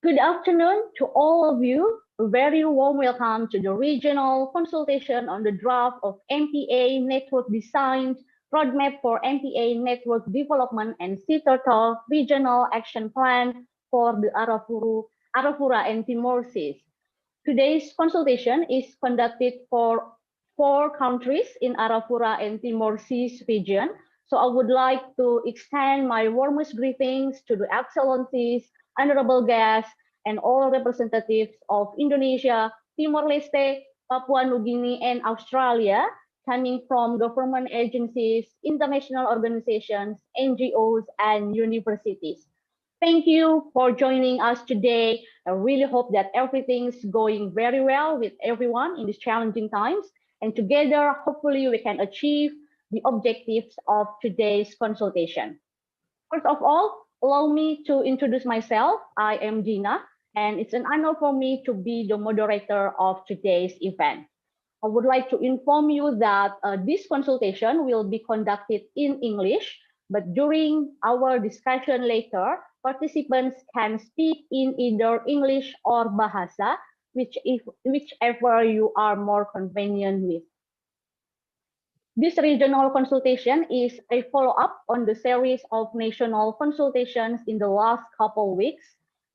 Good afternoon to all of you. A very warm welcome to the regional consultation on the draft of MPA network design, roadmap for MPA network development and sea turtle regional action plan for the Arafura and Timor-Leste. Today's consultation is conducted for 4 countries in Arafura and Timor-Leste region. So I would like to extend my warmest greetings to the excellencies, honorable guests, and all representatives of Indonesia, Timor-Leste, Papua New Guinea, and Australia, coming from government agencies, international organizations, NGOs, and universities. Thank you for joining us today. I really hope that everything's going very well with everyone in these challenging times. And together, hopefully, we can achieve the objectives of today's consultation. First of all, allow me to introduce myself. I am Gina, and it's an honor for me to be the moderator of today's event. I would like to inform you that this consultation will be conducted in English, but during our discussion later, participants can speak in either English or Bahasa, whichever you are more convenient with. This regional consultation is a follow-up on the series of national consultations in the last couple weeks.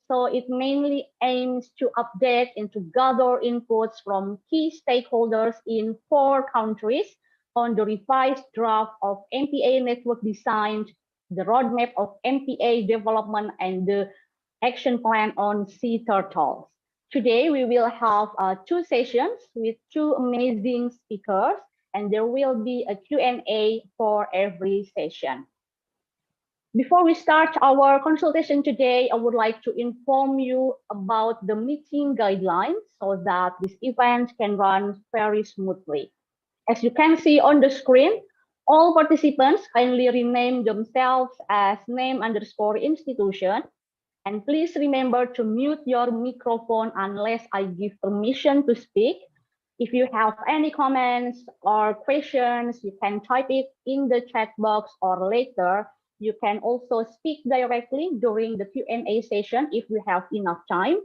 So it mainly aims to update and to gather inputs from key stakeholders in 4 countries on the revised draft of MPA network design, the roadmap of MPA development, and the action plan on sea turtles. Today, we will have 2 sessions with 2 amazing speakers, and there will be a Q&A for every session. Before we start our consultation today, I would like to inform you about the meeting guidelines so that this event can run very smoothly. As you can see on the screen, all participants kindly rename themselves as name_institution. And please remember to mute your microphone unless I give permission to speak. If you have any comments or questions, you can type it in the chat box, or later you can also speak directly during the Q&A session if we have enough time.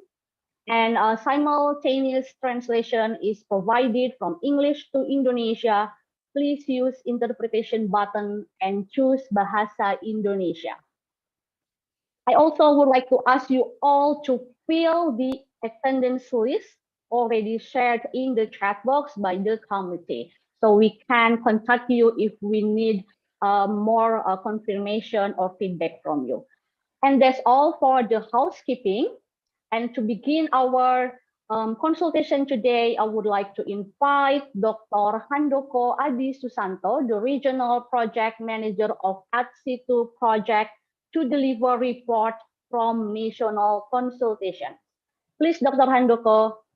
And simultaneous translation is provided from English to Indonesia. Please use interpretation button and choose Bahasa Indonesia. I also would like to ask you all to fill the attendance list already shared in the chat box by the committee, so we can contact you if we need more confirmation or feedback from you. And that's all for the housekeeping. And to begin our consultation today, I would like to invite Dr. Handoko Adi Susanto, the Regional Project Manager of ATSITU project, to deliver report from National Consultation. Please, Dr. Handoko.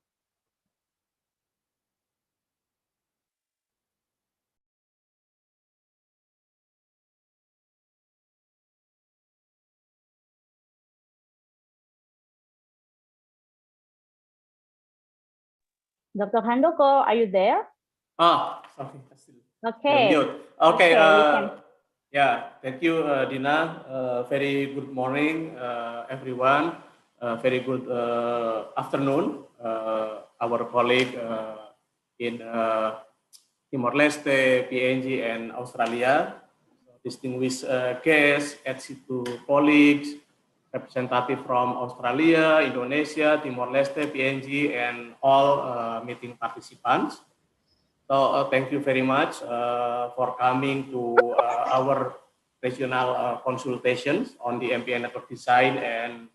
Dr. Handoko, are you there? Sorry. Okay. Okay. Okay, yeah, thank you, Dina. Very good morning, everyone. Very good afternoon, our colleague in Timor-Leste, PNG, and Australia, distinguished guests, ATSITU colleagues, representative from Australia, Indonesia, Timor-Leste, PNG, and all meeting participants. So thank you very much for coming to our regional consultations on the MPA network design and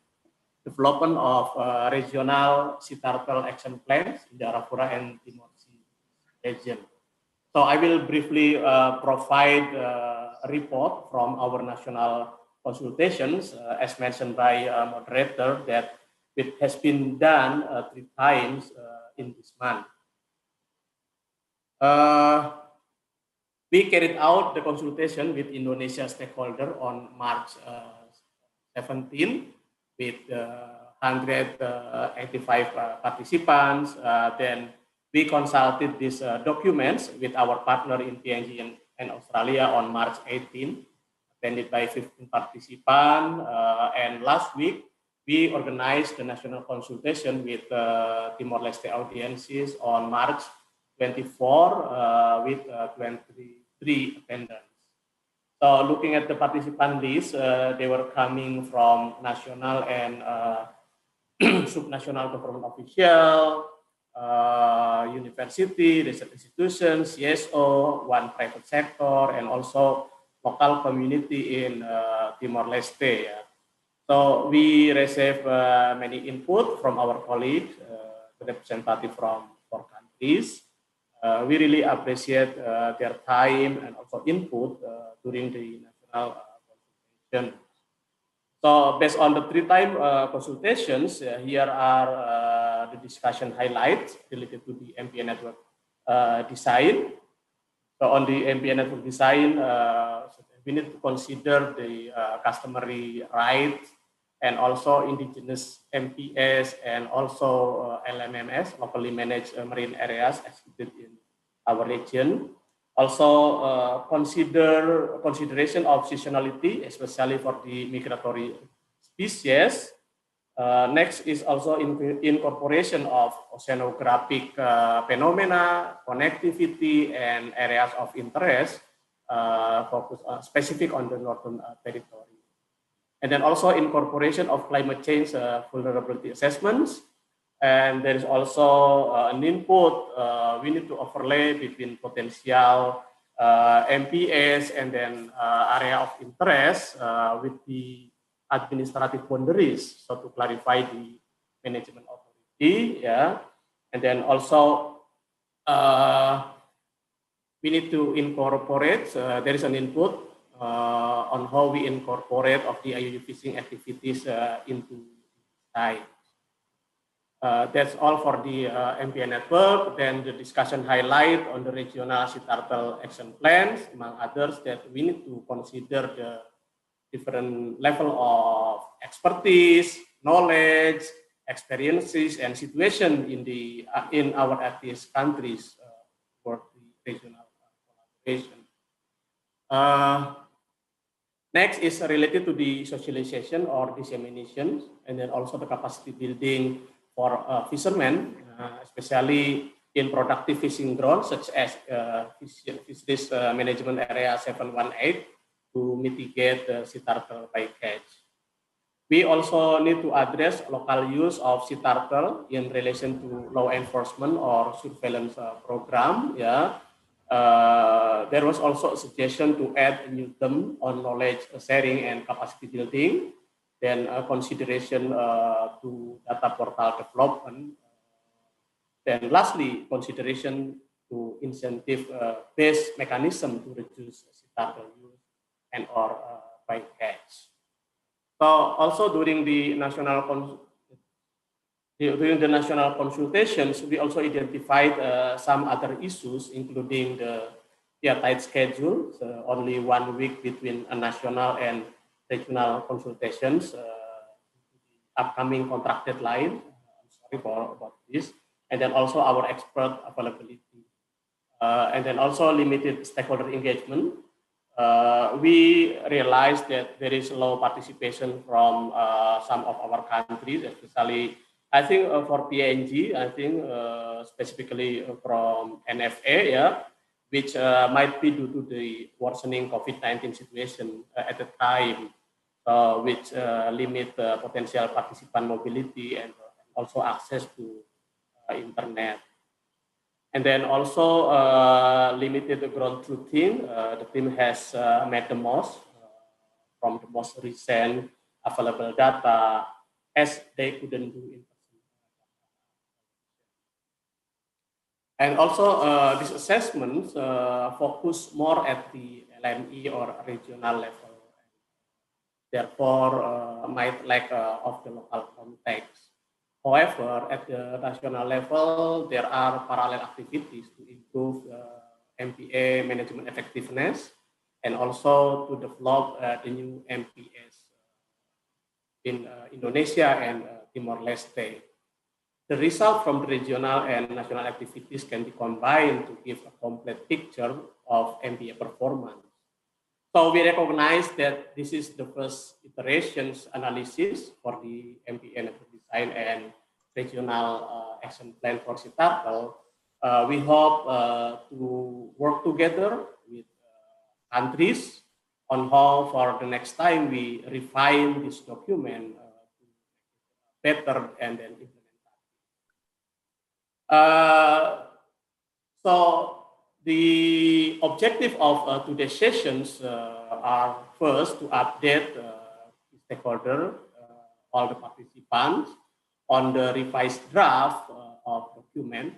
development of regional sea turtle action plans in the Arafura and Timor-Leste region. So I will briefly provide a report from our national consultations, as mentioned by moderator, that it has been done 3 times in this month. We carried out the consultation with Indonesia stakeholder on March 17 with 185 participants. Then we consulted these documents with our partner in PNG and Australia on March 18, attended by 15 participants. And last week, we organized the national consultation with Timor-Leste audiences on March 24 with 23 attendants. So looking at the participant list, they were coming from national and subnational government official, university, research institutions, CSO, one private sector, and also local community in Timor-Leste. Yeah. So we received many input from our colleagues, representative from 4 countries. We really appreciate their time and also input during the national consultation. So based on the 3-time consultations, here are the discussion highlights related to the MPA network design. So on the MPA network design, we need to consider the customary rights and also indigenous MPAs and also LMMS, locally managed marine areas executed in our region. Also consideration of seasonality, especially for the migratory species. Next is also incorporation of oceanographic phenomena, connectivity, and areas of interest focus specific on the northern territory. And then also incorporation of climate change vulnerability assessments. And there is also an input we need to overlay between potential MPAs and then area of interest with the administrative boundaries, so to clarify the management authority, yeah. And then also we need to incorporate, there is an input on how we incorporate of the IUU fishing activities into design. That's all for the MPA network. Then the discussion highlight on the regional sea turtle action plans, among others, that we need to consider the different level of expertise, knowledge, experiences, and situation in our at-risk countries for the regional collaboration. Next is related to the socialization or dissemination, and then also the capacity building for fishermen, especially in productive fishing grounds such as fisheries management area 718 to mitigate the sea turtle bycatch. We also need to address local use of sea turtle in relation to law enforcement or surveillance program. Yeah. There was also a suggestion to add a new term on knowledge sharing and capacity building, then consideration to data portal development, then lastly, consideration to incentive-based mechanism to reduce sea turtle use and or bycatch. So also during the national consultations, we also identified some other issues, including the tight schedule, so only 1 week between a national and regional consultations, upcoming contract deadline. I'm sorry about this. And then also our expert availability. And then also limited stakeholder engagement. We realized that there is low participation from some of our countries, especially I think for PNG, I think specifically from NFA, yeah, which might be due to the worsening COVID-19 situation at the time, which limit potential participant mobility and also access to internet. And then also limited the ground truthing. The team has made the most from the most recent available data, as they couldn't do in person. And also these assessments focus more at the LME or regional level. Therefore, might lack of the local context. However, at the national level, there are parallel activities to improve MPA management effectiveness and also to develop the new MPAs in Indonesia and Timor-Leste. The result from the regional and national activities can be combined to give a complete picture of MPA performance. So we recognize that this is the first iterations analysis for the MPA network design and regional action plan for CITARTL. We hope to work together with countries on how for the next time we refine this document better and then implement it. So the objective of today's sessions are first to update stakeholder, all the participants on the revised draft of documents,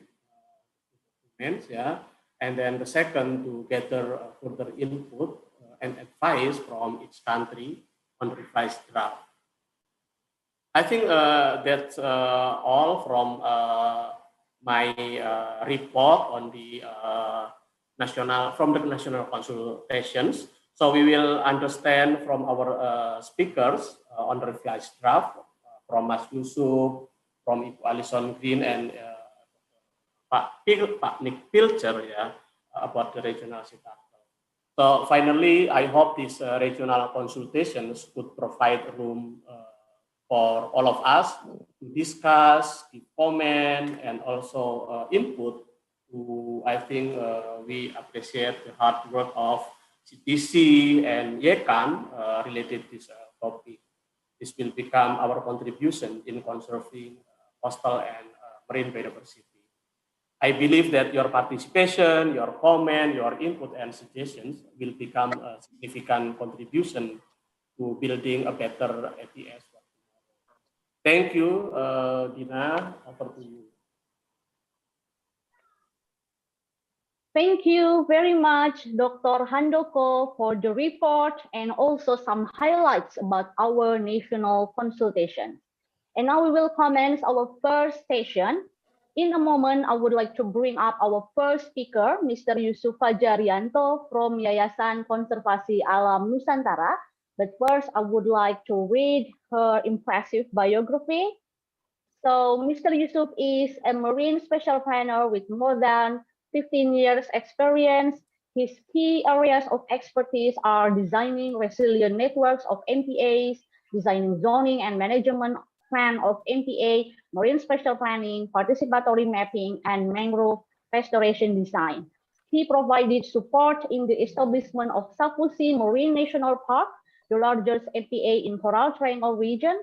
yeah, and then the second to gather further input and advice from each country on the revised draft. I think that's all from my report on the national consultations. So we will understand from our speakers on the revised draft from Mas Yusuf, from Ibu Alison Green, and Pak Nick Pilcher, yeah, about the regional CITARTL. So finally, I hope these regional consultations could provide room for all of us to discuss, give comment, and also input. I think we appreciate the hard work of CTC and YECAN related to this topic. This will become our contribution in conserving coastal and marine biodiversity. I believe that your participation, your comment, your input and suggestions will become a significant contribution to building a better APS. Thank you, Dina. Over to you. Thank you very much, Dr. Handoko, for the report and also some highlights about our national consultation. And now we will commence our first session. In a moment, I would like to bring up our first speaker, Mr. Yusuf Fajarianto from Yayasan Konservasi Alam Nusantara. But first, I would like to read her impressive biography. So Mr. Yusuf is a marine special planner with more than 15 years experience. His key areas of expertise are designing resilient networks of MPAs, designing zoning and management plan of MPA, marine special planning, participatory mapping, and mangrove restoration design. He provided support in the establishment of Sapusi Marine National Park, the largest MPA in Coral Triangle region.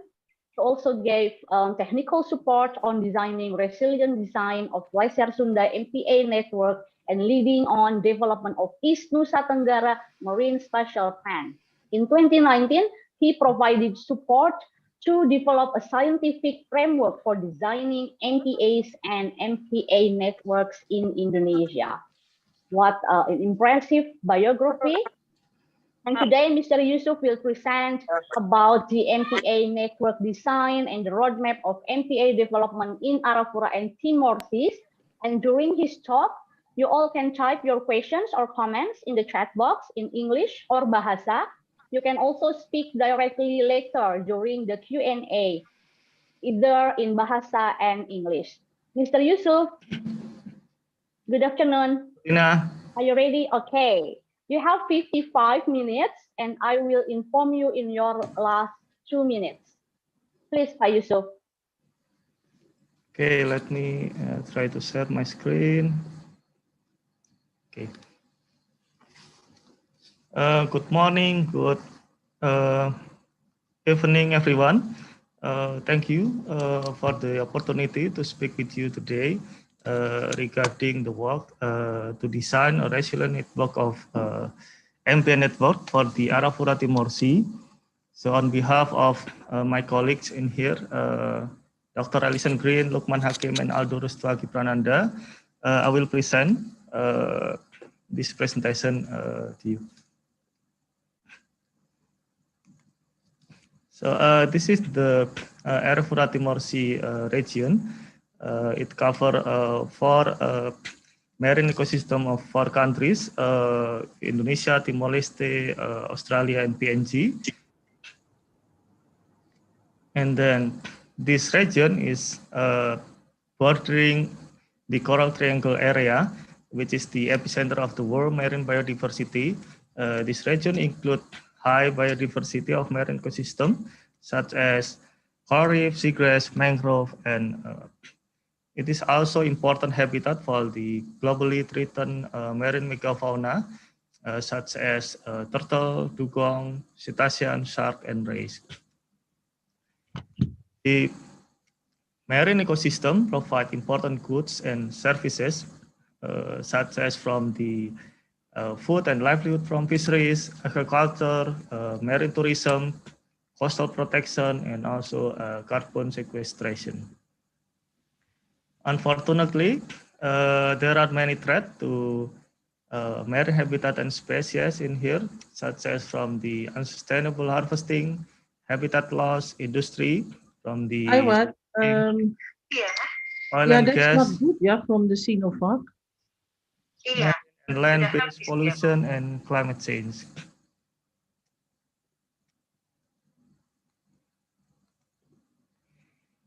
He also gave technical support on designing resilient design of Glacier Sunda MPA network and leading on development of East Nusa Tenggara Marine Special Plan. In 2019, he provided support to develop a scientific framework for designing MPAs and MPA networks in Indonesia. What an impressive biography. And today, Mr. Yusuf will present about the MPA network design and the roadmap of MPA development in Arafura and Timor-Leste. And during his talk, you all can type your questions or comments in the chat box in English or Bahasa. You can also speak directly later during the Q&A, either in Bahasa and English. Mr. Yusuf, good afternoon. Ina. Are you ready? Okay. You have 55 minutes, and I will inform you in your last 2 minutes. Please, Pak Yusuf. Okay, let me try to share my screen. Okay. Good morning, good evening, everyone. Thank you for the opportunity to speak with you today regarding the work to design a resilient network of MPA network for the Arafurati Morsi. So on behalf of my colleagues in here, Dr. Alison Green, Lukman Hakim, and Aldo Rustuagi Prananda, I will present this presentation to you. So this is the Arafurati Morsi region. It covers 4 marine ecosystem of 4 countries, Indonesia, Timor-Leste, Australia, and PNG. And then this region is bordering the Coral Triangle area, which is the epicenter of the world marine biodiversity, This region includes high biodiversity of marine ecosystem, such as coral reef, seagrass, mangrove, and it is also important habitat for the globally threatened marine megafauna, such as turtle, dugong, cetacean, shark, and rays. The marine ecosystem provide important goods and services, such as from the food and livelihood from fisheries, agriculture, marine tourism, coastal protection, and also carbon sequestration. Unfortunately, there are many threats to marine habitat and species in here, such as from the unsustainable harvesting, habitat loss, industry, from the oil and that's gas, not good, from the Sinopharm. and land-based pollution and climate change.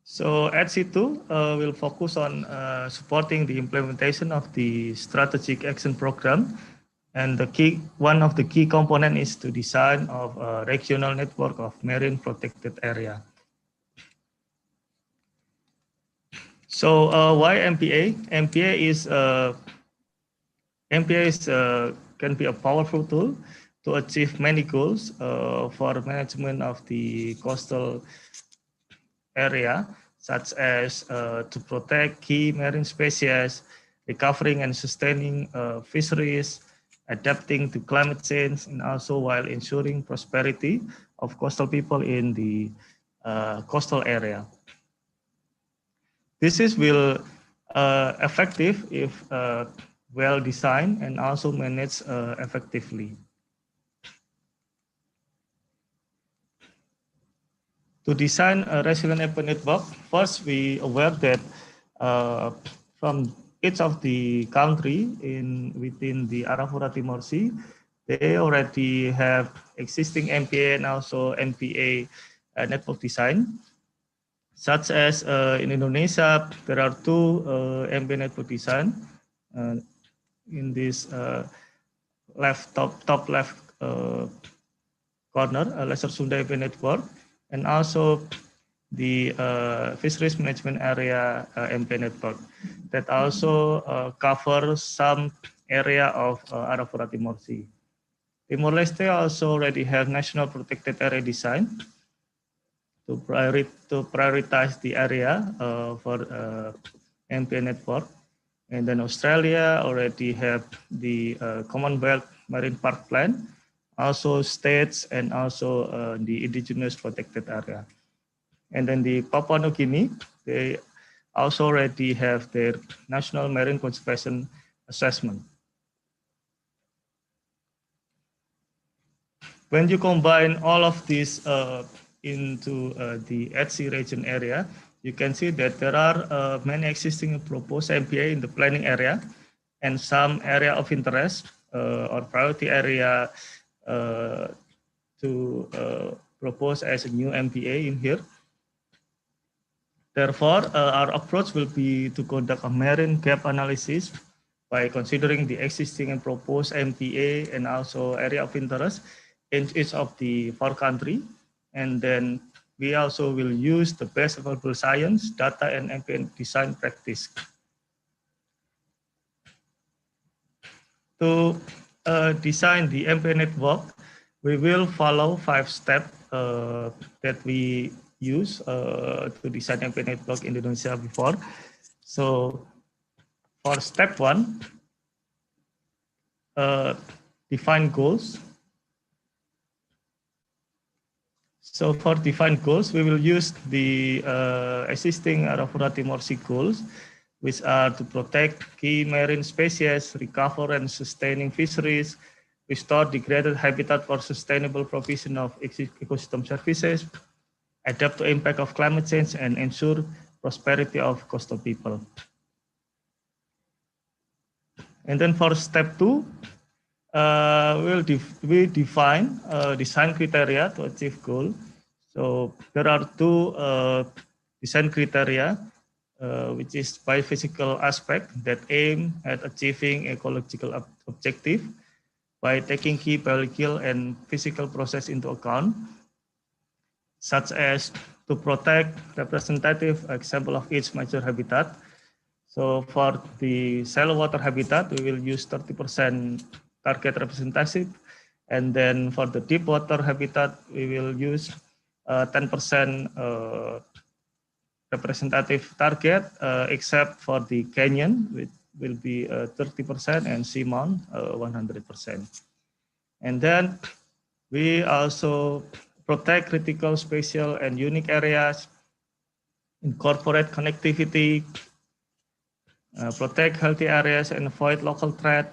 So at C2, we'll focus on supporting the implementation of the strategic action program. And one of the key components is to design of a regional network of marine protected area. So why MPA? MPA can be a powerful tool to achieve many goals for management of the coastal area, such as to protect key marine species, recovering and sustaining fisheries, adapting to climate change, and also while ensuring prosperity of coastal people in the coastal area. This is effective if well designed and also managed effectively. To design a resilient MPA network, first we aware that from each of the country within the Arafurati Morsi, they already have existing MPA and also MPA network design. Such as in Indonesia, there are two MPA network design in this top left corner, Lesser Sunda MPA network, and also the fisheries management area MPA network that also covers some area of Arafurati Morsi. Timor-Leste also already have national protected area design to prioritize the area for MPA network. And then Australia already have the Commonwealth Marine Park Plan, also states and also the indigenous protected area. And then the Papua New Guinea, they also already have their national marine conservation assessment. When you combine all of these into the HC region area, you can see that there are many existing proposed MPA in the planning area and some area of interest or priority area to propose as a new MPA in here. Therefore, our approach will be to conduct a marine gap analysis by considering the existing and proposed MPA and also area of interest in each of the 4 countries. And then we also will use the best available science, data, and MPA design practice. To design the MPA network, we will follow 5 steps that we use to design MPA network in Indonesia before. So for step 1, define goals. So for defined goals, we will use the existing Arafurati Morsi goals, which are to protect key marine species, recover and sustaining fisheries, restore degraded habitat for sustainable provision of ecosystem services, adapt to impact of climate change, and ensure prosperity of coastal people. And then for step 2, we define design criteria to achieve goal. So there are 2 design criteria, which is biophysical aspect that aim at achieving ecological objective. by taking key biological and physical process into account, such as to protect representative example of each major habitat. So for the shallow water habitat, we will use 30% target representative. And then for the deep water habitat, we will use 10% representative target, except for the canyon, which will be 30%, and seamount 100%. And then we also protect critical, spatial, and unique areas, incorporate connectivity, protect healthy areas and avoid local threat,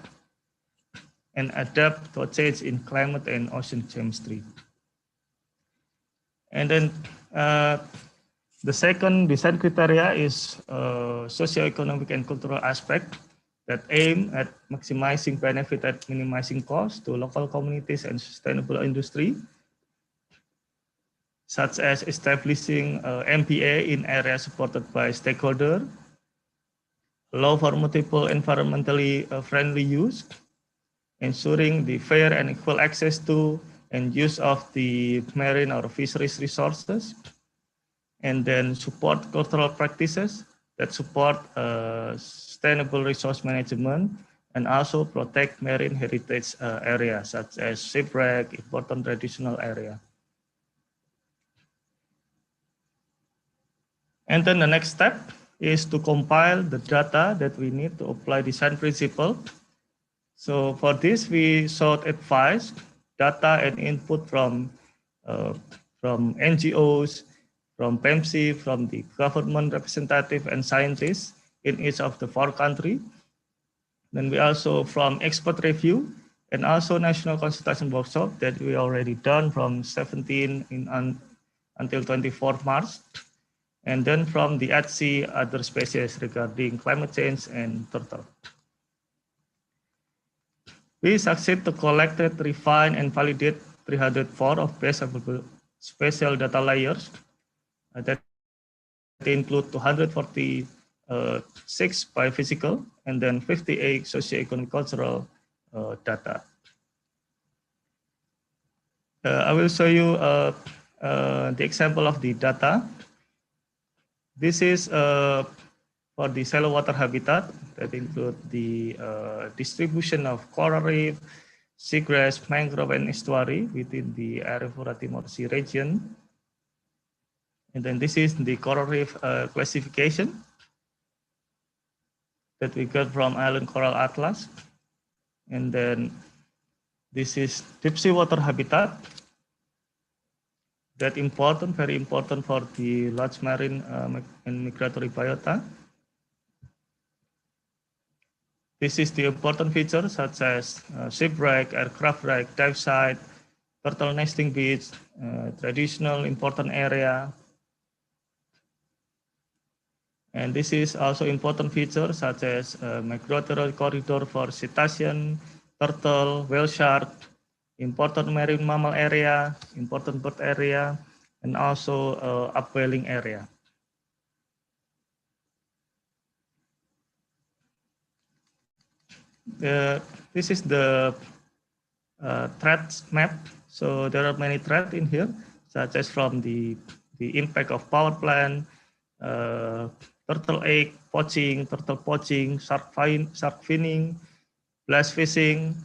and adapt to a change in climate and ocean chemistry. And then the second design criteria is socioeconomic and cultural aspect that aim at maximizing benefit and minimizing costs to local communities and sustainable industry, such as establishing MPA in areas supported by stakeholders, allow for multiple environmentally friendly use, ensuring the fair and equal access to and use of the marine or fisheries resources, and then support cultural practices that support sustainable resource management, and also protect marine heritage areas such as shipwreck, important traditional area. And then the next step is to compile the data that we need to apply design principle. So for this, we sought advice, data, and input from NGOs, from PEMC, from the government representative and scientists in each of the 4 countries. Then we also from expert review and also national consultation workshop that we already done from 17 until 24 March. And then from the at-sea other species regarding climate change and turtle. We succeed to collect, refine, and validate 304 of best available spatial data layers that include 246 biophysical and then 58 socioeconomic cultural data. I will show you the example of the data. This is for the shallow water habitat that include the distribution of coral reef, seagrass, mangrove, and estuary within the Arafurati Morsi region. And then this is the coral reef classification that we got from Island Coral Atlas. And then this is deep sea water habitat. That important, very important for the large marine and migratory biota. This is the important features such as shipwreck, aircraft wreck, dive site, turtle nesting beach, traditional important area. And this is also important features such as migratory corridor for cetacean, turtle, whale shark, important marine mammal area, important bird area, and also upwelling area. This is the threats map. So there are many threats in here, such as from the impact of power plant, turtle egg poaching, turtle poaching, shark finning, blast fishing,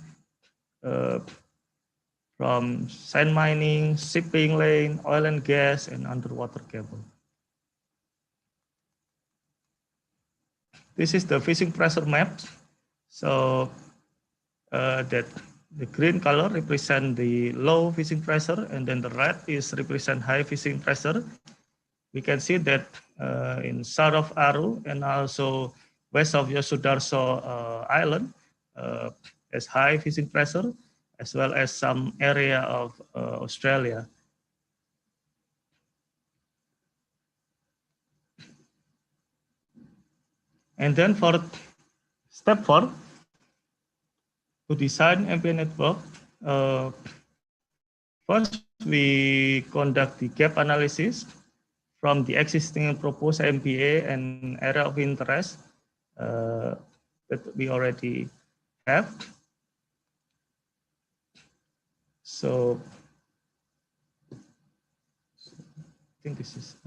from sand mining, shipping lane, oil and gas, and underwater cable. This is the fishing pressure map. So that the green color represent the low fishing pressure, and then the red is represent high fishing pressure. We can see that in south of Aru and also west of Yosudarso Island has high fishing pressure, as well as some area of Australia. And then for step 4, to design MPA network, first we conduct the gap analysis from the existing and proposed MPA and area of interest that we already have. So I think this is,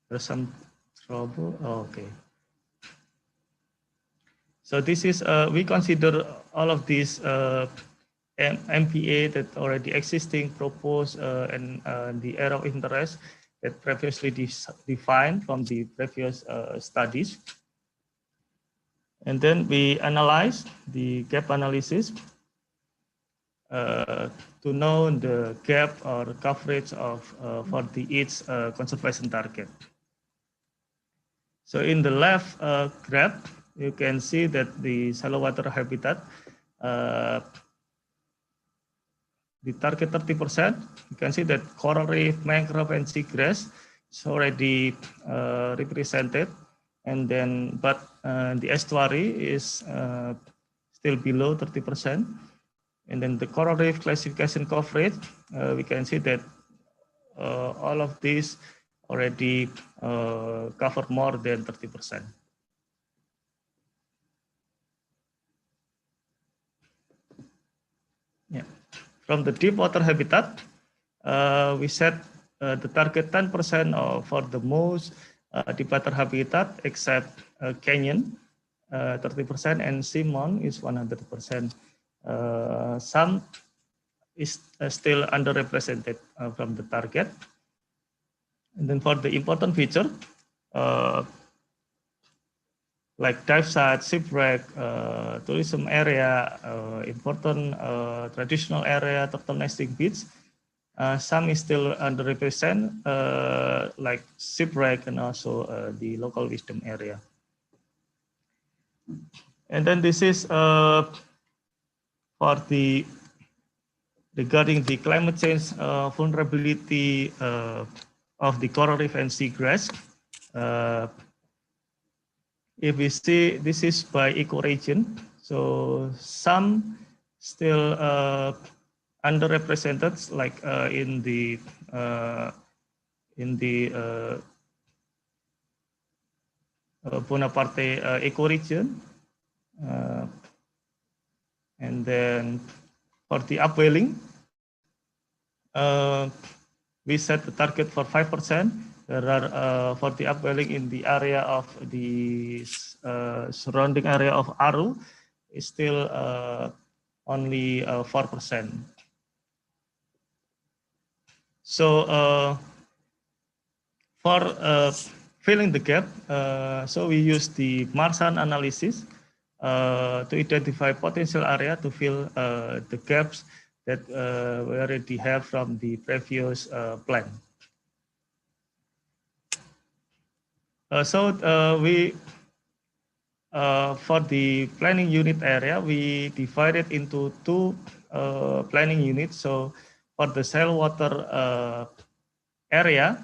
there's some trouble. Oh, okay. So this is, we consider all of these MPA that already existing, proposed, and the area of interest that previously defined from the previous studies. And then we analyze the gap analysis to know the gap or coverage of for the each conservation target. So in the left graph, you can see that the shallow water habitat, the target 30%, you can see that coral reef, mangrove, and seagrass is already represented. And then, but the estuary is still below 30%. And then the coral reef classification coverage, we can see that all of these already cover more than 30%. Yeah. From the deep water habitat, we set the target 10% for the most deep water habitat except canyon, 30%, and Simon is 100%. Some is still underrepresented from the target. And then for the important feature, like dive site, shipwreck, tourism area, important traditional area, turtle nesting beach, some is still underrepresented, like shipwreck and also the local wisdom area. And then this is for the regarding the climate change vulnerability of the coral reef and seagrass. If we see, this is by ecoregion, so some still underrepresented, like in the Bonaparte ecoregion, and then for the upwelling, we set the target for 5%. There are for the upwelling in the area of the surrounding area of Aru is still only 4%. So for filling the gap, so we use the Marsan analysis to identify potential area to fill the gaps that we already have from the previous plan. We for the planning unit area, we divided into two planning units. So for the shallow water area,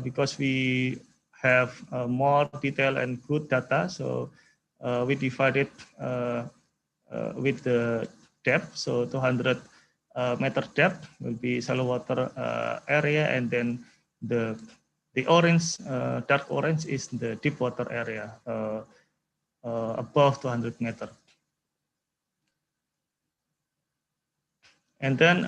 because we have more detail and good data, so we divided with the depth. So 200 meter depth will be shallow water area, and then the orange, dark orange is the deep water area above 200 meter. And then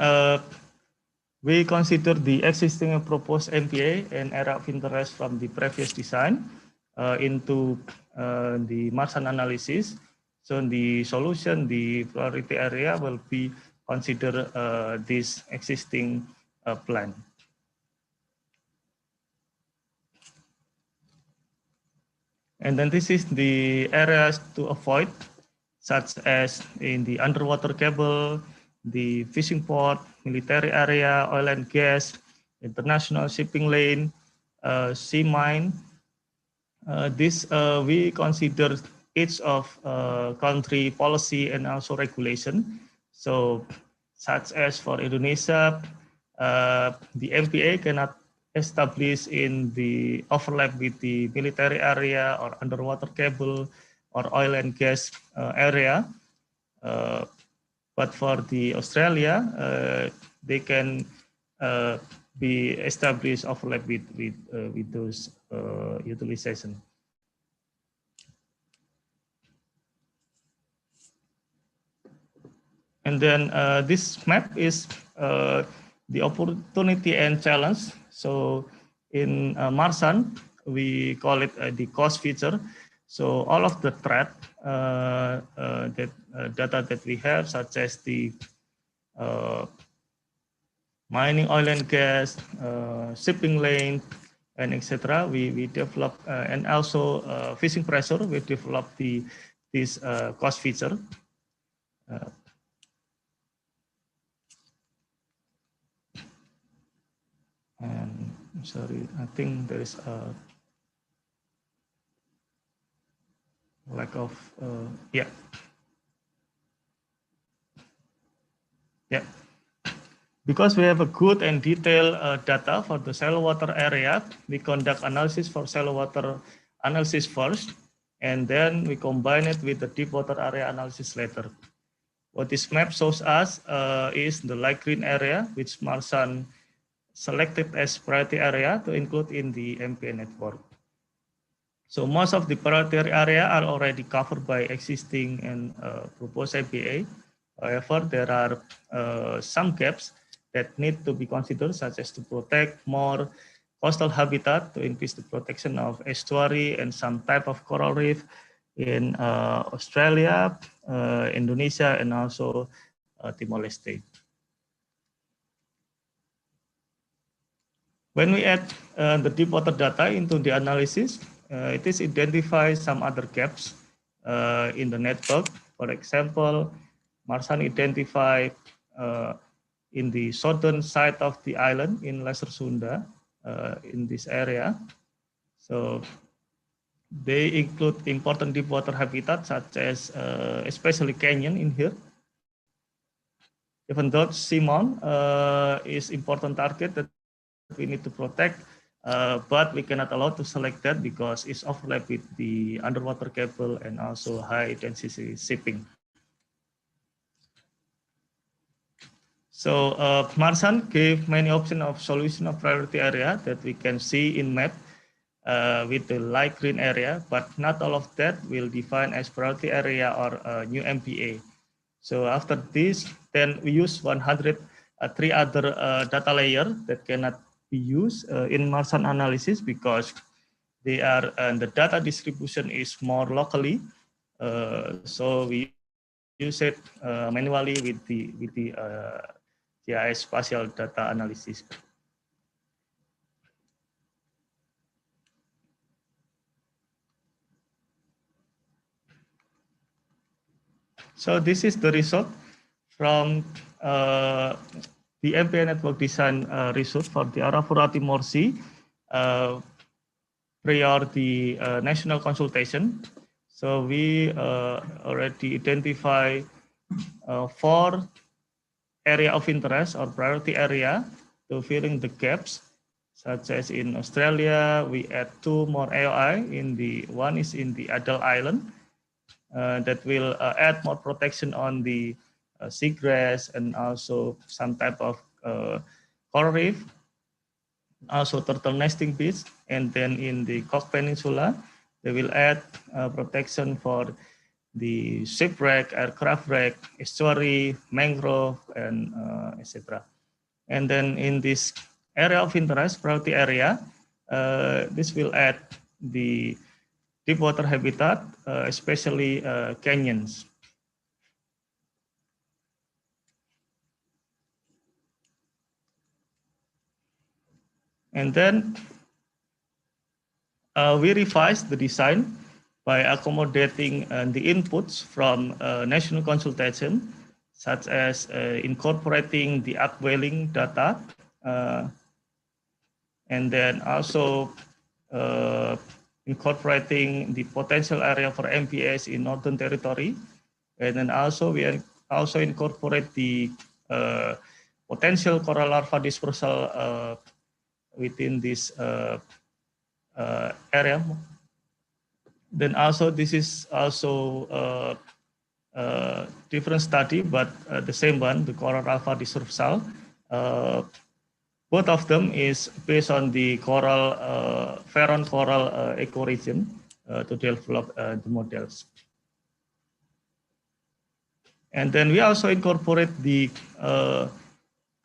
we consider the existing and proposed MPA and area of interest from the previous design into the Marsan analysis. So in the solution, the priority area will be consider this existing plan. And then this is the areas to avoid, such as in the underwater cable, the fishing port, military area, oil and gas, international shipping lane, sea mine. This we consider each of country policy and also regulation. So such as for Indonesia, the MPA cannot establish in the overlap with the military area or underwater cable or oil and gas area. But for the Australia, they can be established overlap with those utilization. And then this map is the opportunity and challenge. So in Marsan, we call it the cost feature. So all of the threat data that we have, such as the mining oil and gas, shipping lane, and etc. We develop and also fishing pressure. We develop this cost feature. And I'm sorry, I think there is a lack of yeah. Because we have a good and detailed data for the shallow water area, we conduct analysis for shallow water analysis first, and then we combine it with the deep water area analysis later. What this map shows us is the light green area, which Marsan selected as priority area to include in the MPA network. So most of the priority area are already covered by existing and proposed MPA. However, there are some gaps that need to be considered, such as to protect more coastal habitat, to increase the protection of estuary and some type of coral reef in Australia, Indonesia, and also Timor-Leste. When we add the deep water data into the analysis, it is identify some other gaps in the network. For example, Marsan identified in the southern side of the island in Lesser Sunda, in this area. So they include important deep water habitat, such as especially canyon in here. Even though Simon is important target that we need to protect, but we cannot allow to select that because it's overlap with the underwater cable and also high density shipping. So Marsan gave many options of solution of priority area that we can see in map with the light green area, but not all of that will define as priority area or new MPA. So after this, then we use 103 other data layer that cannot be used in Marsan analysis because they are the data distribution is more locally. So we use it manually with the GIS spatial data analysis. So this is the result from the MPA network design result for the Arafurati Morsi prior the national consultation. So we already identify 4 area of interest or priority area to filling the gaps, such as in Australia, we add 2 more AOI. One is in the Adel Island that will add more protection on the seagrass and also some type of coral reef, also turtle nesting beach. And then in the Cook Peninsula, they will add protection for the shipwreck, aircraft wreck, estuary, mangrove, and etc. And then in this area of interest, priority area, this will add the deep water habitat, especially canyons. And then we revised the design by accommodating the inputs from national consultation, such as incorporating the upwelling data, and then also incorporating the potential area for MPAs in Northern Territory. And then also we also incorporate the potential coral larva dispersal within this area. Then also this is also different study, but the same one, the coral alpha dispersal. Both of them is based on the coral, Ferron coral ecoregion to develop the models. And then we also incorporate the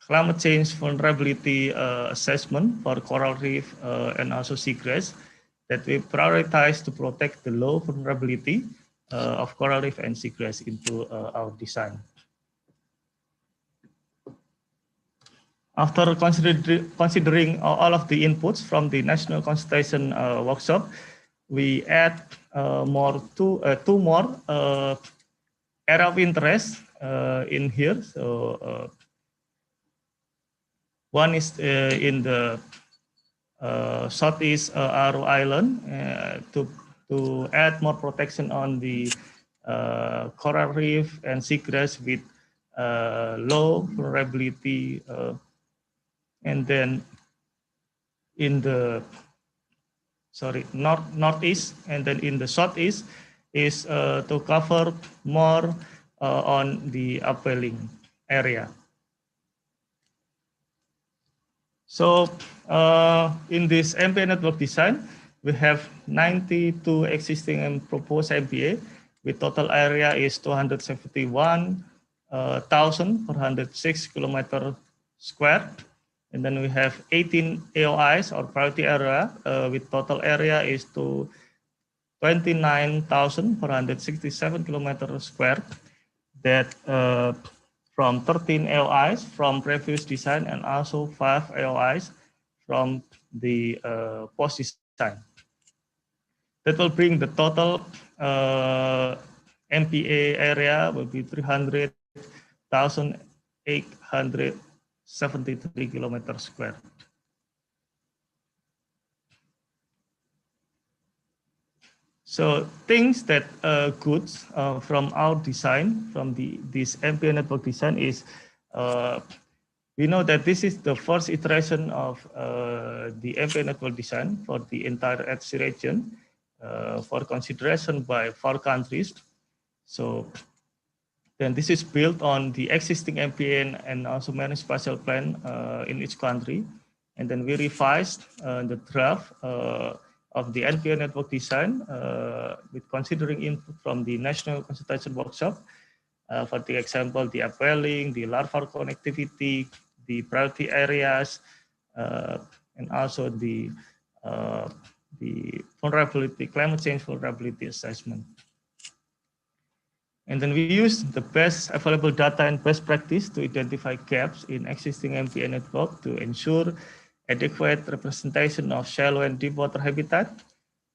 climate change vulnerability assessment for coral reef and also seagrass that we prioritize to protect the low vulnerability of coral reef and seagrass into our design. After considering all of the inputs from the National Consultation workshop, we add two more area of interest in here. So one is in the Southeast Aru Island to add more protection on the coral reef and seagrass with low vulnerability. And then in the northeast, and then in the southeast is to cover more on the upwelling area. So in this MPA network design, we have 92 existing and proposed MPA with total area is 271,406 kilometer square. And then we have 18 AOIs or priority area with total area is to 29,467 kilometers square. That from 13 AOIs from previous design and also 5 AOIs from the post design. That will bring the total MPA area will be 300,873 kilometers square. So things that goods from our design, from this MPA network design is, we know that this is the first iteration of the MPA network design for the entire HC region for consideration by 4 countries. So then this is built on the existing MPA and also marine spatial plan in each country. And then we revised the draft of the NPA network design with considering input from the National Consultation workshop. For the example, the upwelling, the larval connectivity, the priority areas, and also the vulnerability, climate change vulnerability assessment. And then we use the best available data and best practice to identify gaps in existing MPA network to ensure adequate representation of shallow and deep water habitat,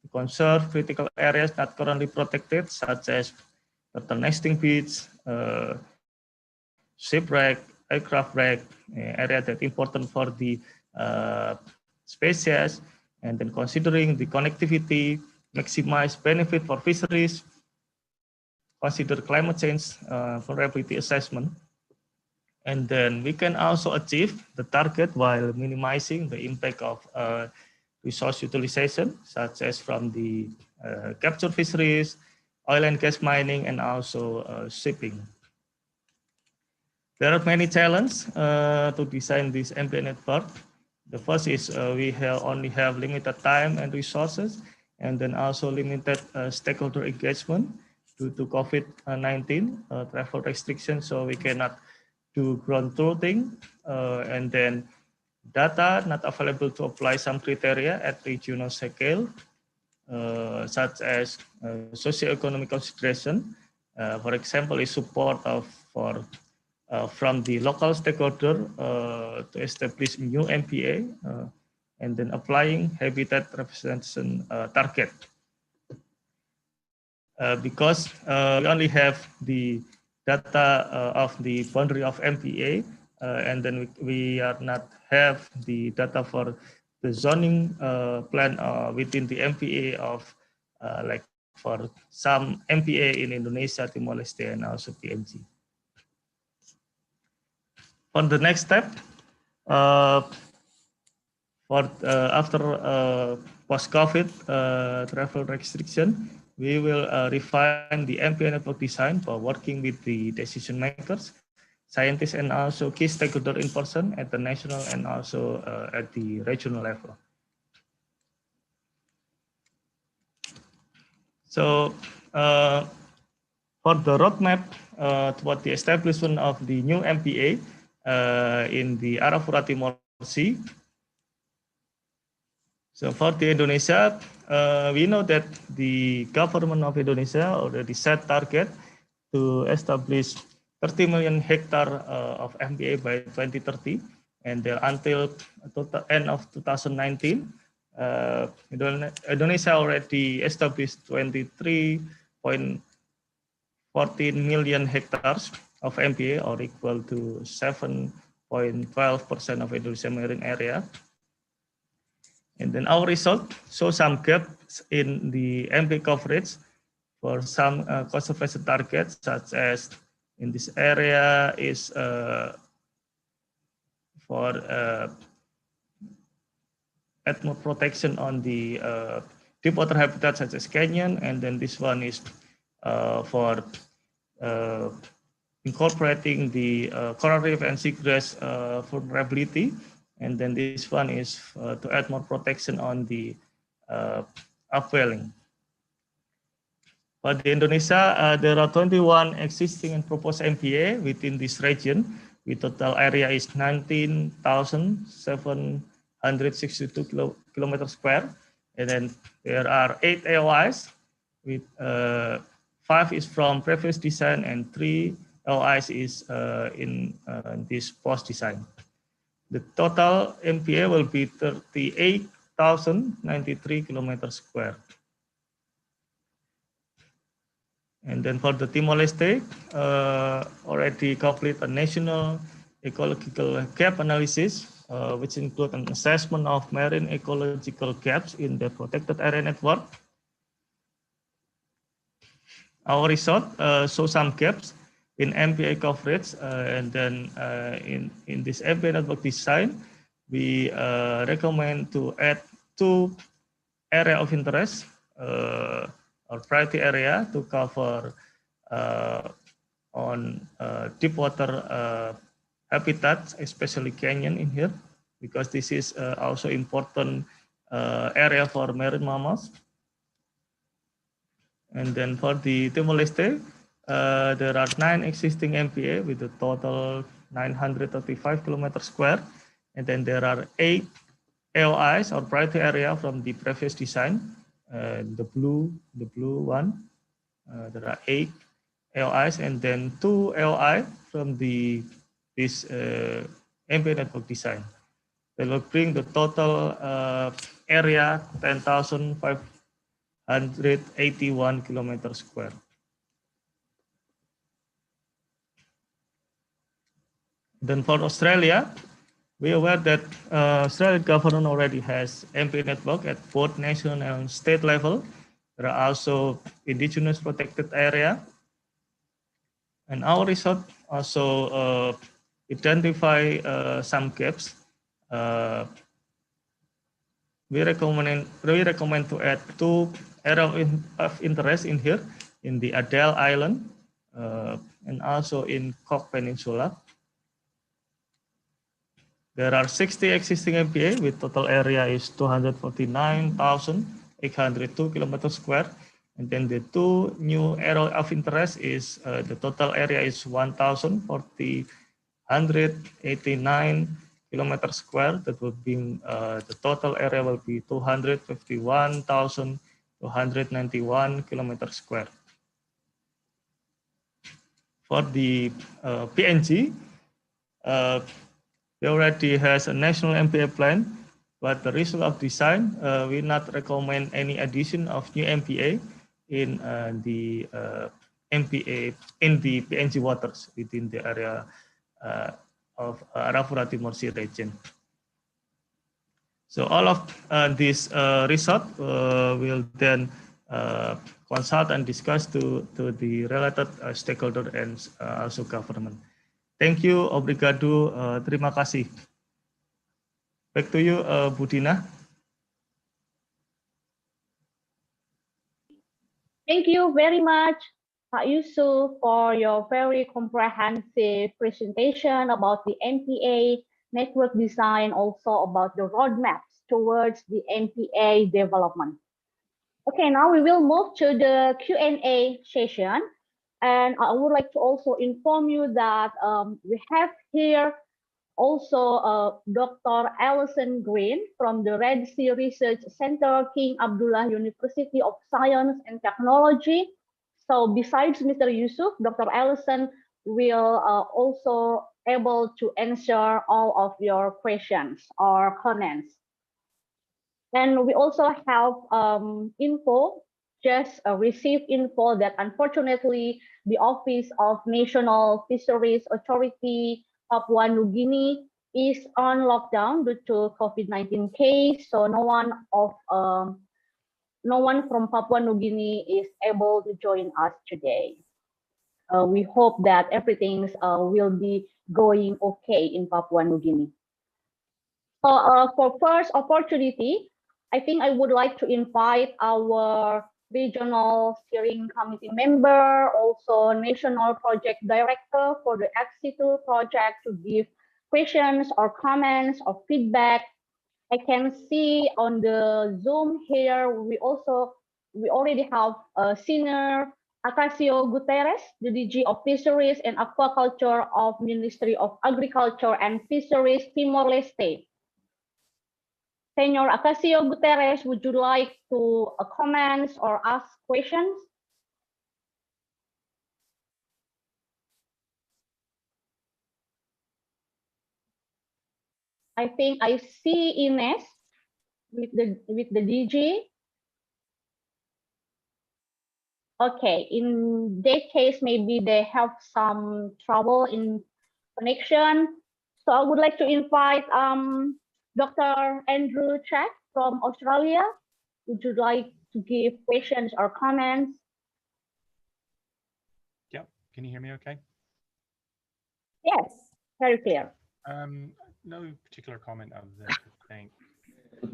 to conserve critical areas not currently protected, such as turtle nesting beach, shipwreck, aircraft wreck, area that important for the species, and then considering the connectivity, maximize benefit for fisheries, consider climate change vulnerability assessment. And then we can also achieve the target while minimizing the impact of resource utilization, such as from the capture fisheries, oil and gas mining, and also shipping. There are many challenges to design this MPA network. The first is we only have limited time and resources, and then also limited stakeholder engagement due to COVID-19 travel restrictions, so we cannot do ground truthing, and then data not available to apply some criteria at regional scale, such as socioeconomic consideration. For example, is support from the local stakeholder to establish new MPA, and then applying habitat representation target. Because we only have the data of the boundary of MPA, and then we are not have the data for the zoning plan within the MPA of like for some MPA in Indonesia, Timor-Leste, and also PNG. For the next step, after post-COVID travel restriction, we will refine the MPA network design for working with the decision makers, scientists, and also key stakeholder in person at the national and also at the regional level. So For the roadmap toward the establishment of the new MPA in the Arafurati Morsi. So for the Indonesia, we know that the government of Indonesia already set target to establish 30 million hectare of MPA by 2030, and until end of 2019, Indonesia already established 23.14 million hectares of MPA, or equal to 7.12% of Indonesia marine area. And then our result shows some gaps in the MPA coverage for some conservation targets, such as in this area is for ethno protection on the deep water habitat such as canyon, and then this one is for incorporating the coral reef and seagrass vulnerability, and then this one is to add more protection on the upwelling. For the Indonesia, there are 21 existing and proposed MPA within this region, with total area is 19,762 kilometers square, and then there are 8 AOIs, with 5 is from previous design and 3 LIs is in this post design. The total MPA will be 38,093 kilometers square. And then for the Timor-Leste, already complete a national ecological gap analysis, which include an assessment of marine ecological gaps in the protected area network. Our result shows some gaps in MPA coverage, and then in this MPA network design, we recommend to add 2 area of interest or priority area to cover on deep water habitats, especially canyon in here, because this is also important area for marine mammals. And then for the Timor-Leste, there are 9 existing MPA with a total 935 kilometers square, and then there are 8 AOIs or priority area from the previous design. The blue one, there are 8 AOIs, and then 2 AOI from this MPA network design. That will bring the total area 10,581 kilometers square. Then for Australia, we are aware that Australian government already has MPA network at both national and state level. There are also indigenous protected area. And our result also identify some gaps. We recommend to add 2 areas of interest in here, in the Adele Island and also in Cook Peninsula. There are 60 existing MPA with total area is 249,802 kilometers square. And then the 2 new area of interest is the total area is 1,189 kilometers square. That would be the total area will be 251,291 kilometers square. For the PNG, they already has a national MPA plan, but the result of design, we not recommend any addition of new MPA in the MPA in the PNG waters within the area of Arafurati Morsi region. So all of this result will then consult and discuss to the related stakeholder and also government. Thank you, obrigado, terima kasih. Back to you, Bu Dina. Thank you very much, Pak Yusuf, for your very comprehensive presentation about the MPA network design, also about the roadmaps towards the MPA development. Okay, now we will move to the Q&A session. And I would like to also inform you that we have here also Dr. Alison Green from the Red Sea Research Center, King Abdullah University of Science and Technology. So besides Mr. Yusuf, Dr. Alison will also able to answer all of your questions or comments. And we also have just received info that unfortunately the Office of National Fisheries Authority Papua New Guinea is on lockdown due to COVID-19 case. So no one from Papua New Guinea is able to join us today. We hope that everything will be going okay in Papua New Guinea. So for first opportunity, I think I would like to invite our regional steering committee member, also national project director for the FC2 project to give questions or comments or feedback. I can see on the Zoom here, we already have Senior Acacio Guterres, the DG of Fisheries and Aquaculture of Ministry of Agriculture and Fisheries, Timor-Leste. Senior Acacio Guterres, would you like to comment or ask questions? I think I see Ines with the DG. Okay, in that case, maybe they have some trouble in connection. So I would like to invite Dr. Andrew Chak from Australia. Would you like to give questions or comments? Yep. Can you hear me okay? Yes, very clear. No particular comment other than to thank it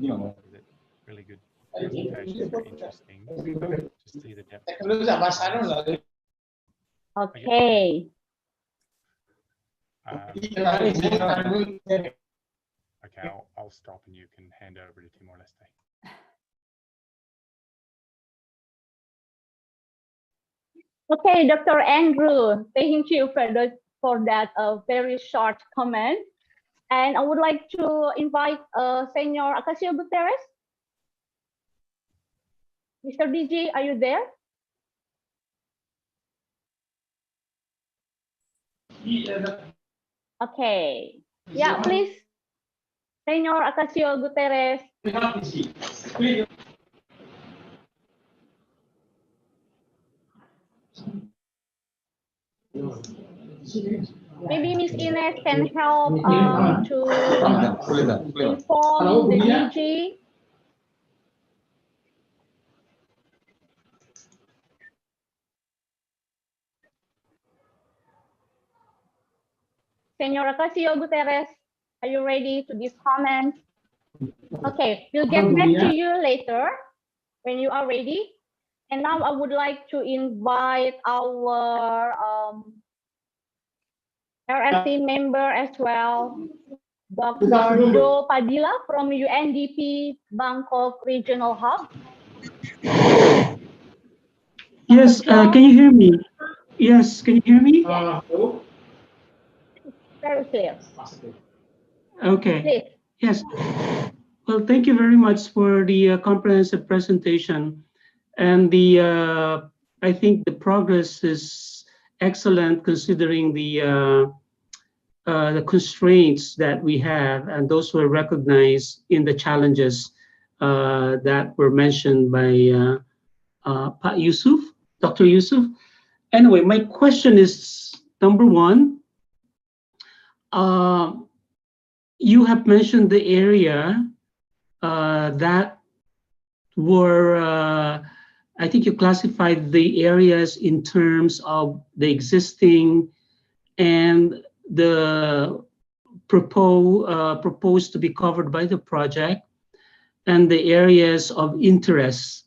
really good presentations, very interesting. To see the depth. Okay. Okay, I'll stop and you can hand over to Timor-Leste. Okay, Dr. Andrew, thank you for that very short comment. And I would like to invite Senior Acacio Guterres. Mr. DG, are you there? Okay. Yeah, please. Senior Acacio Guterres. Maybe Miss Ines can help to inform the DG. Senor Acacio Guterres, are you ready to give comments? Okay, we'll get back to you later when you are ready. And now I would like to invite our RFC member as well, Dr. Do Padilla from UNDP Bangkok Regional Hub. Yes, can you hear me? Yes, can you hear me? Yes. Very clear. Okay. Please. Yes. Well, thank you very much for the comprehensive presentation. And I think the progress is excellent considering the constraints that we have, and those were recognized in the challenges that were mentioned by Pak Yusuf, Dr. Yusuf. Anyway, my question is, number one, you have mentioned the area that were, I think you classified the areas in terms of the existing and the proposed to be covered by the project, and the areas of interest.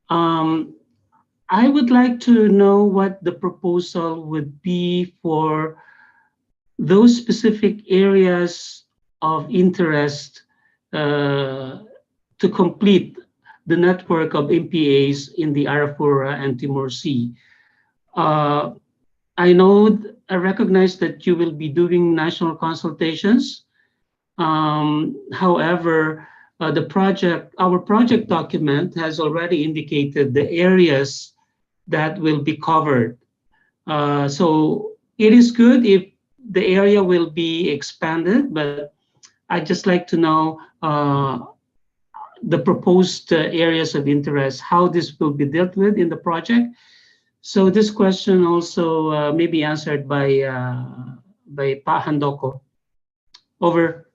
I would like to know what the proposal would be for those specific areas of interest to complete the network of MPAs in the Arafura and Timor Sea. I know, I recognize that you will be doing national consultations. However, our project document has already indicated the areas that will be covered. So it is good if the area will be expanded, but I'd just like to know the proposed areas of interest, how this will be dealt with in the project. So this question also may be answered by Pa Handoko. Over.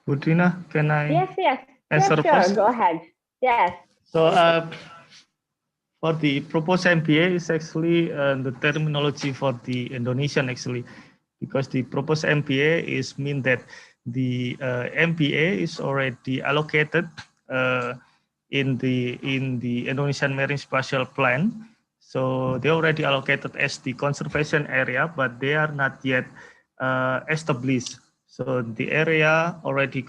Budrina, can I Yes. answer Sure. first? Go ahead. Yes. So for the proposed MPA is actually the terminology for the Indonesian actually, because the proposed MPA is mean that the MPA is already allocated in the Indonesian Marine Spatial Plan. So they already allocated as the conservation area, but they are not yet established. So the area already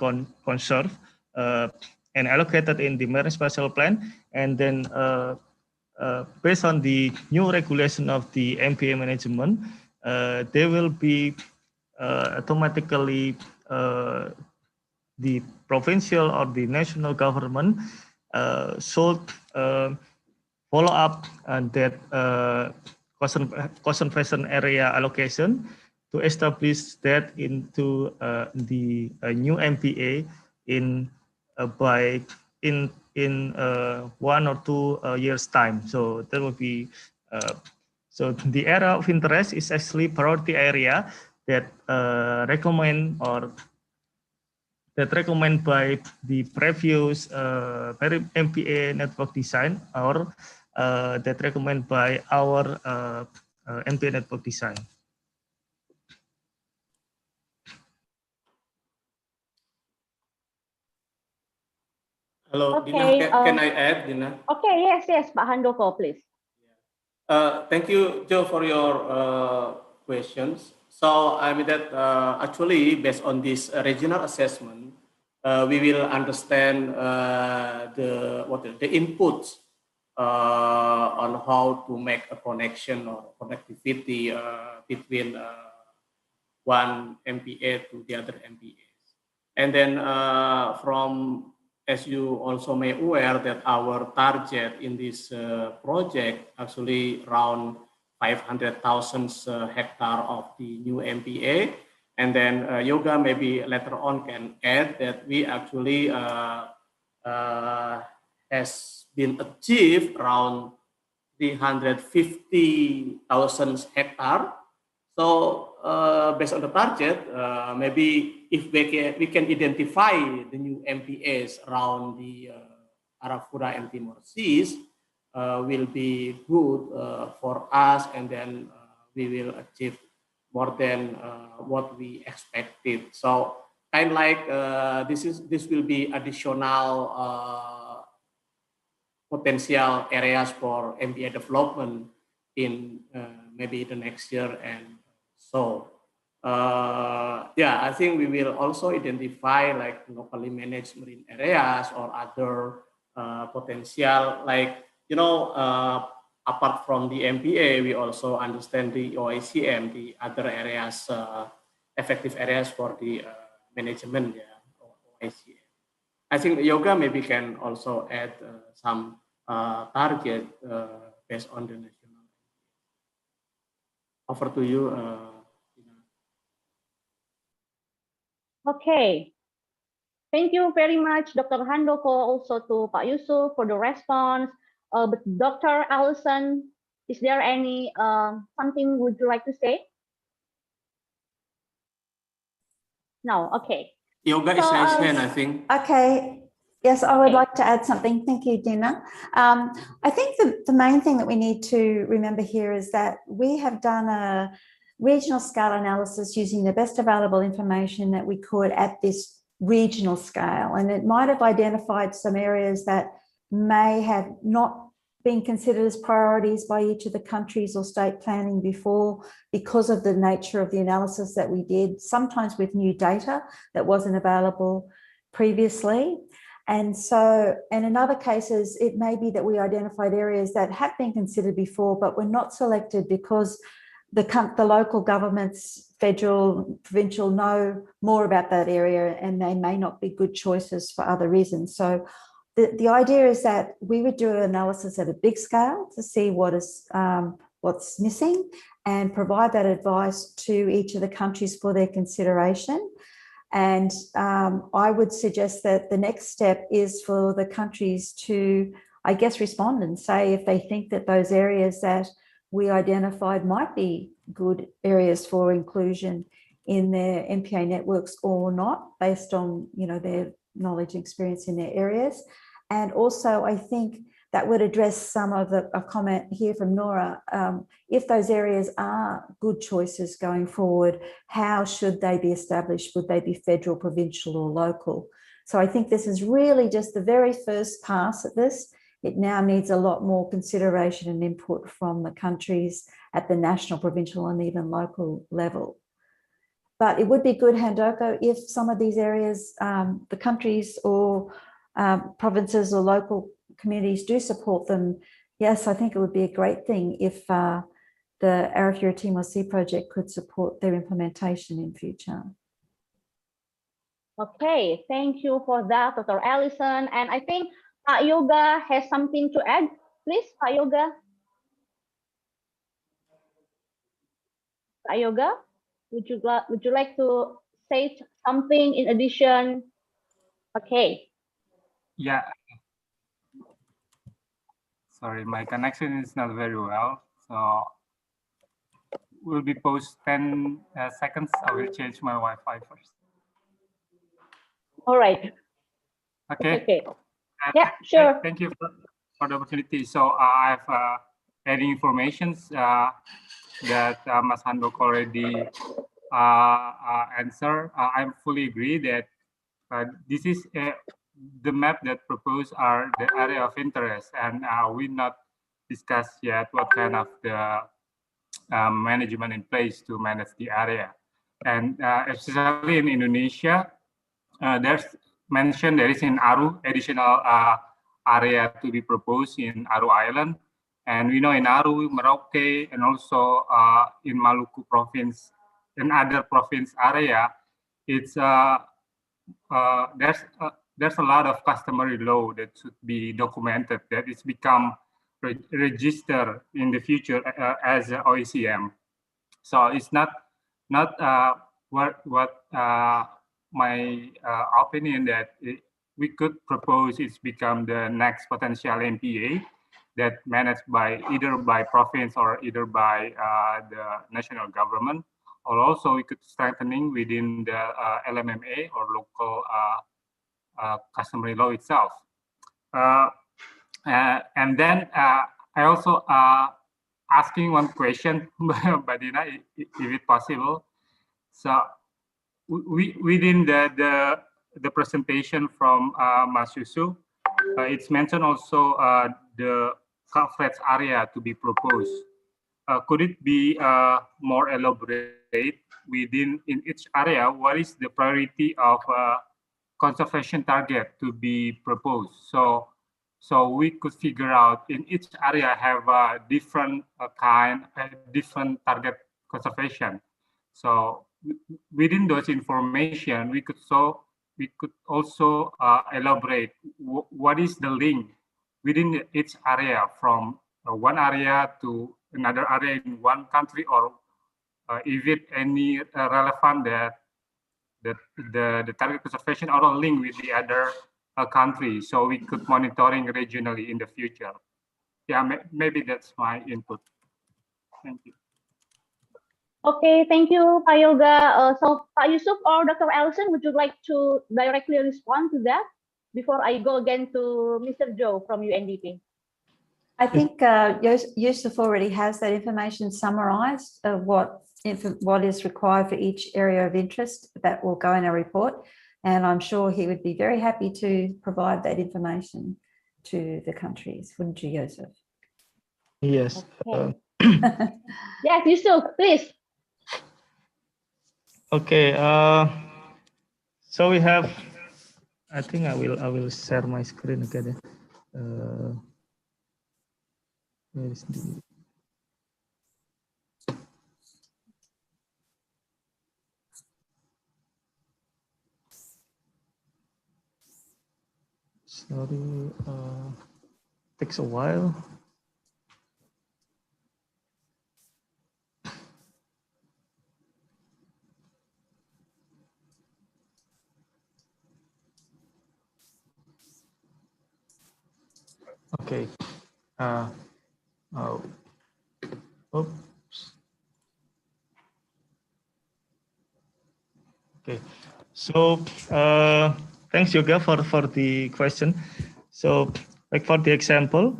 conserved and allocated in the Marine Spatial Plan, and then based on the new regulation of the MPA management, they will be automatically the provincial or the national government should follow up that conservation area allocation to establish that into the new MPA in 1 or 2 years time. So there will be so the area of interest is actually priority area that recommend by the previous MPA network design, or that recommend by our MPA network design. Hello, Okay, Dina. Can I add, Dina? Okay, yes, Pak Handoko, please. Thank you, Joe, for your questions. So I mean that actually, based on this regional assessment, we will understand the inputs on how to make a connection or connectivity between one MPA to the other MPAs. And then as you also may aware that our target in this project actually around 500,000 hectare of the new MPA. And then Yoga maybe later on can add that we actually has been achieved around 350,000 hectare. So based on the target, maybe if we can identify the new MPAs around the Arafura and Timor-Leste, will be good for us, and then we will achieve more than what we expected. So kind of like this will be additional potential areas for MPA development in maybe the next year. And so, yeah, I think we will also identify like locally managed marine areas or other potential, like, apart from the MPA, we also understand the OICM, the other areas, effective areas for the management, OICM. I think Yoga maybe can also add some target based on the national. Over to you. Okay. Thank you very much, Dr. Handoko, also to Pak Yusuf for the response. But Dr. Allison, is there any something would you like to say? No, okay. Yoga is raised hand, I think. Okay. Yes, I would like to add something. Thank you, Dina. I think the main thing that we need to remember here is that we have done a regional scale analysis using the best available information that we could at this regional scale, and it might have identified some areas that may have not been considered as priorities by each of the countries or state planning before, because of the nature of the analysis that we did, sometimes with new data that wasn't available previously. And so, and in other cases, it may be that we identified areas that have been considered before, but were not selected because the local governments, federal, provincial, know more about that area, and they may not be good choices for other reasons. So the idea is that we would do an analysis at a big scale to see what is what's missing, and provide that advice to each of the countries for their consideration. And I would suggest that the next step is for the countries to, I guess, respond and say if they think that those areas that we identified might be good areas for inclusion in their MPA networks or not, based on, you know, their knowledge and experience in their areas. And also, I think that would address some of a comment here from Nora. If those areas are good choices going forward, how should they be established? Would they be federal, provincial, or local? So I think this is really just the very first pass at this. It now needs a lot more consideration and input from the countries at the national, provincial, and even local level. But it would be good, Handoko, if some of these areas, the countries or provinces or local communities do support them. Yes, I think it would be a great thing if the Arafurati Timor-Leste project could support their implementation in future. Okay, thank you for that, Dr. Allison. And I think Pak Yoga has something to add. Please, Pak Yoga. Pak Yoga, would you like to say something in addition? Okay. Yeah. Sorry, my connection is not very well. So we'll be post 10 seconds. I will change my Wi-Fi first. All right. Okay. Okay. Yeah, sure. Thank you for the opportunity. So I have any information that Mas Handoko already answered. I fully agree that this is the map that proposed are the area of interest, and we not discussed yet what kind of the management in place to manage the area. And especially in Indonesia, there's mentioned there is in Aru additional area to be proposed in Aru Island. And we know in Aru, Merauke, and also in Maluku province and other province area, it's there's a lot of customary law that should be documented, that it's become registered in the future as OECM. So it's not what my opinion that we could propose is become the next potential MPA that managed by either by province or either by the national government, or also we could strengthening within the LMMA or local customary law itself. And then I also asking one question, Badina, if it's possible. So within the presentation from Mas Yusuf, it's mentioned also the coverage area to be proposed. Could it be more elaborate within in each area? What is the priority of conservation target to be proposed? So we could figure out in each area have a different different target conservation. So within those information, we could also elaborate what is the link within each area from one area to another area in one country, or if it any relevant that the target conservation or a link with the other country, so we could monitoring regionally in the future. Yeah, maybe that's my input. Thank you. Okay, thank you, Pak Yoga. So, Pak Yusuf or Dr. Allison, would you like to directly respond to that before I go again to Mr. Joe from UNDP? I think Yusuf already has that information summarized of what is required for each area of interest that will go in our report. And I'm sure he would be very happy to provide that information to the countries, wouldn't you, Yusuf? Yes. Okay. Yes, Yusuf, please. Okay. So we have I think I will share my screen again. Where is the... Sorry, takes a while. Okay. Oops. Okay. So thanks, Yoga, for the question. So, like for the example,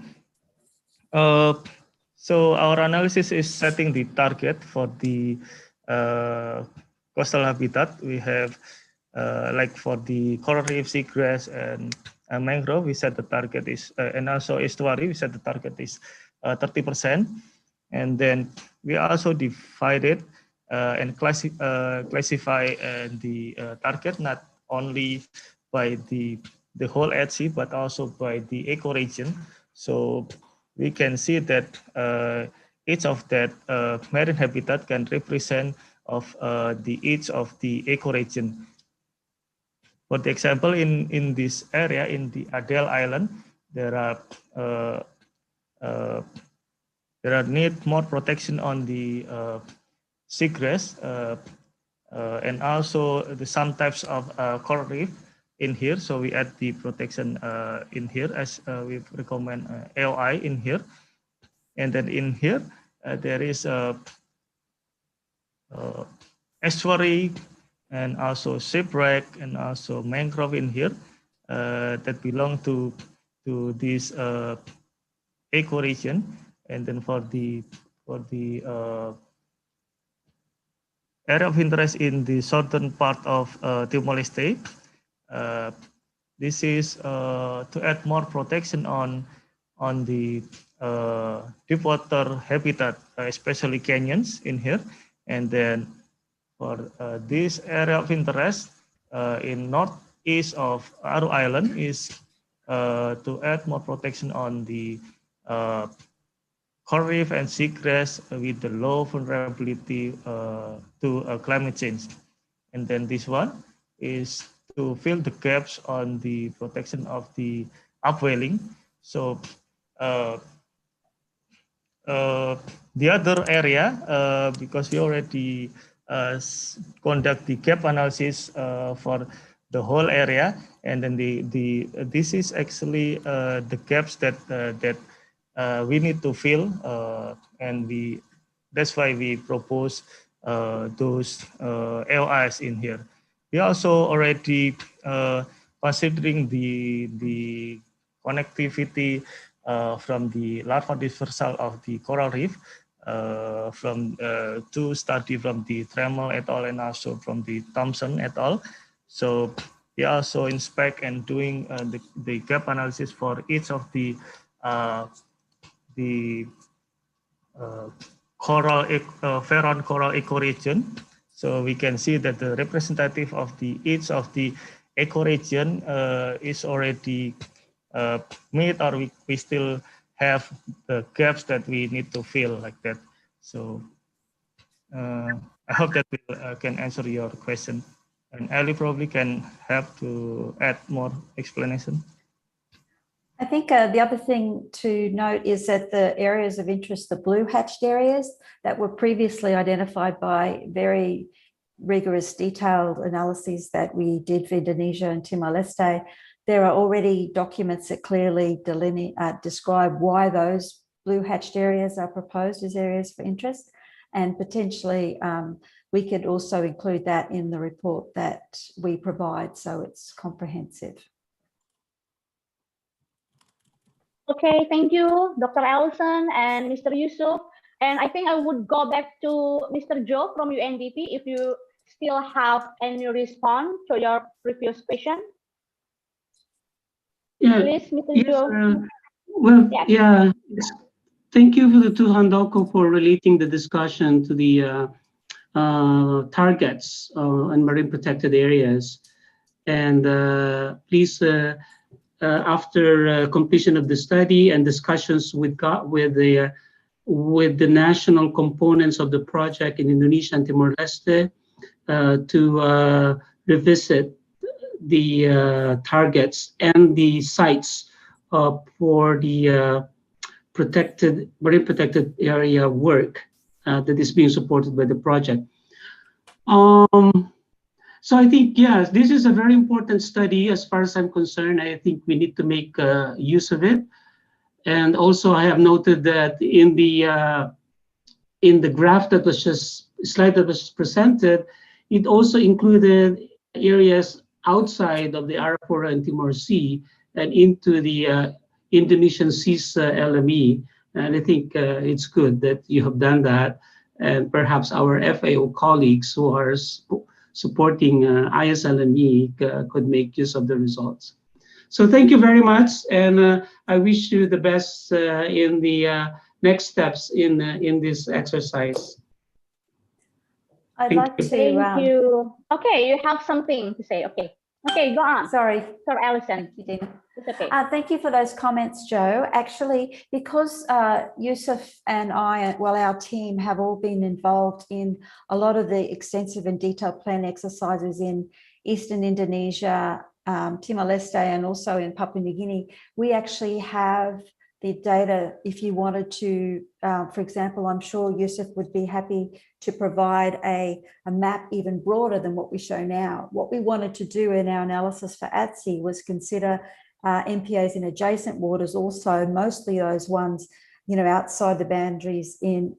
so our analysis is setting the target for the coastal habitat. We have like for the coral reef, seagrass, and mangrove, we set the target is, and also estuary, we set the target is 30%. And then we also divided and classify the target not only by the whole at sea, but also by the ecoregion. So we can see that each of that marine habitat can represent of each of the ecoregion. For the example, in this area, in the Adele Island, there are need more protection on the seagrass and also some types of coral reef in here. So we add the protection in here as we recommend AOI in here. And then in here, there is a estuary and also shipwreck and also mangrove in here that belong to this ecoregion. And then for the area of interest in the southern part of Timor-Leste, this is to add more protection on the deep water habitat, especially canyons in here. And then for this area of interest in northeast of Aru Island is to add more protection on the coral reef and seagrass with the low vulnerability to climate change. And then this one is to fill the gaps on the protection of the upwelling. So the other area, because we already conduct the gap analysis for the whole area, and then this is actually the gaps that we need to fill, and that's why we propose those LIs in here. We also already considering the connectivity from the larva dispersal of the coral reef from two study from the Tremel et al. And also from the Thompson et al. So we also inspect and doing the gap analysis for each of the coral Ferron coral ecoregion. So we can see that the representative of each of the ecoregion is already made, or we still have the gaps that we need to fill like that. So I hope that can answer your question, and Ali probably can help to add more explanation. I think the other thing to note is that the areas of interest, the blue hatched areas that were previously identified by very rigorous detailed analyses that we did for Indonesia and Timor-Leste, there are already documents that clearly describe why those blue hatched areas are proposed as areas for interest. And potentially we could also include that in the report that we provide, so it's comprehensive. Okay, thank you, Dr. Allison and Mr. Yusuf. And I think I would go back to Mr. Joe from UNDP if you still have any response to your previous question. Yeah. Please, Mr. Yes, Joe. well, Yes. yeah. Thank you for the two Handoko for relating the discussion to the targets and marine protected areas. And please, after completion of the study and discussions with the national components of the project in Indonesia and Timor-Leste, to revisit the targets and the sites for the marine protected area work that is being supported by the project. So I think, yes, this is a very important study as far as I'm concerned. I think we need to make use of it. And also I have noted that in the graph that was slide that was presented, it also included areas outside of the Arafura and Timor Sea and into the Indonesian seas LME. And I think it's good that you have done that. And perhaps our FAO colleagues who are supporting ISLME could make use of the results. So thank you very much. And I wish you the best in the next steps in this exercise. I'd like to. Thank you. Okay, you have something to say. Okay. Okay, go on. Sorry. Sorry, Alison. It's okay. Thank you for those comments, Joe. Actually, because Yusuf and I, well, our team have all been involved in a lot of the extensive and detailed plan exercises in Eastern Indonesia, Timor-Leste, and also in Papua New Guinea, we actually have the data. If you wanted to, for example, I'm sure Yusuf would be happy to provide a map even broader than what we show now. What we wanted to do in our analysis for ATSI was consider MPAs in adjacent waters, also mostly those ones, outside the boundaries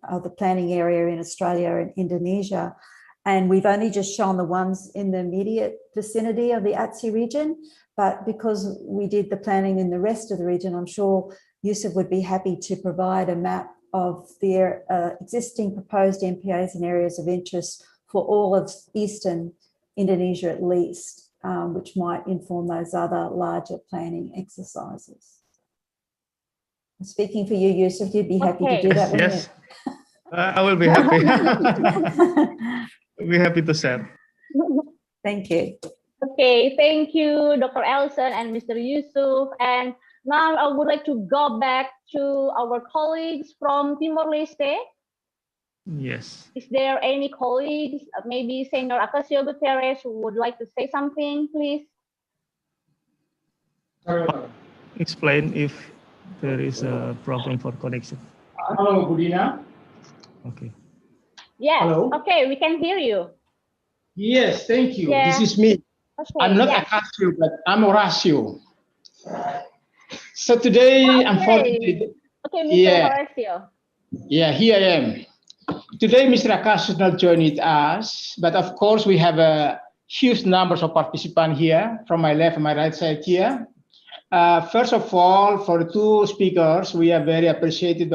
of the planning area in Australia and Indonesia. And we've only just shown the ones in the immediate vicinity of the ATSI region. But because we did the planning in the rest of the region, I'm sure Yusuf would be happy to provide a map of their existing proposed MPAs and areas of interest for all of Eastern Indonesia at least, which might inform those other larger planning exercises. Speaking for you, Yusuf, you'd be happy to do that, wouldn't you? I will be happy. I'll be happy to share. Thank you. Okay, thank you, Dr. Alison and Mr. Yusuf. And now I would like to go back to our colleagues from Timor-Leste. Yes. Is there any colleagues, maybe Senor Acacio Gutierrez, who would like to say something, please? Explain if there is a problem for connection. Hello, Budina. Okay. Yes. Hello. Okay, we can hear you. Yes, thank you. Yeah. This is me. Okay, I'm not Acacio, but I'm Horacio. So today, unfortunately, okay, Mr. Horacio. Yeah, here I am. Today, Mr. Acacio is not joining us, but of course, we have a huge numbers of participants here from my left and my right side here. First of all, for the two speakers, we are very appreciative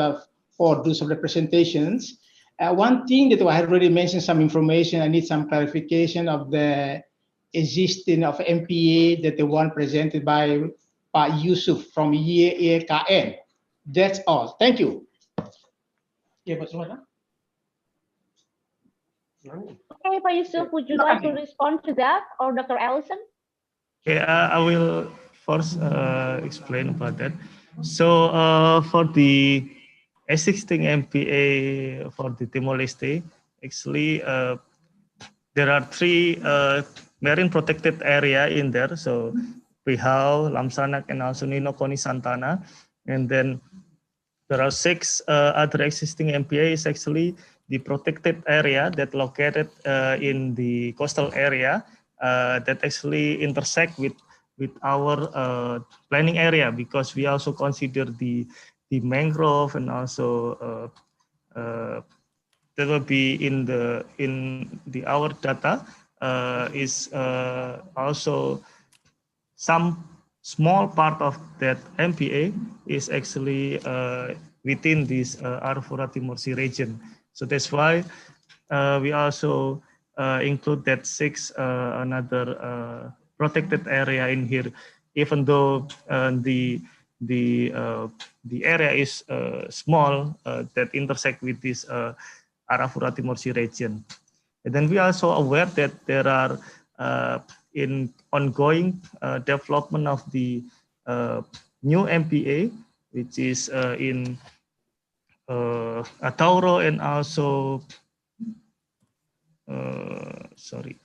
for those representations. One thing that I had already mentioned some information, I need some clarification of the existing of MPA that the one presented by Yusuf from EKN. That's all. Thank you. Okay, Pak Yusuf, would you like to respond to that, or Dr. Alison? Yeah, I will first explain about that. So for the existing MPA for the Timor-Leste, actually there are three marine protected area in there. So Pihau, Lamsanak, and also Nino Koni Santana. And then there are 6 other existing MPAs, actually the protected area that located in the coastal area that actually intersect with our planning area, because we also consider the mangrove, and also that will be in our data is also some small part of that MPA is actually within this Arafurati Morsi region. So that's why we also include that 6 another protected area in here, even though the area is small that intersect with this Arafurati Morsi region. And then we are also aware that there are in ongoing development of the new MPA, which is in Atauro and also sorry.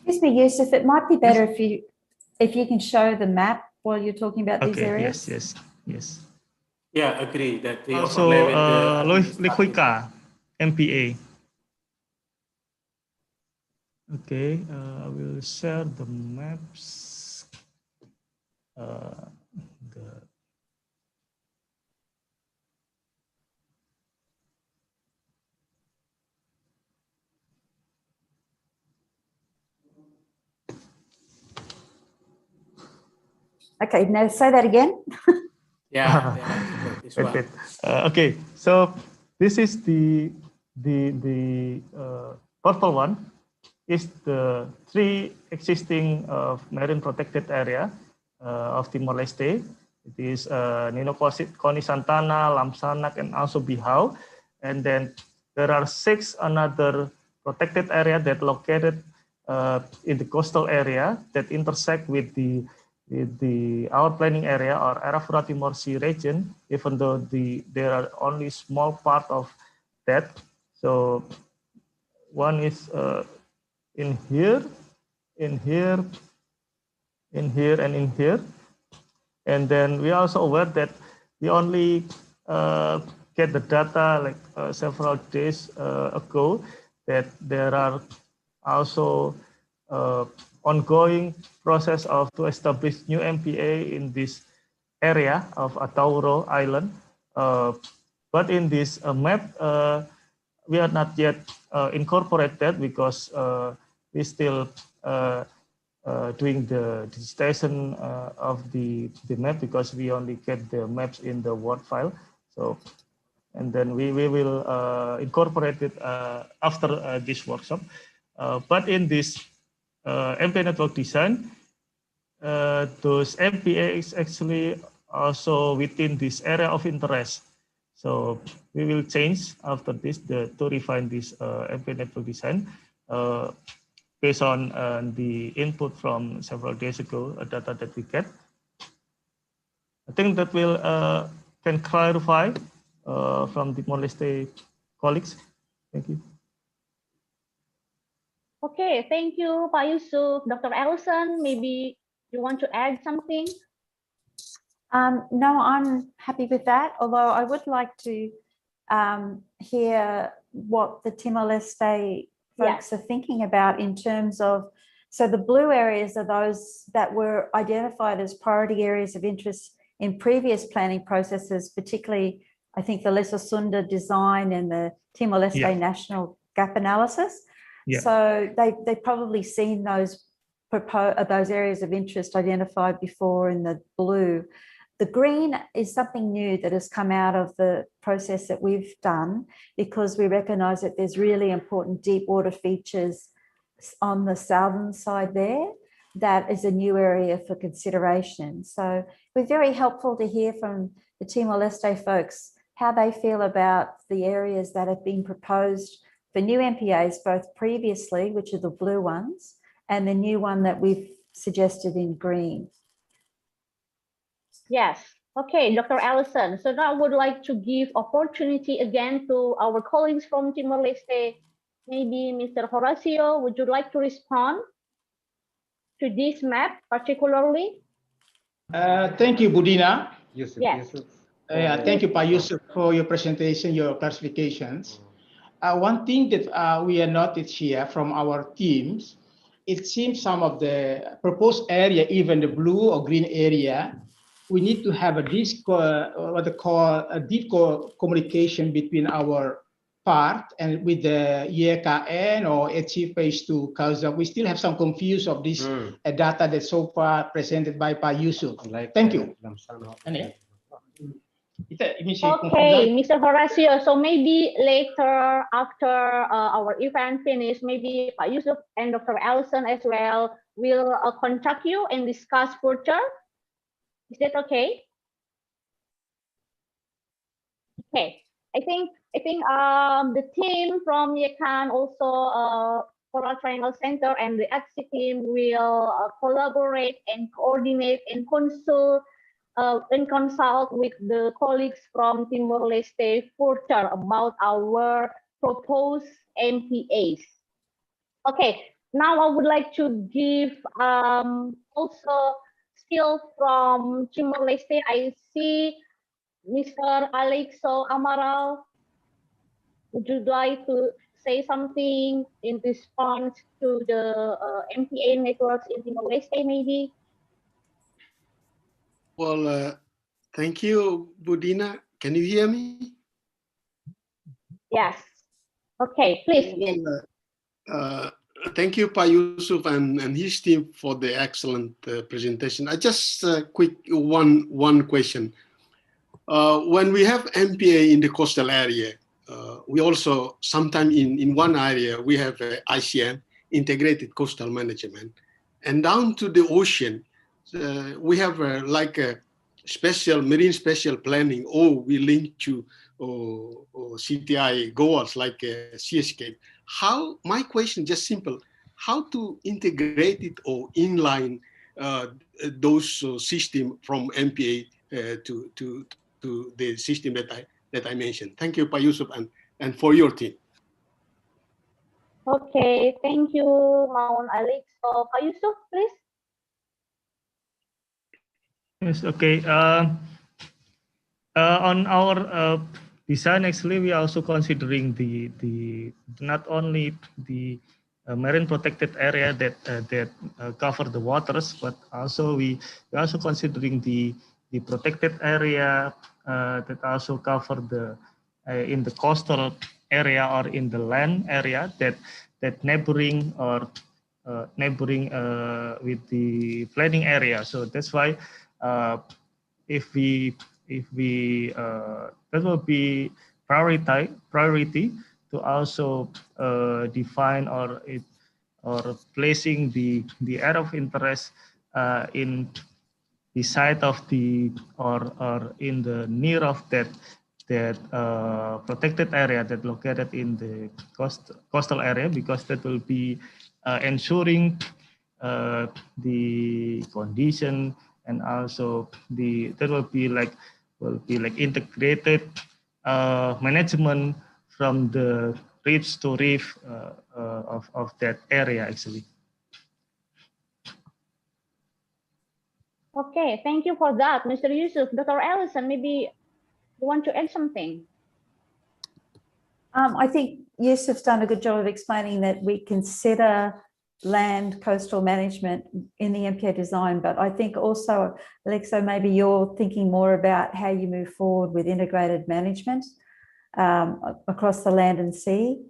Excuse me, Yusuf, it might be better if you can show the map while you're talking about these areas. Yes. Yeah, agree that the Also, Likuika, MPA. Okay, I will share the maps. Okay, now say that again. Yeah, this one. Okay, so this is the purple one is the 3 existing marine protected area of Timor-Leste. It is Nino Koni Santana, Lamsanak, and also Bihau. And then there are 6 another protected area that located in the coastal area that intersect with our planning area or Arafurati Morsi region, even though there are only small part of that. So one is in here, and in here. And then we are also aware that we only get the data like several days ago that there are also ongoing process to establish new MPA in this area of Atauro Island. But in this map, we are not yet incorporated because we still doing the digitization of the map, because we only get the maps in the Word file. So, and then we will incorporate it after this workshop. But in this MPA network design, those MPA is actually also within this area of interest. So we will change after this to refine this MPA network design based on the input from several days ago, data that we get. I think that will can clarify from the Timor-Leste colleagues. Thank you. Okay, thank you, Pak Yusuf. Dr. Ellison, maybe you want to add something? No, I'm happy with that, although I would like to hear what the Timor-Leste folks are thinking about in terms of, so the blue areas are those that were identified as priority areas of interest in previous planning processes, particularly, I think, the Lesser Sunda design and the Timor-Leste National Gap Analysis. So they've probably seen those areas of interest identified before in the blue. The green is something new that has come out of the process that we've done, because we recognise that there's really important deep water features on the southern side there. That is a new area for consideration. So it's very helpful to hear from the Timor-Leste folks how they feel about the areas that have been proposed for new MPAs, both previously, which are the blue ones, and the new one that we've suggested in green. Yes. Okay, Dr. Ellison. So now I would like to give opportunity again to our colleagues from Timor-Leste. Maybe Mr. Horacio, would you like to respond to this map particularly? Thank you, Budina. Yes. Thank you, Pak Yusuf, for your presentation, your clarifications. One thing that we are noticed here from our teams, it seems some of the proposed area, even the blue or green area, we need to have a deep communication between our part and with the YKN or HC phase 2, because we still have some confusion of this data that so far presented by Pak Yusuf. Thank you. Okay, Mr. Horacio, so maybe later after our event finish, maybe Pak Yusuf and Dr. Ellison as well will contact you and discuss further. Is that okay? Okay, I think the team from YKN also Coral Triangle Center and the AXI team will collaborate and coordinate and consult with the colleagues from Timor-Leste further about our proposed MPAs. Okay, now I would like to give also still from Timor-Leste, I see Mr. Alexo Amaral. Would you like to say something in response to the MPA networks in Timor-Leste, maybe? Well, thank you, Budina. Can you hear me? Yes. Okay, please. Well, thank you, Pa Yusuf and his team for the excellent presentation. I just quick one question. When we have MPA in the coastal area, we also sometimes in one area we have ICM, Integrated Coastal Management, and down to the ocean we have like a special marine special planning, or we link to CTI goals like Seascape. How, my question just simple, how to integrate it or inline those system from MPA to the system that I mentioned. Thank you, Pa Yusuf, and for your team. Okay, thank you, Maun Alex. So, Pa Yusuf, please. Yes, okay. On our design, actually, we are also considering the not only the marine protected area that cover the waters, but also we also considering the protected area that also cover the in the coastal area or in the land area that neighboring or neighboring with the planning area. So that's why if we that will be priority to also define or placing the area of interest in the side of the or in the near of that protected area that located in the coastal area, because that will be ensuring the condition, and also that will be like integrated management from the reef to reef of that area actually. Okay, thank you for that, Mr. Yusuf. Dr. Allison, maybe you want to add something? I think Yusuf's done a good job of explaining that we consider land coastal management in the MPA design, but I think also, Alexo, maybe you're thinking more about how you move forward with integrated management across the land and sea.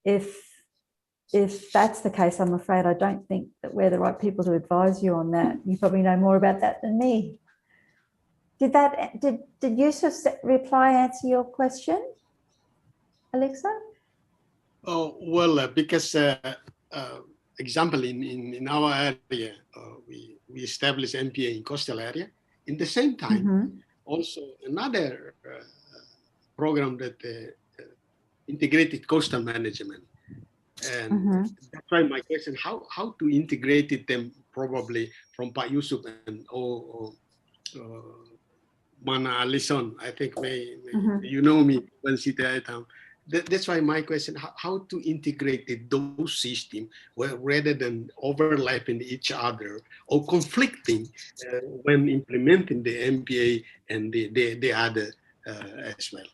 If that's the case, I'm afraid I don't think that we're the right people to advise you on that. You probably know more about that than me. Did Yusuf's reply answer your question, Alexa? Oh, well, because example in our area, we established MPA in coastal area. In the same time, also another program that integrated coastal management. And that's why my question, how to integrate them probably from Pa Yusuf and Mana Alison, I think you know me, that's why my question, how to integrate those systems rather than overlapping each other or conflicting when implementing the MPA and the other as well.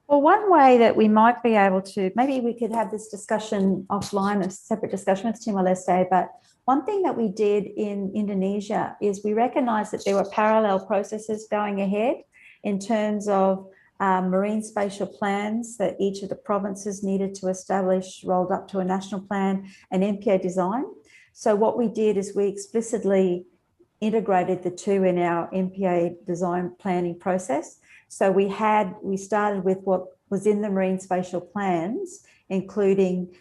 Well, one way that we might be able to, maybe we could have this discussion offline, a separate discussion with Timor-Leste, but one thing that we did in Indonesia is we recognized that there were parallel processes going ahead in terms of marine spatial plans that each of the provinces needed to establish, rolled up to a national plan, and MPA design. So what we did is we explicitly integrated the two in our MPA design planning process. So we started with what was in the marine spatial plans, including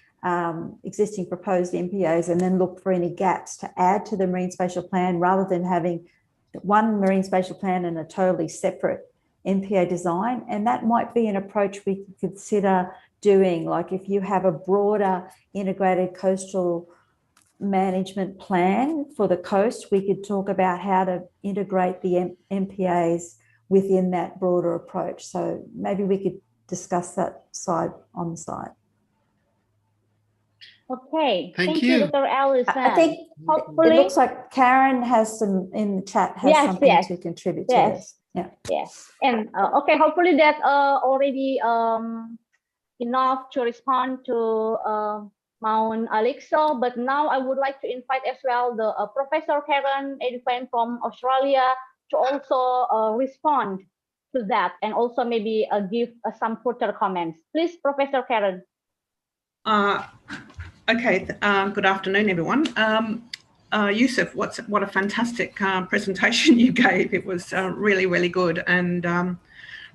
existing proposed MPAs, and then looked for any gaps to add to the marine spatial plan rather than having one marine spatial plan and a totally separate MPA design. And that might be an approach we could consider doing. Like if you have a broader integrated coastal management plan for the coast, we could talk about how to integrate the MPAs within that broader approach. So maybe we could discuss that side on the side. Okay, Thank you. Dr. Allison. I think hopefully it looks like Karen has some in the chat, has something to contribute to this. Yeah. Yes. And okay, hopefully that already enough to respond to Mount Alexo. But now I would like to invite as well the Professor Karen Edwin from Australia to also respond to that, and also maybe give some further comments. Please, Professor Karen. Okay, good afternoon, everyone. Yusuf, what a fantastic presentation you gave. It was really, really good, and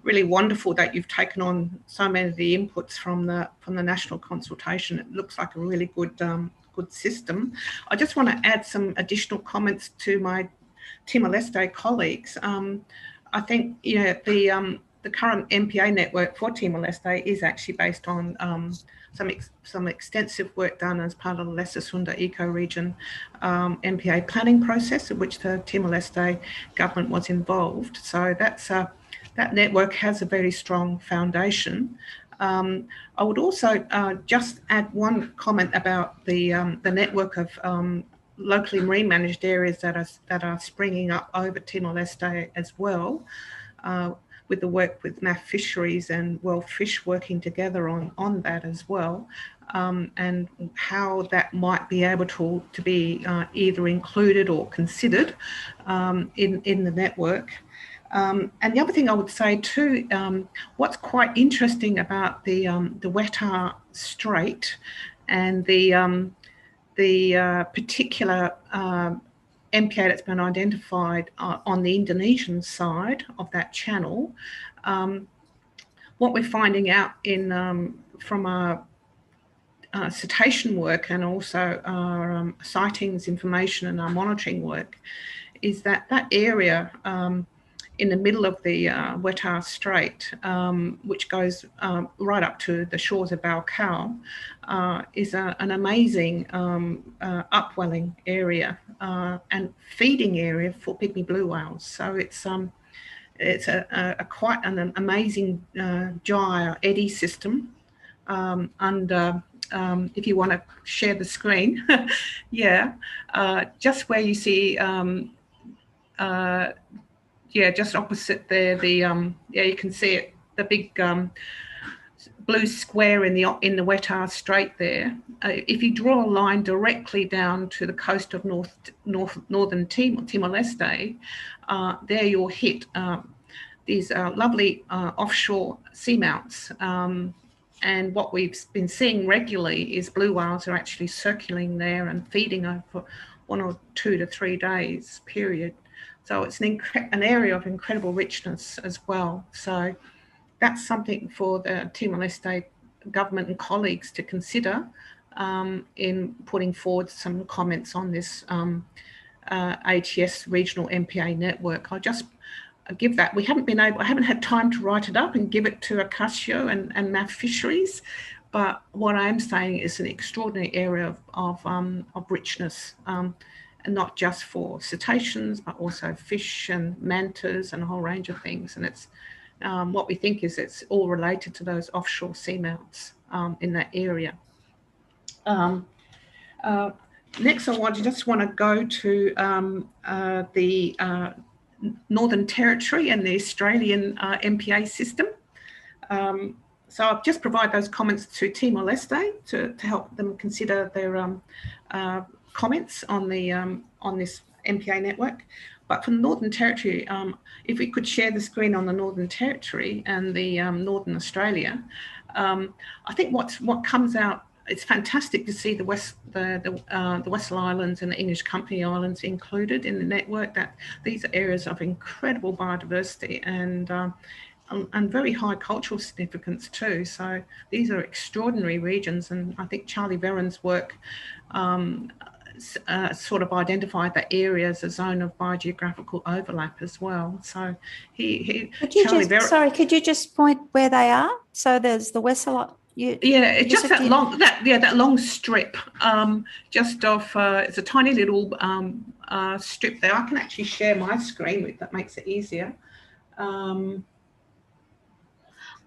really wonderful that you've taken on so many of the inputs from the national consultation. It looks like a really good good system. I just want to add some additional comments to my Timor-Leste colleagues. I think the current MPA network for Timor-Leste is actually based on some extensive work done as part of the Lesser Sunda eco-region MPA planning process, in which the Timor-Leste government was involved. So that network has a very strong foundation. I would also just add one comment about the network of locally marine managed areas that are springing up over Timor-Leste as well, with the work with MAF Fisheries and World Fish working together on that as well, and how that might be able to be either included or considered in the network. And the other thing I would say too, what's quite interesting about the Wetar Strait and the particular MPA that's been identified on the Indonesian side of that channel, what we're finding out from our citation work and also our sightings information and our monitoring work is that area in the middle of the Wetar Strait, which goes right up to the shores of Balcao, is an amazing upwelling area and feeding area for pygmy blue whales. So it's a quite an amazing gyre eddy system under. If you want to share the screen, yeah, just where you see. Yeah, just opposite there, yeah, you can see it, the big blue square in the Wetar Strait there. If you draw a line directly down to the coast of northern Timor-Leste, there you'll hit these lovely offshore seamounts. And what we've been seeing regularly is blue whales are actually circulating there and feeding over 1 or 2 to 3 days period. So it's an area of incredible richness as well. So that's something for the Timor-Leste government and colleagues to consider in putting forward some comments on this ATS regional MPA network. I'll just give that. I haven't had time to write it up and give it to Acacio and MAF Fisheries, but what I am saying is an extraordinary area of richness. And not just for cetaceans, but also fish and mantas and a whole range of things. And it's what we think is it's all related to those offshore seamounts in that area. Next, I just want to go to the Northern Territory and the Australian MPA system. So I'll just provide those comments to Timor-Leste to help them consider their comments on this MPA network. But for the Northern Territory, if we could share the screen on the Northern Territory and the Northern Australia, I think what comes out, it's fantastic to see the Western Islands and the English Company Islands included in the network. That these are areas of incredible biodiversity and very high cultural significance too. So these are extraordinary regions, and I think Charlie Veron's work sort of identified that area as a zone of biogeographical overlap as well. So could you just point where they are? So there's the It's just that long, that long strip, just off. It's a tiny little strip there. I can actually share my screen if that makes it easier.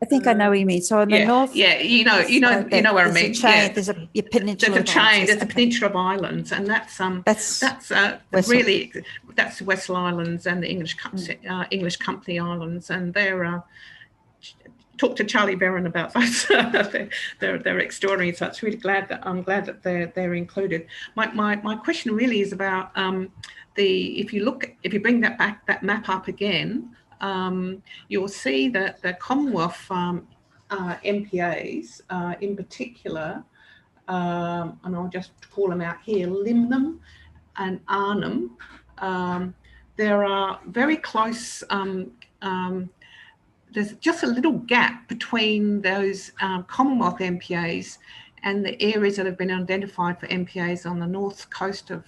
I think I know what you mean. So on the north, you know where I mean. There's a peninsula. There's a chain. There's a peninsula of islands, and that's really that's the West Islands and the English Company Islands, and they're. Talk to Charlie Barron about those. they're extraordinary. So it's really I'm glad that they're included. My question really is about if you bring that map up again. You'll see that the Commonwealth MPAs, in particular, and I'll just call them out here, Limnam and Arnhem, there are very close, there's just a little gap between those Commonwealth MPAs and the areas that have been identified for MPAs on the north coast of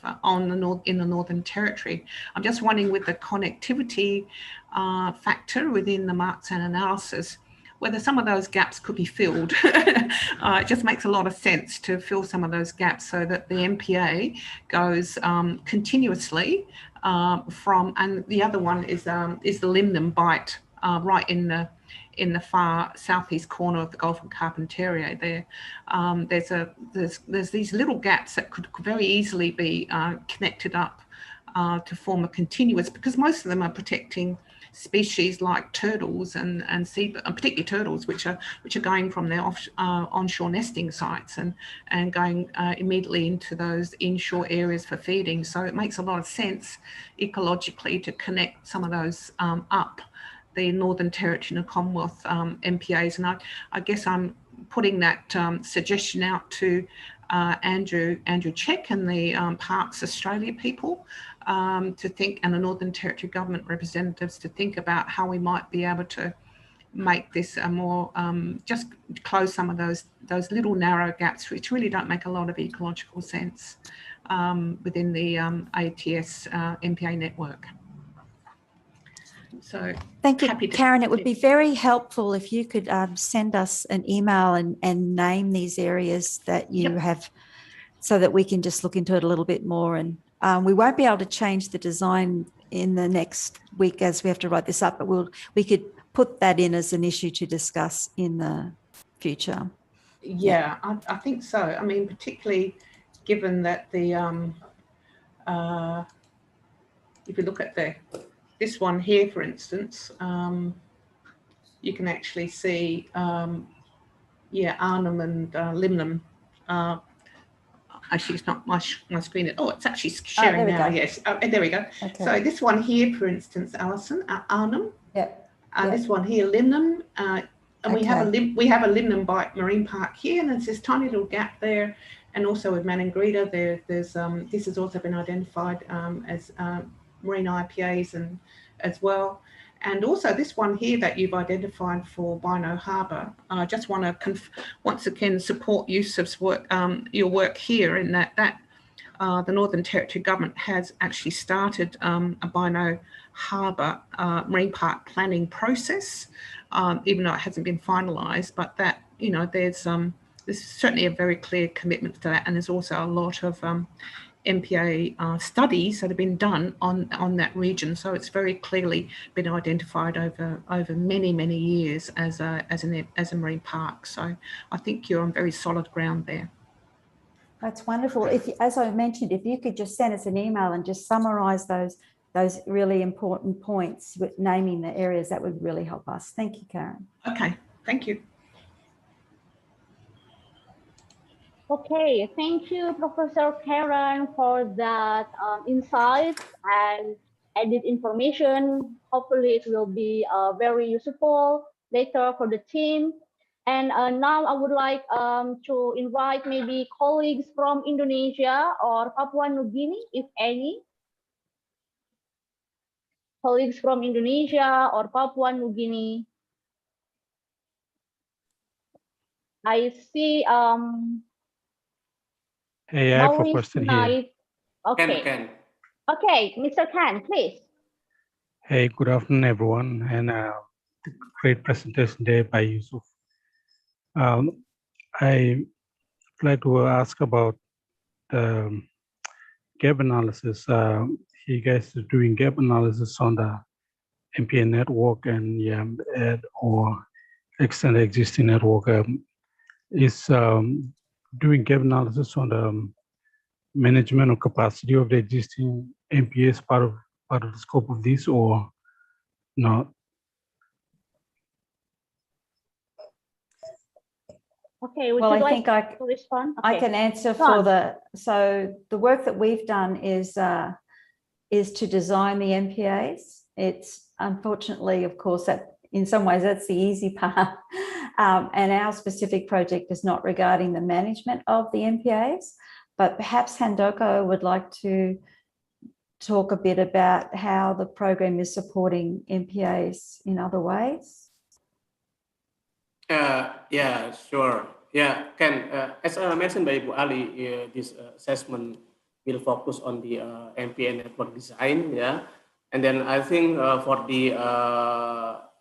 in the Northern Territory. I'm just wondering, with the connectivity factor within the marks and analysis, whether some of those gaps could be filled. It just makes a lot of sense to fill some of those gaps so that the MPA goes continuously from, and the other one is the Limnam Bight right in the far southeast corner of the Gulf of Carpentaria. There, there's these little gaps that could very easily be connected up to form a continuous, because most of them are protecting species like turtles and particularly turtles, which are going from their onshore nesting sites and going immediately into those inshore areas for feeding. So it makes a lot of sense ecologically to connect some of those up the Northern Territory and Commonwealth MPAs. And I guess I'm putting that suggestion out to Andrew Check and the Parks Australia people to think, and the Northern Territory government representatives to think about how we might be able to make this a more, just close some of those little narrow gaps which really don't make a lot of ecological sense within the ATS MPA network. So thank you, Karen. It would be very helpful if you could send us an email and name these areas that you have, so that we can just look into it a little bit more. And we won't be able to change the design in the next week as we have to write this up, but we could put that in as an issue to discuss in the future. Yeah, I think so. I mean, particularly given that the if you look at this one here, for instance, you can actually see, Arnhem and Limnam. Actually, it's not my screen. Oh, it's actually sharing now. Yes. There we go. Okay. So this one here, for instance, Alison, Arnhem. This one here, Limnam. And we have a Limnam Bight Marine Park here, and there's this tiny little gap there. And also with Manangrita, there's this has also been identified as marine IPAs and as well. And also this one here that you've identified for Bino Harbour. I just want to once again support Yusuf's work, your work here, in that the Northern Territory government has actually started a Bino Harbour marine park planning process, even though it hasn't been finalised. But that, you know, there's certainly a very clear commitment to that, and there's also a lot of MPA studies that have been done on that region, so it's very clearly been identified over many years as a marine park. So I think you're on very solid ground there. That's wonderful. As I mentioned, if you could just send us an email and just summarise those really important points with naming the areas, that would really help us. Thank you, Karen. Okay, thank you. Okay, thank you, Professor Karen, for that insight and added information. Hopefully it will be very useful later for the team. And now I would like to invite maybe colleagues from Indonesia or Papua New Guinea, if any. Colleagues from Indonesia or Papua New Guinea. I see Hey, I have a question here. Okay. Ken. Okay, Mr. Khan, please. Hey, good afternoon, everyone, and great presentation today by Yusuf. I'd like to ask about gap analysis. You guys are doing gap analysis on the MPA network and add or extend the existing network. Is doing gap analysis on the management or capacity of the existing MPAs part of the scope of this or not? Okay, well, I think I respond? I can answer for so the work that we've done is to design the MPAs. It's unfortunately, of course, that in some ways that's the easy part. And our specific project is not regarding the management of the MPAs, but perhaps Handoko would like to talk a bit about how the program is supporting MPAs in other ways. Yeah, sure. Yeah, as mentioned by Ibu Ali, this assessment will focus on the MPA network design, yeah. And then I think for the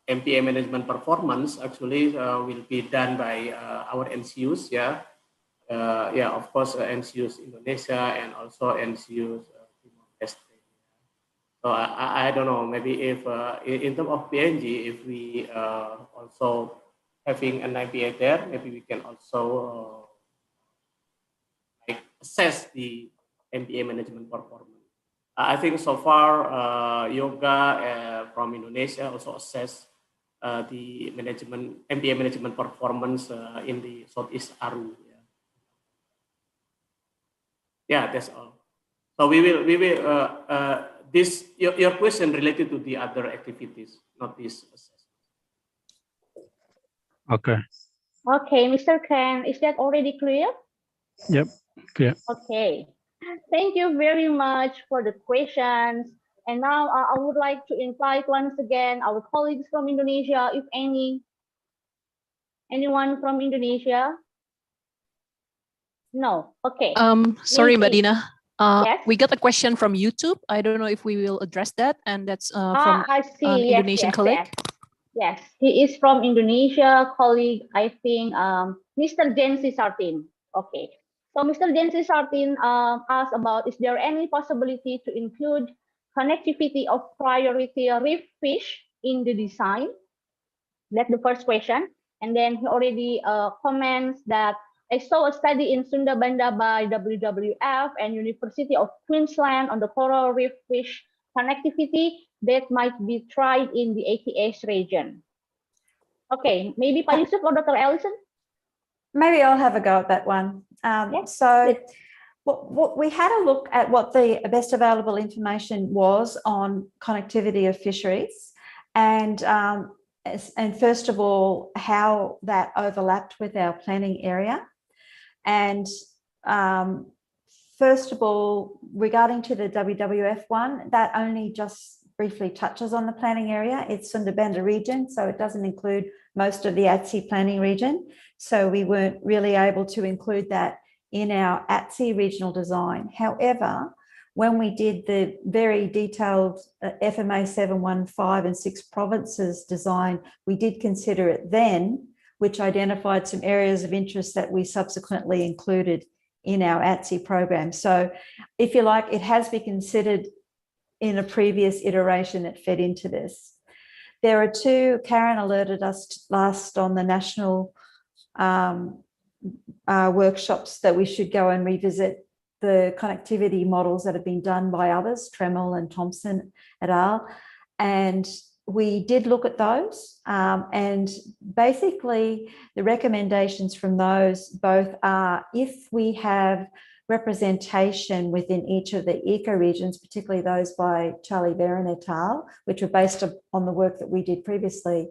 MPA management performance actually will be done by our NCUs, yeah. Yeah, of course, NCUs Indonesia and also NCUs Timor-Leste. So I don't know, maybe if in terms of PNG, if we also having an MPA there, maybe we can also like assess the MPA management performance. I think so far Yoga from Indonesia also assess the MPA management performance in the Southeast Aru. Yeah, that's all. So we will this your question related to the other activities, not this assessment. Okay. Okay, Mr. Ken, is that already clear? Yep, clear. Okay. Thank you very much for the questions. And now I would like to invite once again our colleagues from Indonesia, if anyone from Indonesia? No. Okay. Sorry, Mbak Dina. Yes? We got a question from YouTube. I don't know if we will address that, and that's from I see. an Yes, Indonesian colleague. Yes, he is from Indonesia, colleague, I think, Mr. Jensi Sartin. Okay. So Mr. Jensi Sartin asked about, is there any possibility to include connectivity of priority reef fish in the design? That's the first question. And then he already comments that I saw a study in Sunda Banda by WWF and University of Queensland on the coral reef fish connectivity that might be tried in the ATS region. Okay, maybe Pak Yusuf or Dr. Ellison? Maybe I'll have a go at that one. So what we had a look at what the best available information was on connectivity of fisheries and first of all, how that overlapped with our planning area. And first of all, regarding to the WWF one, that only just briefly touches on the planning area. It's Sunda Banda region, so it doesn't include most of the ATSI planning region. So we weren't really able to include that in our ATSI regional design. However, when we did the very detailed FMA 715 and 6 provinces design, we did consider it then, which identified some areas of interest that we subsequently included in our ATSI program. So if you like, it has been considered in a previous iteration that fed into this. There are two, Karen alerted us last on the national workshops that we should go and revisit the connectivity models that have been done by others, Tremel and Thompson et al. And we did look at those, and basically the recommendations from those both are, if we have representation within each of the ecoregions, particularly those by Charlie Barron et al., which were based on the work that we did previously,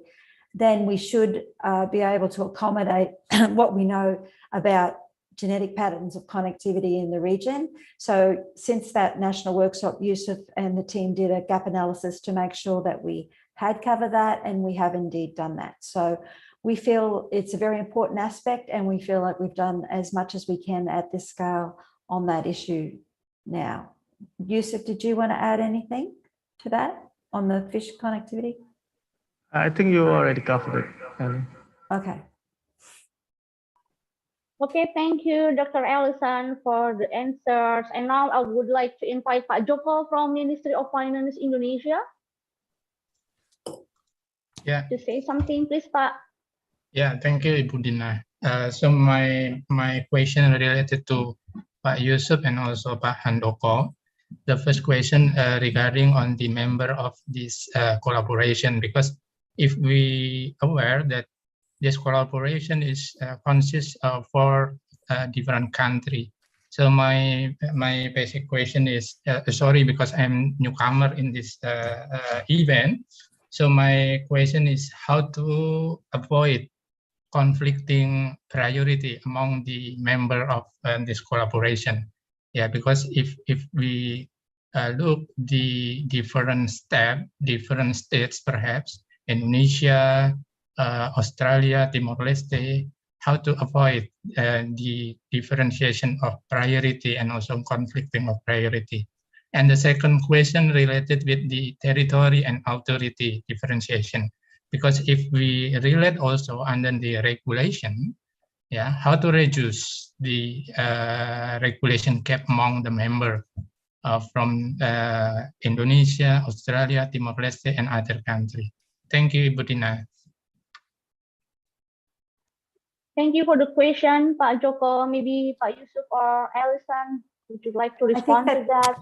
then we should be able to accommodate what we know about genetic patterns of connectivity in the region. So since that national workshop, Yusuf and the team did a gap analysis to make sure that we had covered that, and we have indeed done that. So we feel it's a very important aspect, and we feel like we've done as much as we can at this scale on that issue now. Yusuf, did you want to add anything to that on the fish connectivity? I think you already covered it, Ellie. Okay. Okay, thank you, Dr. Ellison, for the answers. And now I would like to invite Pak Joko from Ministry of Finance Indonesia. Yeah. To say something, please, Pak. Yeah, thank you, Ibu Dina. So my question related to Pak Yusuf and also Pak Handoko. The first question regarding on the member of this collaboration, because if we aware that this collaboration is consists of 4 different countries. So my basic question is, sorry, because I'm newcomer in this event. So my question is how to avoid conflicting priority among the member of this collaboration. Yeah, because if we look the different states, perhaps Indonesia, Australia, Timor-Leste, how to avoid the differentiation of priority and also conflicting of priority. And the second question related with the territory and authority differentiation, because if we relate also under the regulation, yeah, how to reduce the regulation gap among the member from Indonesia, Australia, Timor-Leste, and other countries. Thank you, Ibu Dina. Thank you for the question, Pak Joko. Maybe Pak Yusuf or Ellison, would you like to respond to that?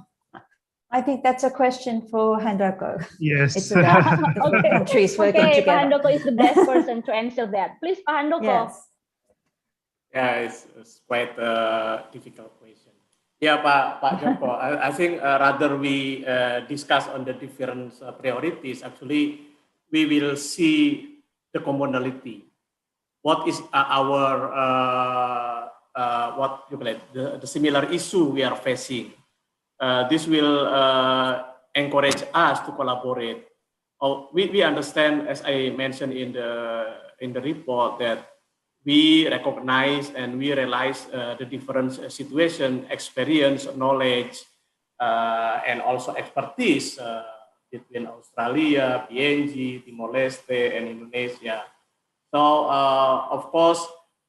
I think that's a question for Handoko. Yes. It's about Okay. countries working Okay, together. Pak Handoko is the best person to answer that. Please, Pak Handoko. Yes. Yeah, it's quite a difficult question. Yeah, Pak Joko, I think rather we discuss on the different priorities, actually, we will see the commonality. What is our, what you call it, the similar issue we are facing. This will encourage us to collaborate. We understand, as I mentioned in the report, that we recognize and we realize the different situation, experience, knowledge, and also expertise between Australia, PNG, Timor-Leste, and Indonesia. So, of course,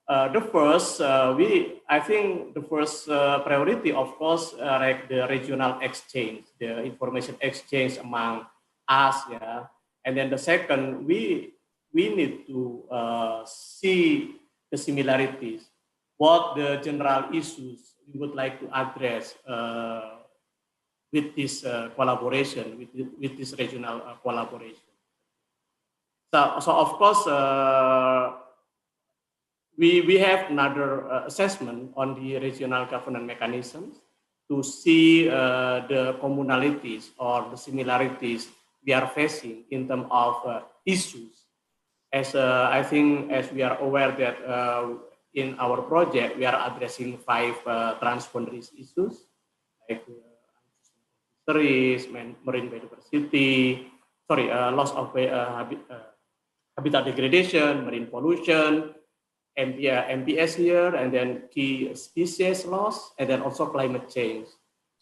the first, I think the first priority, of course, like the regional exchange, the information exchange among us, yeah. And then the second, we need to see the similarities, what the general issues we would like to address with this collaboration, with this regional collaboration. So of course, we have another assessment on the regional governance mechanisms to see the commonalities or the similarities we are facing in terms of issues. As I think, as we are aware that in our project, we are addressing 5 transboundary issues, like fisheries, marine biodiversity, loss of habitat degradation, marine pollution, MPS here, and then key species loss, and then also climate change.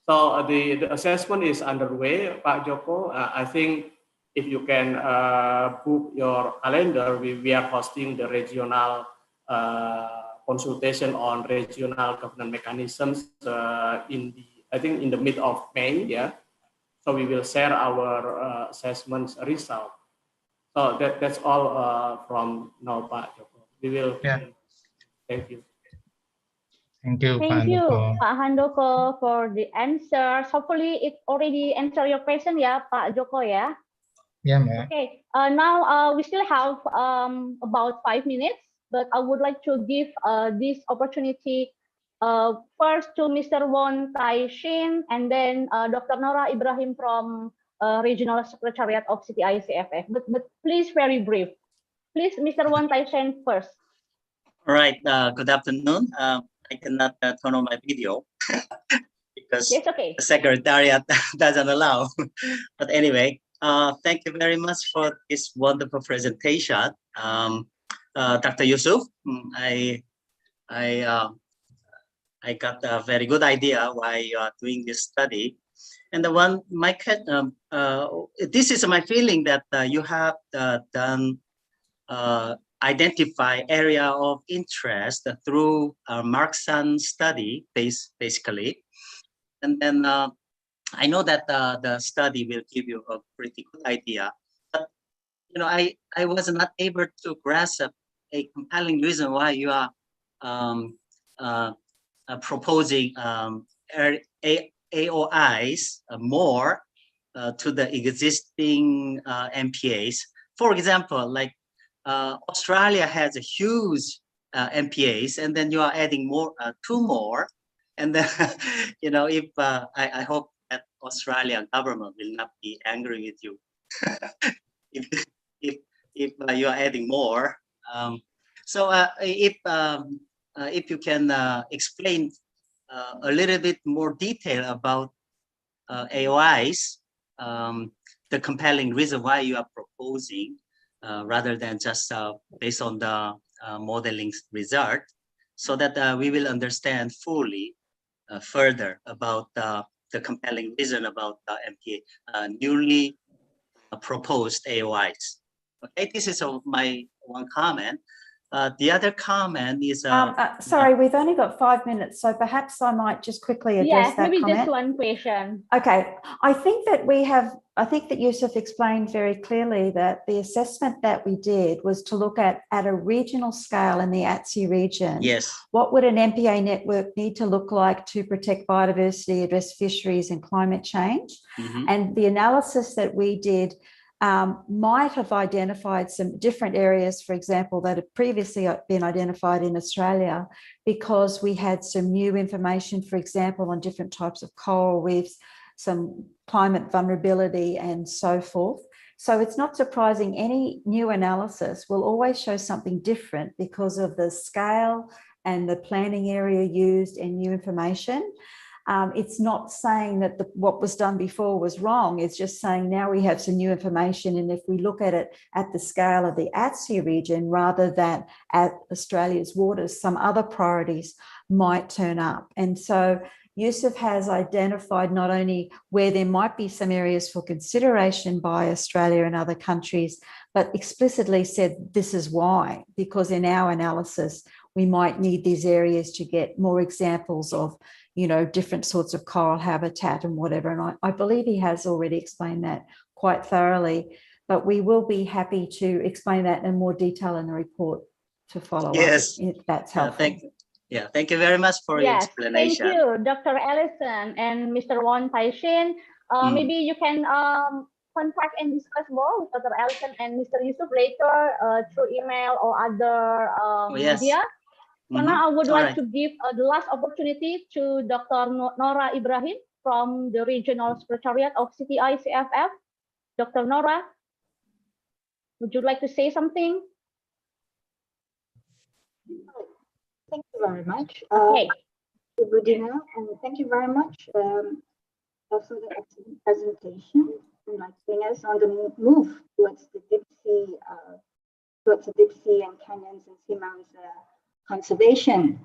So the assessment is underway, Pak Joko. I think if you can book your calendar, we are hosting the regional consultation on regional governance mechanisms I think in the mid of May, yeah. So we will share our assessment result. So that's all from now, Pak Joko. We will. Yeah. Thank you. Thank you, Thank you, Handoko. Pak Handoko, for the answers. Hopefully, it already answered your question, yeah, Pak Joko, yeah. Yeah, ma'am. Okay. Now we still have about 5 minutes, but I would like to give this opportunity first to Mr. Won Tai Shin, and then Dr. Nora Ibrahim from Regional Secretariat of CTI-CFF. But please, very brief. Please, Mr. Won Tai Shin first. All right. Good afternoon. I cannot turn on my video because okay. the Secretariat doesn't allow. But anyway, thank you very much for this wonderful presentation, Dr. Yusuf. I got a very good idea why you are doing this study. And this is my feeling that you have done identify area of interest through Marxan study, basically. And then I know that the study will give you a pretty good idea, but I was not able to grasp a compelling reason why you are proposing AOIs more to the existing MPAs. For example, like Australia has a huge MPAs, and then you are adding more, 2 more, and then if I hope that Australian government will not be angry with you if you are adding more. So if you can explain a little bit more detail about AOIs, the compelling reason why you are proposing, rather than just based on the modeling result, so that we will understand fully further about the compelling reason about the MPA newly proposed AOIs. Okay, this is my one comment. The other comment is sorry, we've only got 5 minutes, so perhaps I might just quickly address that maybe comment. just one question. Okay, I think that Yusuf explained very clearly that the assessment that we did was to look at a regional scale in the ATSI region. Yes. What would an MPA network need to look like to protect biodiversity, address fisheries and climate change? Mm-hmm. And the analysis that we did might have identified some different areas, for example, that had previously been identified in Australia, because we had some new information, for example, on different types of coral reefs, some climate vulnerability and so forth. So it's not surprising any new analysis will always show something different because of the scale and the planning area used and new information. It's not saying that what was done before was wrong. It's just saying now we have some new information, and if we look at it at the scale of the ATSI region rather than at Australia's waters, some other priorities might turn up. And so Yusuf has identified not only where there might be some areas for consideration by Australia and other countries, but explicitly said this is why, because in our analysis, we might need these areas to get more examples of different sorts of coral habitat and whatever. And I believe he has already explained that quite thoroughly, but we will be happy to explain that in more detail in the report to follow up, if that's helpful. Thank you very much for your explanation. Thank you, Dr. Ellison and Mr. Won Tai-shin. Maybe you can contact and discuss more with Dr. Ellison and Mr. Yusuf later through email or other media. So now I would like to give the last opportunity to Dr. Nora Ibrahim from the Regional Secretariat of CTI-CFF. Dr. Nora, would you like to say something? Thank you very much. Okay. Budina, and thank you very much for the excellent presentation, enlightening us on the move towards the deep sea, and canyons and seamounts conservation,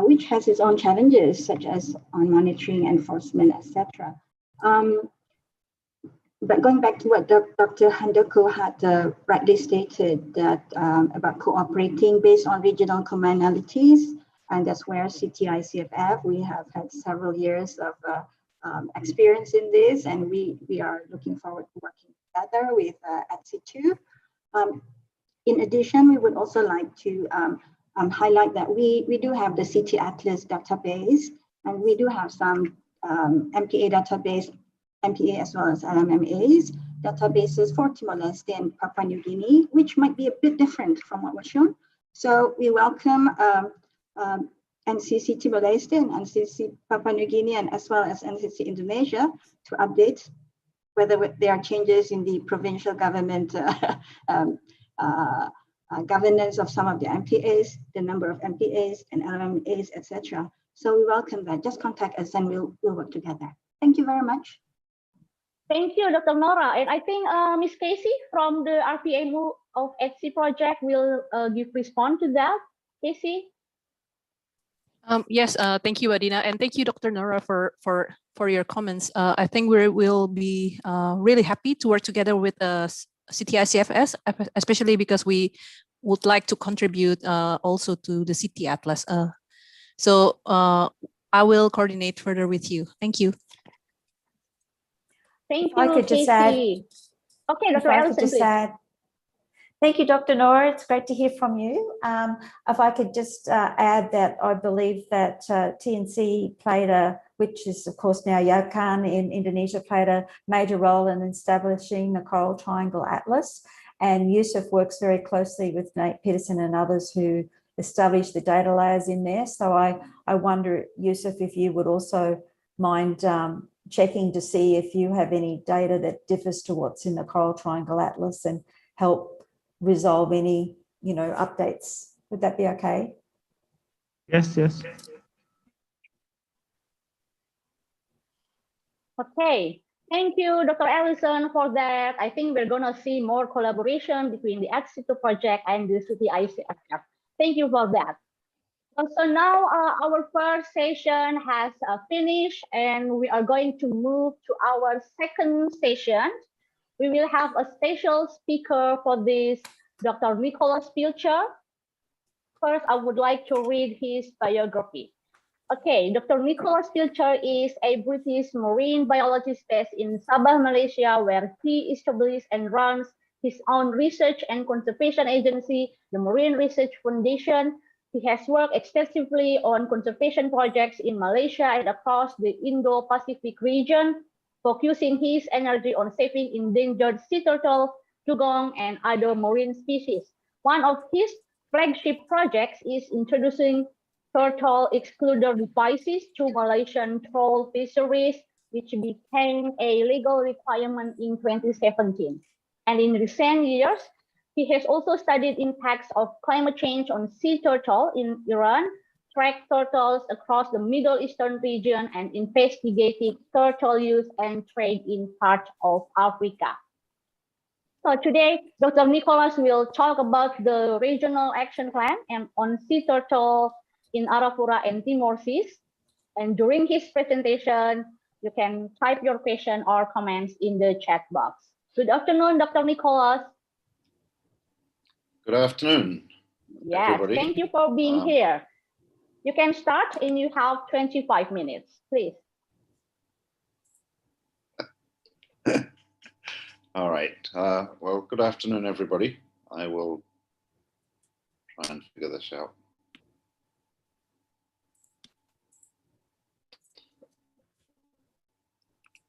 which has its own challenges, such as on monitoring, enforcement, etc. But going back to what Dr. Handoko had rightly stated, that about cooperating based on regional commonalities, and that's where CTI-CFF, we have had several years of experience in this, and we are looking forward to working together with ATSI2. In addition, we would also like to highlight that we do have the CT Atlas database, and we do have some MPA database, MPA as well as LMMAs databases for Timor-Leste and Papua New Guinea, which might be a bit different from what was shown. So we welcome NCC Timor-Leste and NCC Papua New Guinea, and as well as NCC Indonesia, to update whether there are changes in the provincial government governance of some of the MPAs, the number of MPAs and LMAs, etc. So we welcome that. Just contact us and we'll work together. Thank you very much. Thank you, Dr. Nora. And I think Ms. Casey from the RPA Move of ATSI project will give response to that. Casey? Yes, thank you, Adina, and thank you, Dr. Nora, for your comments. I think we will be really happy to work together with CTI-CFS, especially because we would like to contribute also to the city atlas. So I will coordinate further with you. Thank you. Thank If I you, could just add, Casey. Okay, if Dr. I could Ellison, just please. add, thank you, Dr. Nora. It's great to hear from you. If I could just add that I believe that TNC played which is of course now Yakan in Indonesia, played a major role in establishing the Coral Triangle Atlas. And Yusuf works very closely with Nate Peterson and others who established the data layers in there. So I wonder, Yusuf, if you would also mind checking to see if you have any data that differs to what's in the Coral Triangle Atlas and help resolve any, updates. Would that be okay? Yes, yes. Okay, thank you, Dr. Ellison, for that. I think we're gonna see more collaboration between the X2 project and the CTICFF. Thank you for that. So now our first session has finished, and we are going to move to our second session. We will have a special speaker for this, Dr. Nicholas Pilcher. First, I would like to read his biography. Okay, Dr. Nicholas Pilcher is a British marine biologist based in Sabah, Malaysia, where he established and runs his own research and conservation agency, the Marine Research Foundation. He has worked extensively on conservation projects in Malaysia and across the Indo-Pacific region, focusing his energy on saving endangered sea turtle, dugong, and other marine species. One of his flagship projects is introducing turtle excluder devices to Malaysian trawl fisheries, which became a legal requirement in 2017. And in recent years, he has also studied impacts of climate change on sea turtle in Iran, tracked turtles across the Middle Eastern region, and investigated turtle use and trade in parts of Africa. So today, Dr. Nicholas will talk about the regional action plan and on sea turtle in Arafura and Timor-Leste. And during his presentation, you can type your question or comments in the chat box. Good afternoon, Dr. Nicholas. Good afternoon, Yes, everybody. thank you for being here. You can start and you have 25 minutes, please. All right. Well, good afternoon, everybody. I will try and figure this out.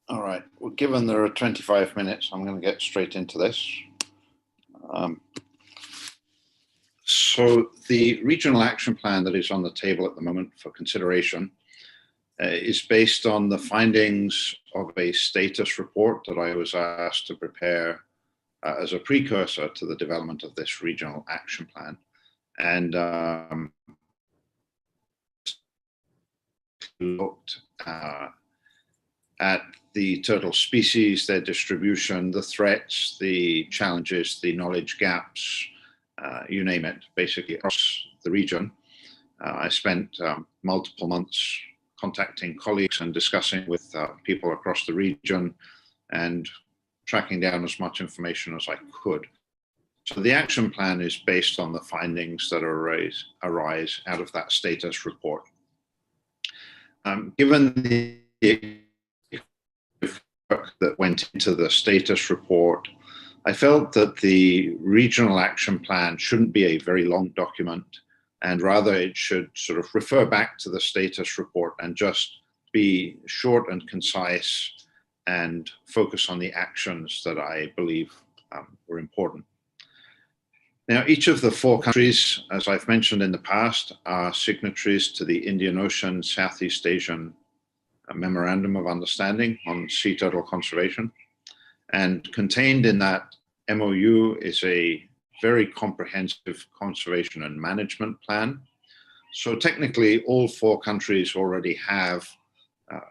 All right. Well, given there are 25 minutes, I'm going to get straight into this. So the regional action plan that is on the table at the moment for consideration is based on the findings of a status report that I was asked to prepare as a precursor to the development of this regional action plan. And looked at the turtle species, their distribution, the threats, the challenges, the knowledge gaps, you name it, basically across the region. I spent multiple months contacting colleagues and discussing with people across the region and tracking down as much information as I could. So the action plan is based on the findings that arise out of that status report. Given the work that went into the status report, I felt that the regional action plan shouldn't be a very long document, and rather it should sort of refer back to the status report and just be short and concise and focus on the actions that I believe were important. Now, each of the 4 countries, as I've mentioned in the past, are signatories to the Indian Ocean Southeast Asian Memorandum of Understanding on Sea Turtle Conservation. And contained in that MOU is a very comprehensive conservation and management plan. So technically, all 4 countries already have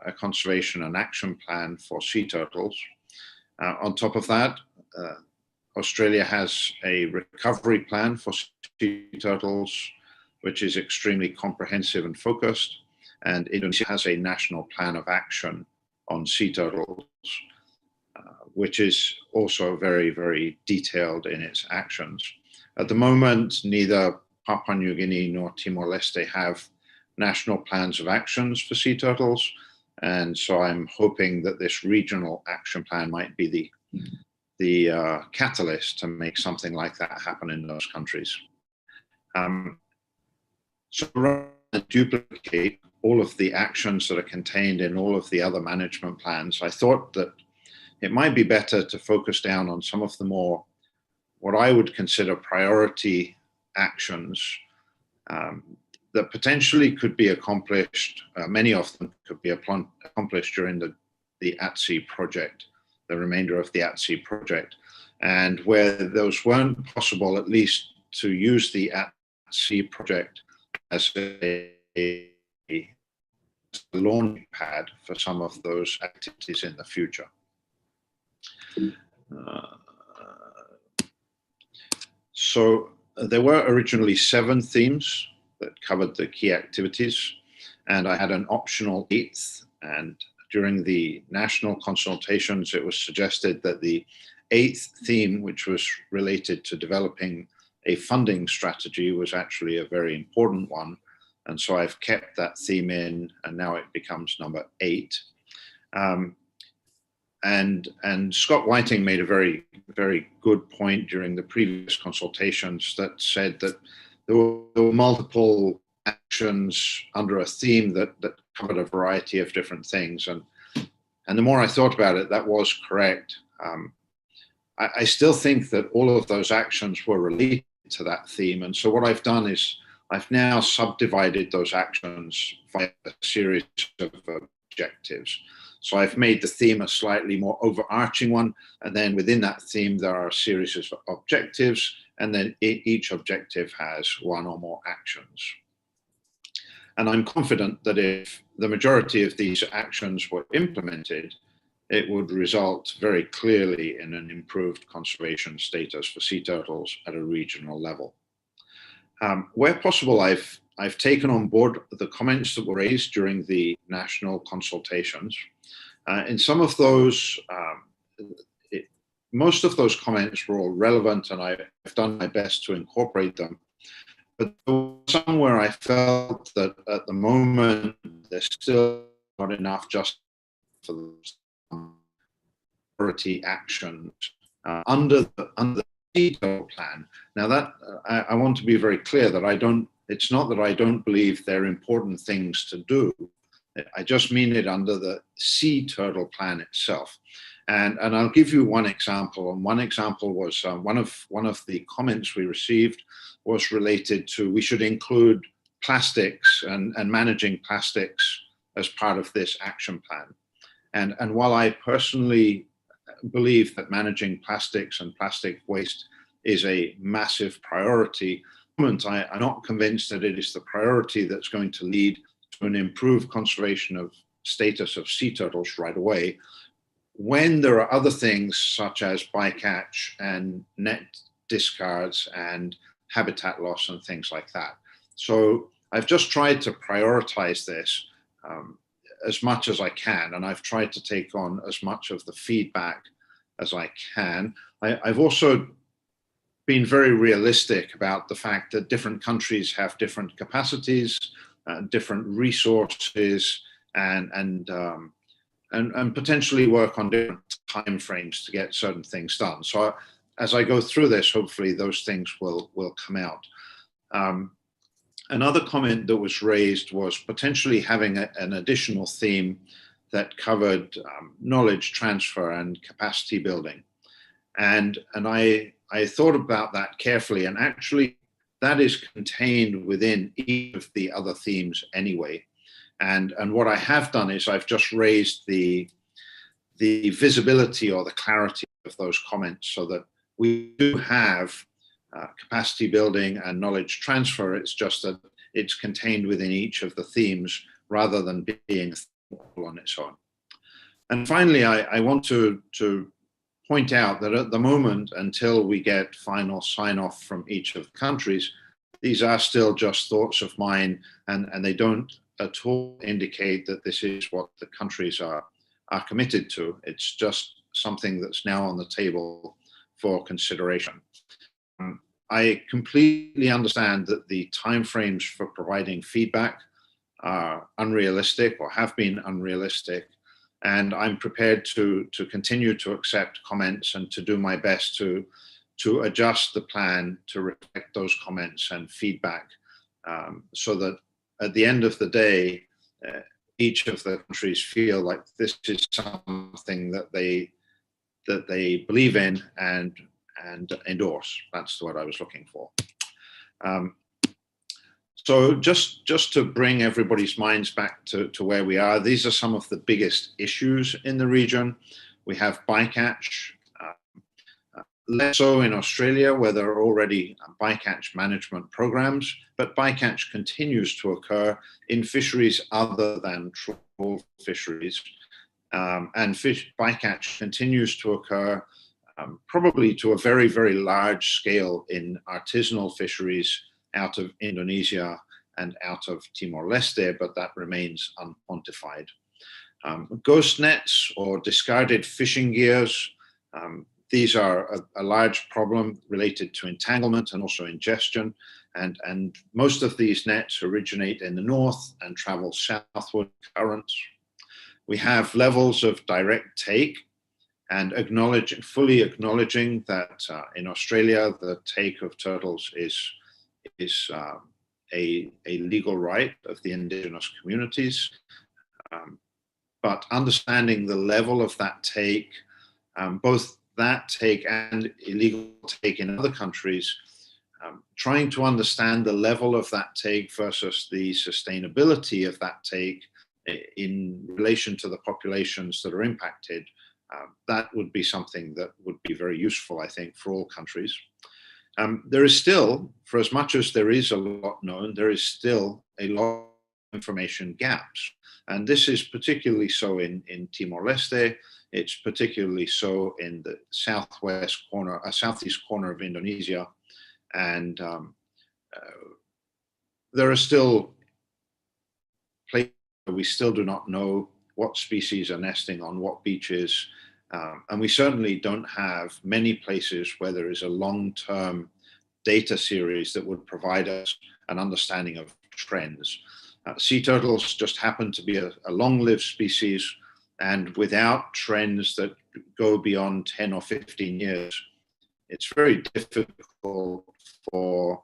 a conservation and action plan for sea turtles. On top of that, Australia has a recovery plan for sea turtles, which is extremely comprehensive and focused. And Indonesia has a national plan of action on sea turtles, which is also very, very detailed in its actions. At the moment, neither Papua New Guinea nor Timor-Leste have national plans of actions for sea turtles. And so I'm hoping that this regional action plan might be the catalyst to make something like that happen in those countries. So rather than duplicate all of the actions that are contained in all of the other management plans, I thought that it might be better to focus down on some of the more, what I would consider priority actions that potentially could be accomplished, many of them could be accomplished during the at-sea project, the remainder of the at-sea project. And where those weren't possible, at least to use the at-sea project as a launch pad for some of those activities in the future. So there were originally 7 themes that covered the key activities, and I had an optional 8th. And during the national consultations, it was suggested that the 8th theme, which was related to developing a funding strategy, was actually a very important one. And so I've kept that theme in, and now it becomes number 8. And Scott Whiting made a very, very good point during the previous consultations that said that there were multiple actions under a theme that covered a variety of different things. And the more I thought about it, that was correct. I still think that all of those actions were related to that theme. And so what I've done is I've now subdivided those actions via a series of objectives. So I've made the theme a slightly more overarching one, and then within that theme there are a series of objectives, and then each objective has 1 or more actions. And I'm confident that if the majority of these actions were implemented, it would result very clearly in an improved conservation status for sea turtles at a regional level. Where possible, I've taken on board the comments that were raised during the national consultations. In some of those, most of those comments were all relevant, and I've done my best to incorporate them. But there was some where I felt that at the moment, there's still not enough just for the priority actions under the detailed plan. Now that I want to be very clear that it's not that I don't believe they're important things to do. I just mean it under the sea turtle plan itself. And I'll give you one example. And one example was one of the comments we received was related to we should include plastics and managing plastics as part of this action plan. And while I personally believe that managing plastics and plastic waste is a massive priority, I'm not convinced that it is the priority that's going to lead to an improved conservation of status of sea turtles right away, when there are other things such as bycatch and net discards and habitat loss and things like that. So I've just tried to prioritize this as much as I can, and I've tried to take on as much of the feedback as I can. I've also been very realistic about the fact that different countries have different capacities, different resources, and potentially work on different timeframes to get certain things done. So as I go through this, hopefully those things will come out. Another comment that was raised was potentially having an additional theme that covered knowledge transfer and capacity building. And I thought about that carefully, and actually that is contained within each of the other themes anyway. And what I have done is I've just raised the visibility or the clarity of those comments so that we do have capacity building and knowledge transfer. It's just that it's contained within each of the themes rather than being on its own. And finally, I want to point out that at the moment, until we get final sign-off from each of the countries, these are still just thoughts of mine, and they don't at all indicate that this is what the countries are committed to. It's just something that's now on the table for consideration. I completely understand that the timeframes for providing feedback are unrealistic or have been unrealistic, and I'm prepared to continue to accept comments and to do my best to adjust the plan to reflect those comments and feedback, so that at the end of the day, each of the countries feel like this is something that they believe in and endorse. That's what I was looking for. So just to bring everybody's minds back to where we are, these are some of the biggest issues in the region. We have bycatch, less so in Australia, where there are already bycatch management programs, but bycatch continues to occur in fisheries other than trawl fisheries. And bycatch continues to occur probably to a very, very large scale in artisanal fisheries out of Indonesia and out of Timor-Leste, but that remains unquantified. Ghost nets or discarded fishing gears, these are a large problem related to entanglement and also ingestion. And most of these nets originate in the north and travel southward currents. We have levels of direct take, and fully acknowledging that in Australia, the take of turtles is a legal right of the indigenous communities. But understanding the level of that take, both that take and illegal take in other countries, trying to understand the level of that take versus the sustainability of that take in relation to the populations that are impacted, that would be something that would be very useful, I think, for all countries. There is still, for as much as there is a lot known, there is still a lot of information gaps. And this is particularly so in Timor-Leste. It's particularly so in the southeast corner of Indonesia. And there are still places where we still do not know what species are nesting on what beaches. And we certainly don't have many places where there is a long-term data series that would provide us an understanding of trends. Sea turtles just happen to be a long-lived species, and without trends that go beyond 10 or 15 years, it's very difficult for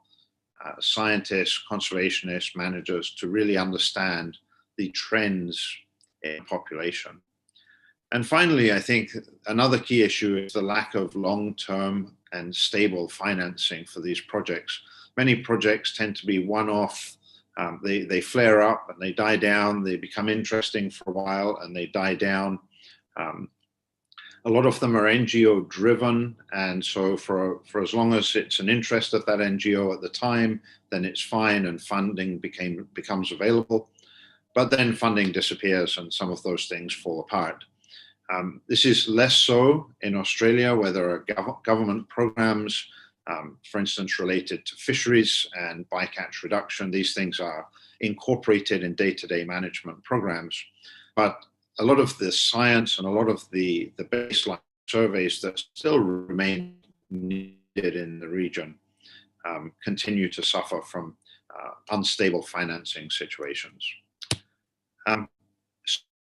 scientists, conservationists, managers to really understand the trends in population. And finally, I think another key issue is the lack of long-term and stable financing for these projects. Many projects tend to be one-off. They flare up and they die down. They become interesting for a while and they die down. A lot of them are NGO driven. And so for as long as it's an interest of that NGO at the time, then it's fine and funding becomes available. But then funding disappears and some of those things fall apart. This is less so in Australia, where there are government programs, for instance, related to fisheries and bycatch reduction. These things are incorporated in day-to-day management programs. But a lot of the science and a lot of the baseline surveys that still remain needed in the region continue to suffer from unstable financing situations.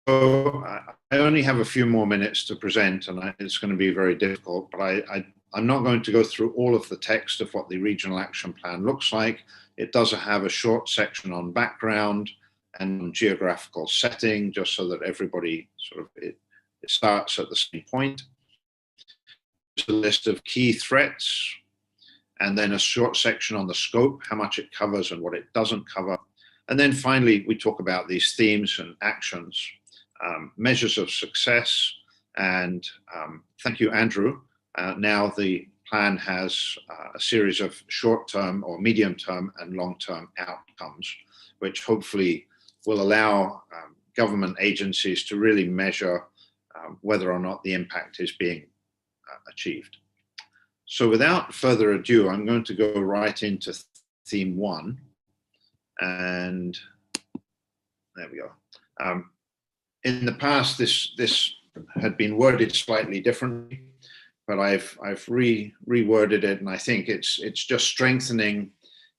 So I only have a few more minutes to present, and it's going to be very difficult, but I'm not going to go through all of the text of what the regional action plan looks like. It does have a short section on background and on geographical setting, just so that everybody sort of, it starts at the same point. There's a list of key threats, and then a short section on the scope, how much it covers and what it doesn't cover. And then finally, we talk about these themes and actions. Measures of success, and thank you, Andrew. Now the plan has a series of short-term or medium-term and long-term outcomes, which hopefully will allow government agencies to really measure whether or not the impact is being achieved. So without further ado, I'm going to go right into theme 1. And there we go. In the past, this had been worded slightly differently. but I've reworded it, and I think it's just strengthening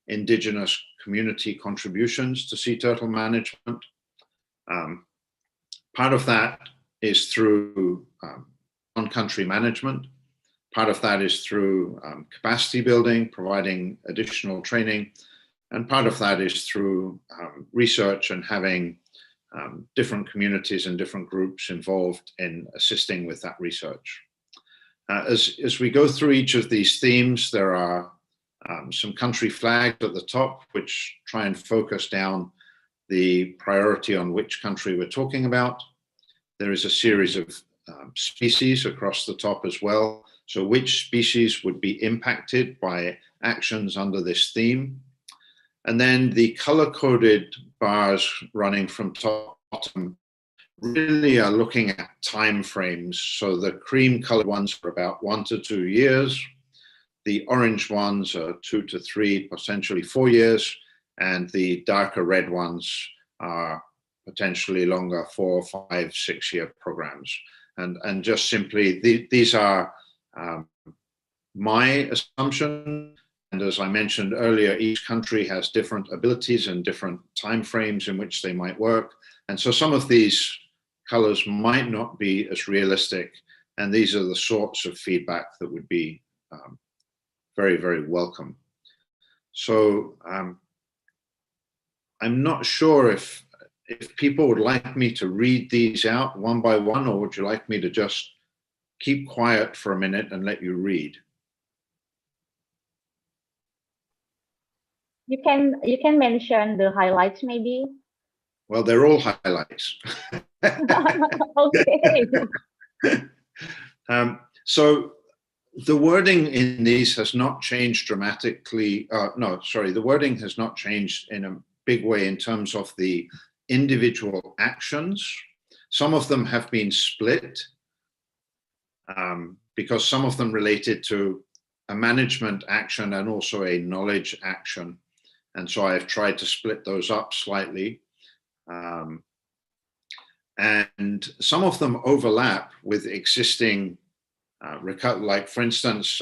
indigenous community contributions to sea turtle management. Part of that is through on-country management. Part of that is through capacity building, providing additional training, and part of that is through research and having different communities and different groups involved in assisting with that research. As we go through each of these themes, there are some country flags at the top, which try and focus down the priority on which country we're talking about. There is a series of species across the top as well. So which species would be impacted by actions under this theme? And then the color-coded bars running from top to bottom really are looking at time frames. So the cream-colored ones are about 1 to 2 years. The orange ones are 2 to 3, potentially 4 years. And the darker red ones are potentially longer, 4, 5, 6 year programs. And just simply, these are my assumption. And as I mentioned earlier, each country has different abilities and different timeframes in which they might work. And so some of these colors might not be as realistic. And these are the sorts of feedback that would be very, very welcome. So I'm not sure if people would like me to read these out one by one, or would you like me to just keep quiet for a minute and let you read? You can mention the highlights maybe. Well, they're all highlights. Okay. So the wording in these has not changed dramatically. No, sorry, the wording has not changed in a big way in terms of the individual actions. Some of them have been split because some of them related to a management action and also a knowledge action. And so I've tried to split those up slightly. And some of them overlap with existing, like for instance,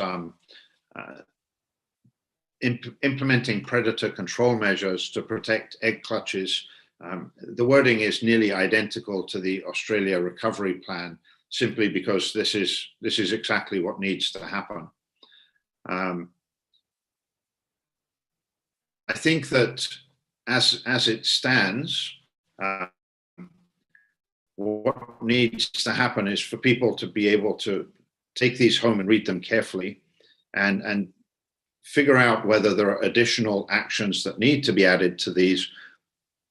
implementing predator control measures to protect egg clutches. The wording is nearly identical to the Australia recovery plan, simply because this is exactly what needs to happen. I think that as it stands, what needs to happen is for people to be able to take these home and read them carefully and figure out whether there are additional actions that need to be added to these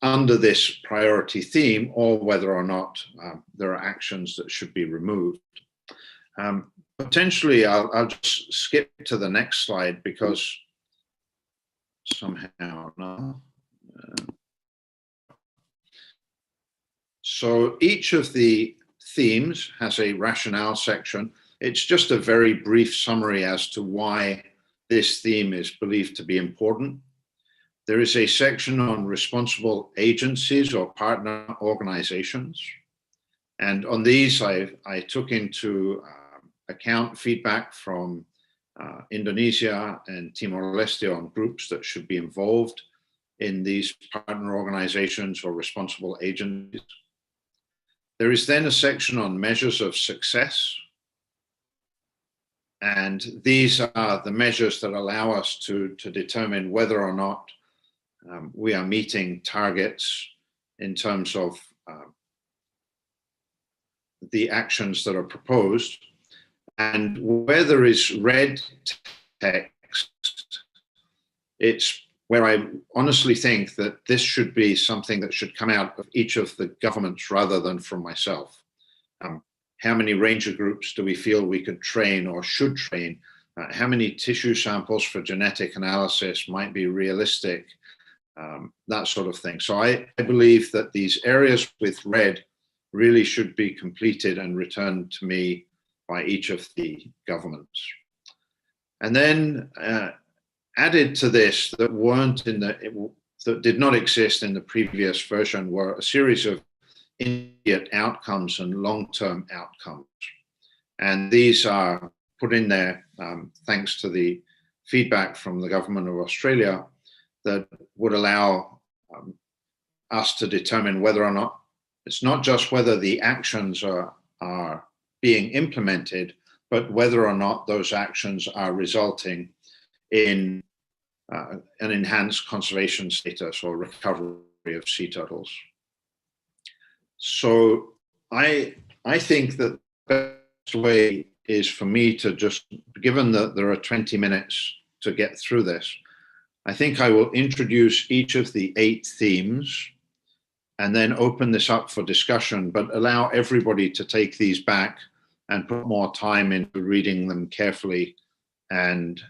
under this priority theme, or whether or not there are actions that should be removed. Potentially, I'll just skip to the next slide because somehow, no. So each of the themes has a rationale section. It's just a very brief summary as to why this theme is believed to be important. There is a section on responsible agencies or partner organizations. And on these, I took into account feedback from Indonesia and Timor-Leste on groups that should be involved in these partner organizations or responsible agencies. There is then a section on measures of success. And these are the measures that allow us to determine whether or not we are meeting targets in terms of the actions that are proposed. And where there is red text, it's where I honestly think that this should be something that should come out of each of the governments rather than from myself. How many ranger groups do we feel we could train or should train? How many tissue samples for genetic analysis might be realistic? That sort of thing. So I believe that these areas with red really should be completed and returned to me by each of the governments. And then added to this that weren't in that did not exist in the previous version were a series of immediate outcomes and long-term outcomes. And these are put in there, thanks to the feedback from the government of Australia, that would allow us to determine whether or not, it's not just whether the actions are being implemented, but whether or not those actions are resulting in an enhanced conservation status or recovery of sea turtles. So I think that the best way is for me to just, given that there are 20 minutes to get through this, I think I will introduce each of the 8 themes and then open this up for discussion, but allow everybody to take these back and put more time into reading them carefully and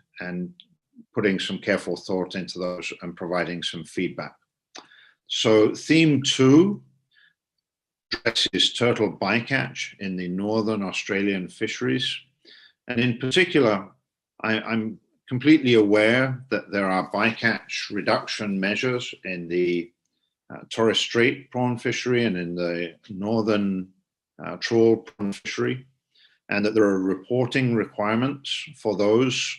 putting some careful thought into those and providing some feedback. So theme 2 addresses turtle bycatch in the Northern Australian fisheries. And in particular, I'm completely aware that there are bycatch reduction measures in the Torres Strait prawn fishery and in the Northern trawl prawn fishery, and that there are reporting requirements for those.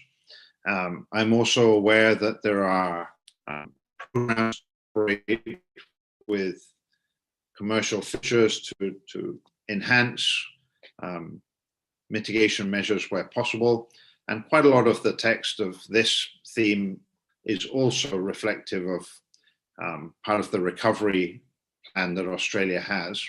I'm also aware that there are programs with commercial fishers to enhance mitigation measures where possible. And quite a lot of the text of this theme is also reflective of part of the recovery plan that Australia has.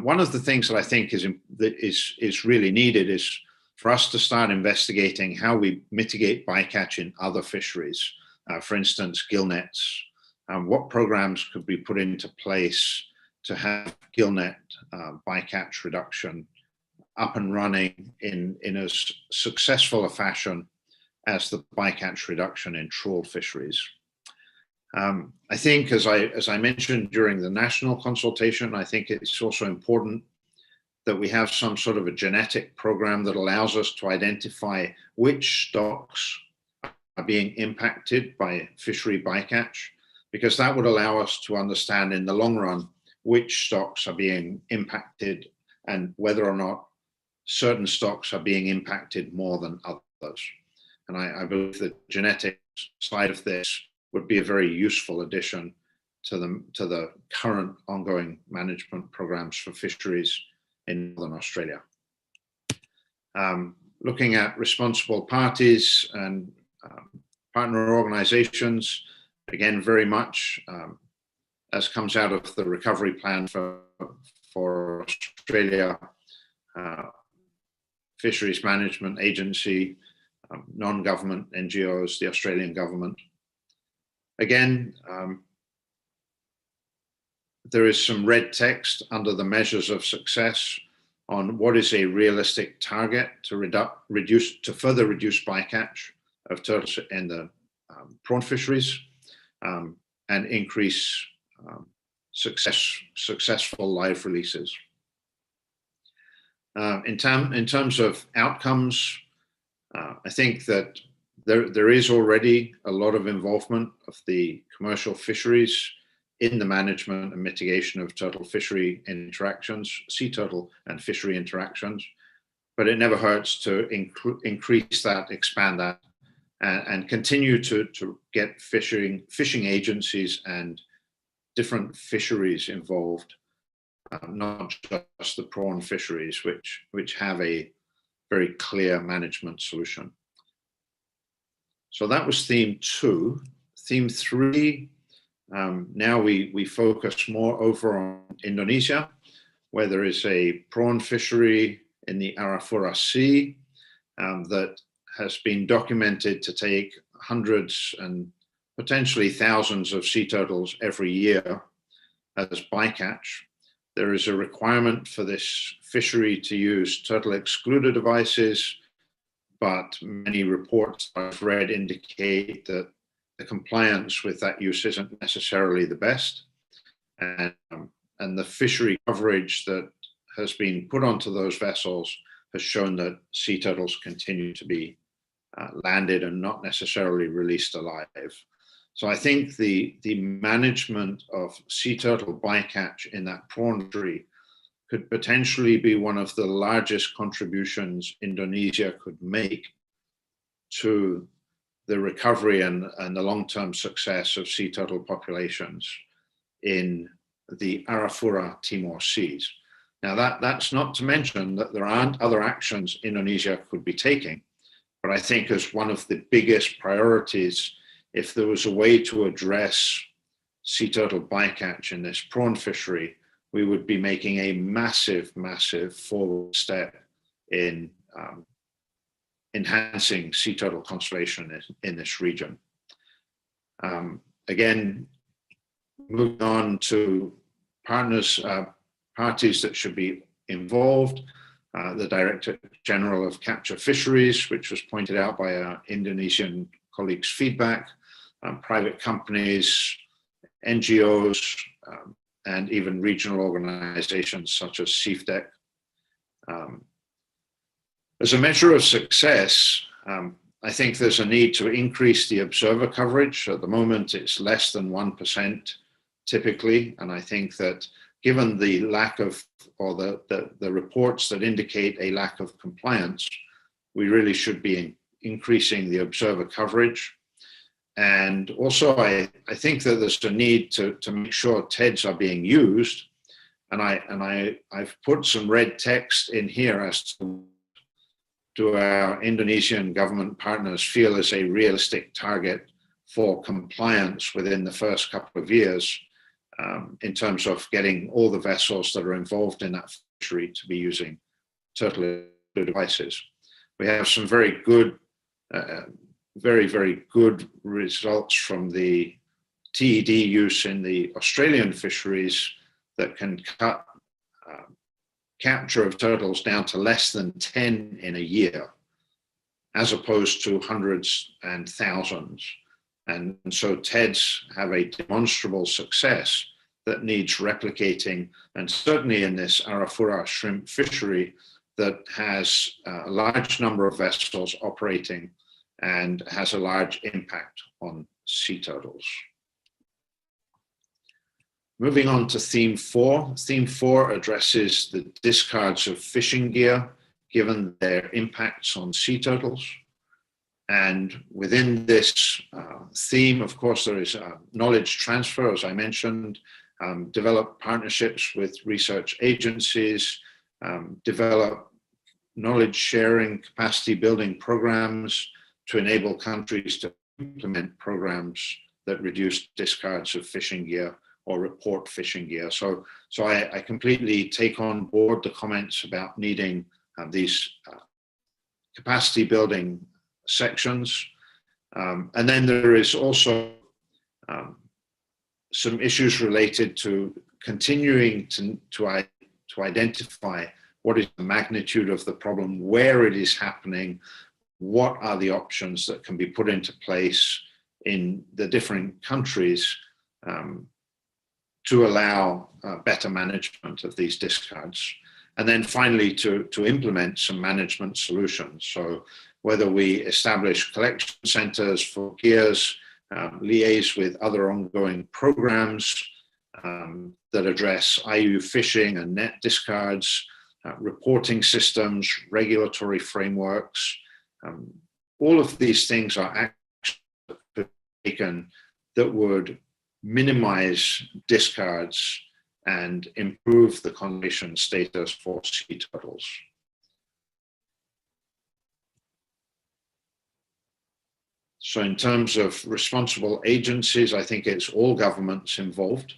One of the things that I think is really needed is for us to start investigating how we mitigate bycatch in other fisheries. For instance, gillnets. What programs could be put into place to have gillnet bycatch reduction up and running in as successful a fashion as the bycatch reduction in trawl fisheries? I think, as I mentioned during the national consultation, I think it's also important that we have some sort of a genetic program that allows us to identify which stocks are being impacted by fishery bycatch, because that would allow us to understand in the long run which stocks are being impacted and whether or not certain stocks are being impacted more than others. And I believe the genetic side of this would be a very useful addition to the current ongoing management programs for fisheries in Northern Australia. Looking at responsible parties and partner organizations, again, very much as comes out of the recovery plan for Australia, Fisheries Management Agency, non-government NGOs, the Australian government. Again, there is some red text under the measures of success on what is a realistic target to further reduce bycatch of turtles in the prawn fisheries and increase successful live releases. In terms of outcomes, I think that there is already a lot of involvement of the commercial fisheries in the management and mitigation of turtle fishery interactions, sea turtle and fishery interactions, but it never hurts to increase that, expand that, and continue to get fishing agencies and different fisheries involved, not just the prawn fisheries, which have a very clear management solution. So that was theme 2. Theme 3, now we focus more over on Indonesia, where there is a prawn fishery in the Arafurati that has been documented to take hundreds and potentially thousands of sea turtles every year as bycatch. There is a requirement for this fishery to use turtle excluder devices, but many reports I've read indicate that the compliance with that use isn't necessarily the best. And the fishery coverage that has been put onto those vessels has shown that sea turtles continue to be landed and not necessarily released alive. So I think the management of sea turtle bycatch in that prawn fishery could potentially be one of the largest contributions Indonesia could make to the recovery and the long-term success of sea turtle populations in the Arafura Timor Seas. Now that's not to mention that there aren't other actions Indonesia could be taking, but I think as one of the biggest priorities, if there was a way to address sea turtle bycatch in this prawn fishery, we would be making a massive, massive forward step in enhancing sea turtle conservation in this region. Again, moving on to parties that should be involved, the Director General of Capture Fisheries, which was pointed out by our Indonesian colleagues' feedback, private companies, NGOs, and even regional organizations such as CFDEC. As a measure of success, I think there's a need to increase the observer coverage. At the moment, it's less than 1% typically, and I think that given the lack of, or the reports that indicate a lack of compliance, we really should be increasing the observer coverage. And also, I think that there's a need to make sure TEDs are being used. And I've put some red text in here as to do our Indonesian government partners feel is a realistic target for compliance within the first couple of years in terms of getting all the vessels that are involved in that fishery to be using turtle devices. We have some very good, very, very good results from the TED use in the Australian fisheries that can cut capture of turtles down to less than 10 in a year, as opposed to hundreds and thousands. And so TEDs have a demonstrable success that needs replicating, and certainly in this Arafura shrimp fishery that has a large number of vessels operating and has a large impact on sea turtles. Moving on to theme 4. Theme 4 addresses the discards of fishing gear given their impacts on sea turtles. And within this theme, of course, there is knowledge transfer, as I mentioned, develop partnerships with research agencies, develop knowledge sharing, capacity building programs to enable countries to implement programs that reduce discards of fishing gear or report fishing gear. So I completely take on board the comments about needing these capacity building sections. And then there is also some issues related to continuing to identify what is the magnitude of the problem, where it is happening, what are the options that can be put into place in the different countries to allow better management of these discards. And then finally, to implement some management solutions. So whether we establish collection centers for gears, liaise with other ongoing programs that address IU fishing and net discards, reporting systems, regulatory frameworks. All of these things are actions taken that would minimize discards and improve the conservation status for sea turtles. So in terms of responsible agencies, I think it's all governments involved,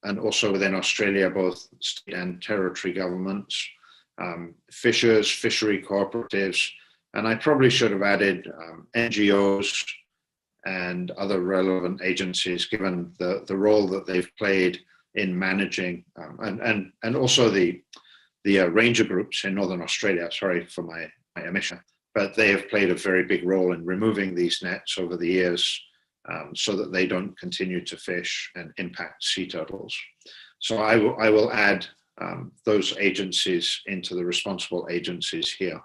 and also within Australia, both state and territory governments, fishers, fishery cooperatives, and I probably should have added NGOs and other relevant agencies, given the role that they've played in managing, and also the ranger groups in Northern Australia, sorry for my omission, but they have played a very big role in removing these nets over the years so that they don't continue to fish and impact sea turtles. So I will add those agencies into the responsible agencies here.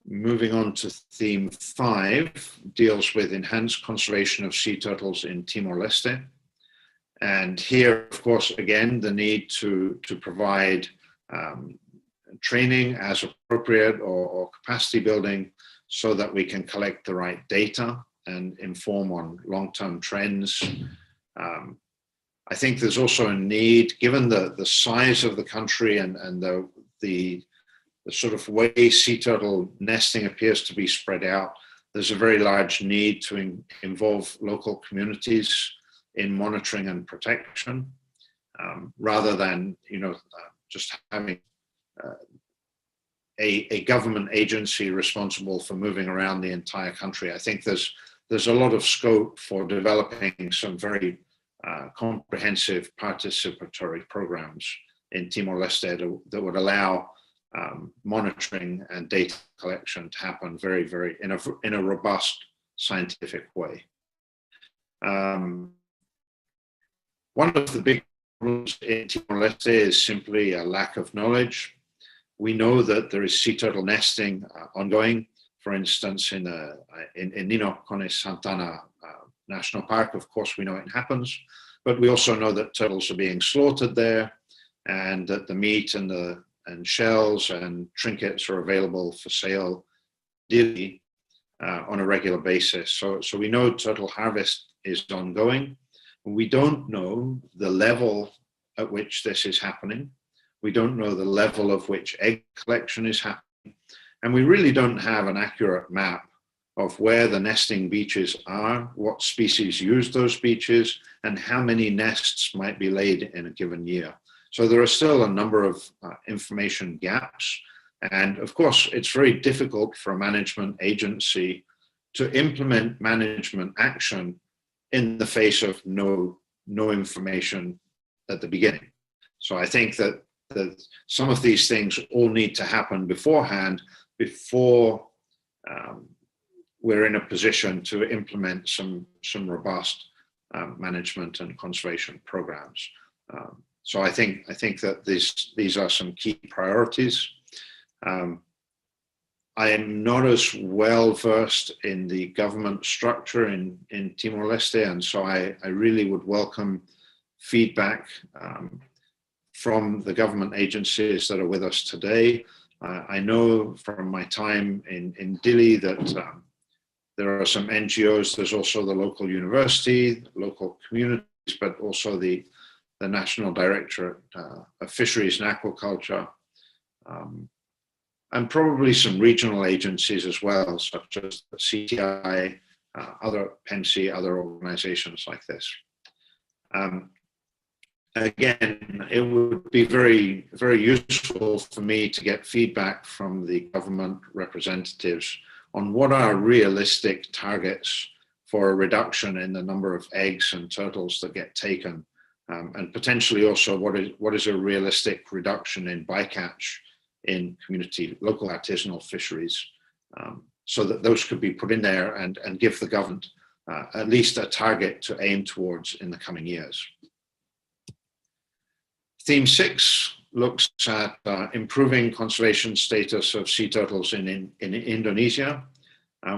Moving on to theme 5, deals with enhanced conservation of sea turtles in Timor-Leste. And here, of course, again, the need to provide training as appropriate or capacity building so that we can collect the right data and inform on long-term trends. I think there's also a need, given the size of the country and the sort of way sea turtle nesting appears to be spread out, there's a very large need to involve local communities in monitoring and protection, rather than just having a government agency responsible for moving around the entire country. I think there's a lot of scope for developing some very comprehensive participatory programs in Timor-Leste that would allow monitoring and data collection to happen very in a robust scientific way. One of the big problems in Timor-Leste is simply a lack of knowledge. We know that there is sea turtle nesting ongoing. For instance, in Nino Kone Santana National Park, of course, we know it happens, but we also know that turtles are being slaughtered there, and that the meat and shells and trinkets are available for sale daily on a regular basis. So we know turtle harvest is ongoing. We don't know the level at which this is happening. We don't know the level of which egg collection is happening. And we really don't have an accurate map of where the nesting beaches are, what species use those beaches, and how many nests might be laid in a given year. So there are still a number of information gaps. And of course, it's very difficult for a management agency to implement management action in the face of no information at the beginning. So I think that some of these things all need to happen beforehand, before we're in a position to implement some robust management and conservation programs. So I think that these are some key priorities. I am not as well versed in the government structure in Timor-Leste, and so I really would welcome feedback from the government agencies that are with us today. I know from my time in Dili that there are some NGOs, there's also the local university, local communities, but also the National Directorate of Fisheries and Aquaculture, and probably some regional agencies as well, such as the CTI, other PENSI, other organizations like this. Again, it would be very useful for me to get feedback from the government representatives on what are realistic targets for a reduction in the number of eggs and turtles that get taken, and potentially also what is a realistic reduction in bycatch in community, local artisanal fisheries, so that those could be put in there and give the government at least a target to aim towards in the coming years. Theme 6 looks at improving conservation status of sea turtles in Indonesia,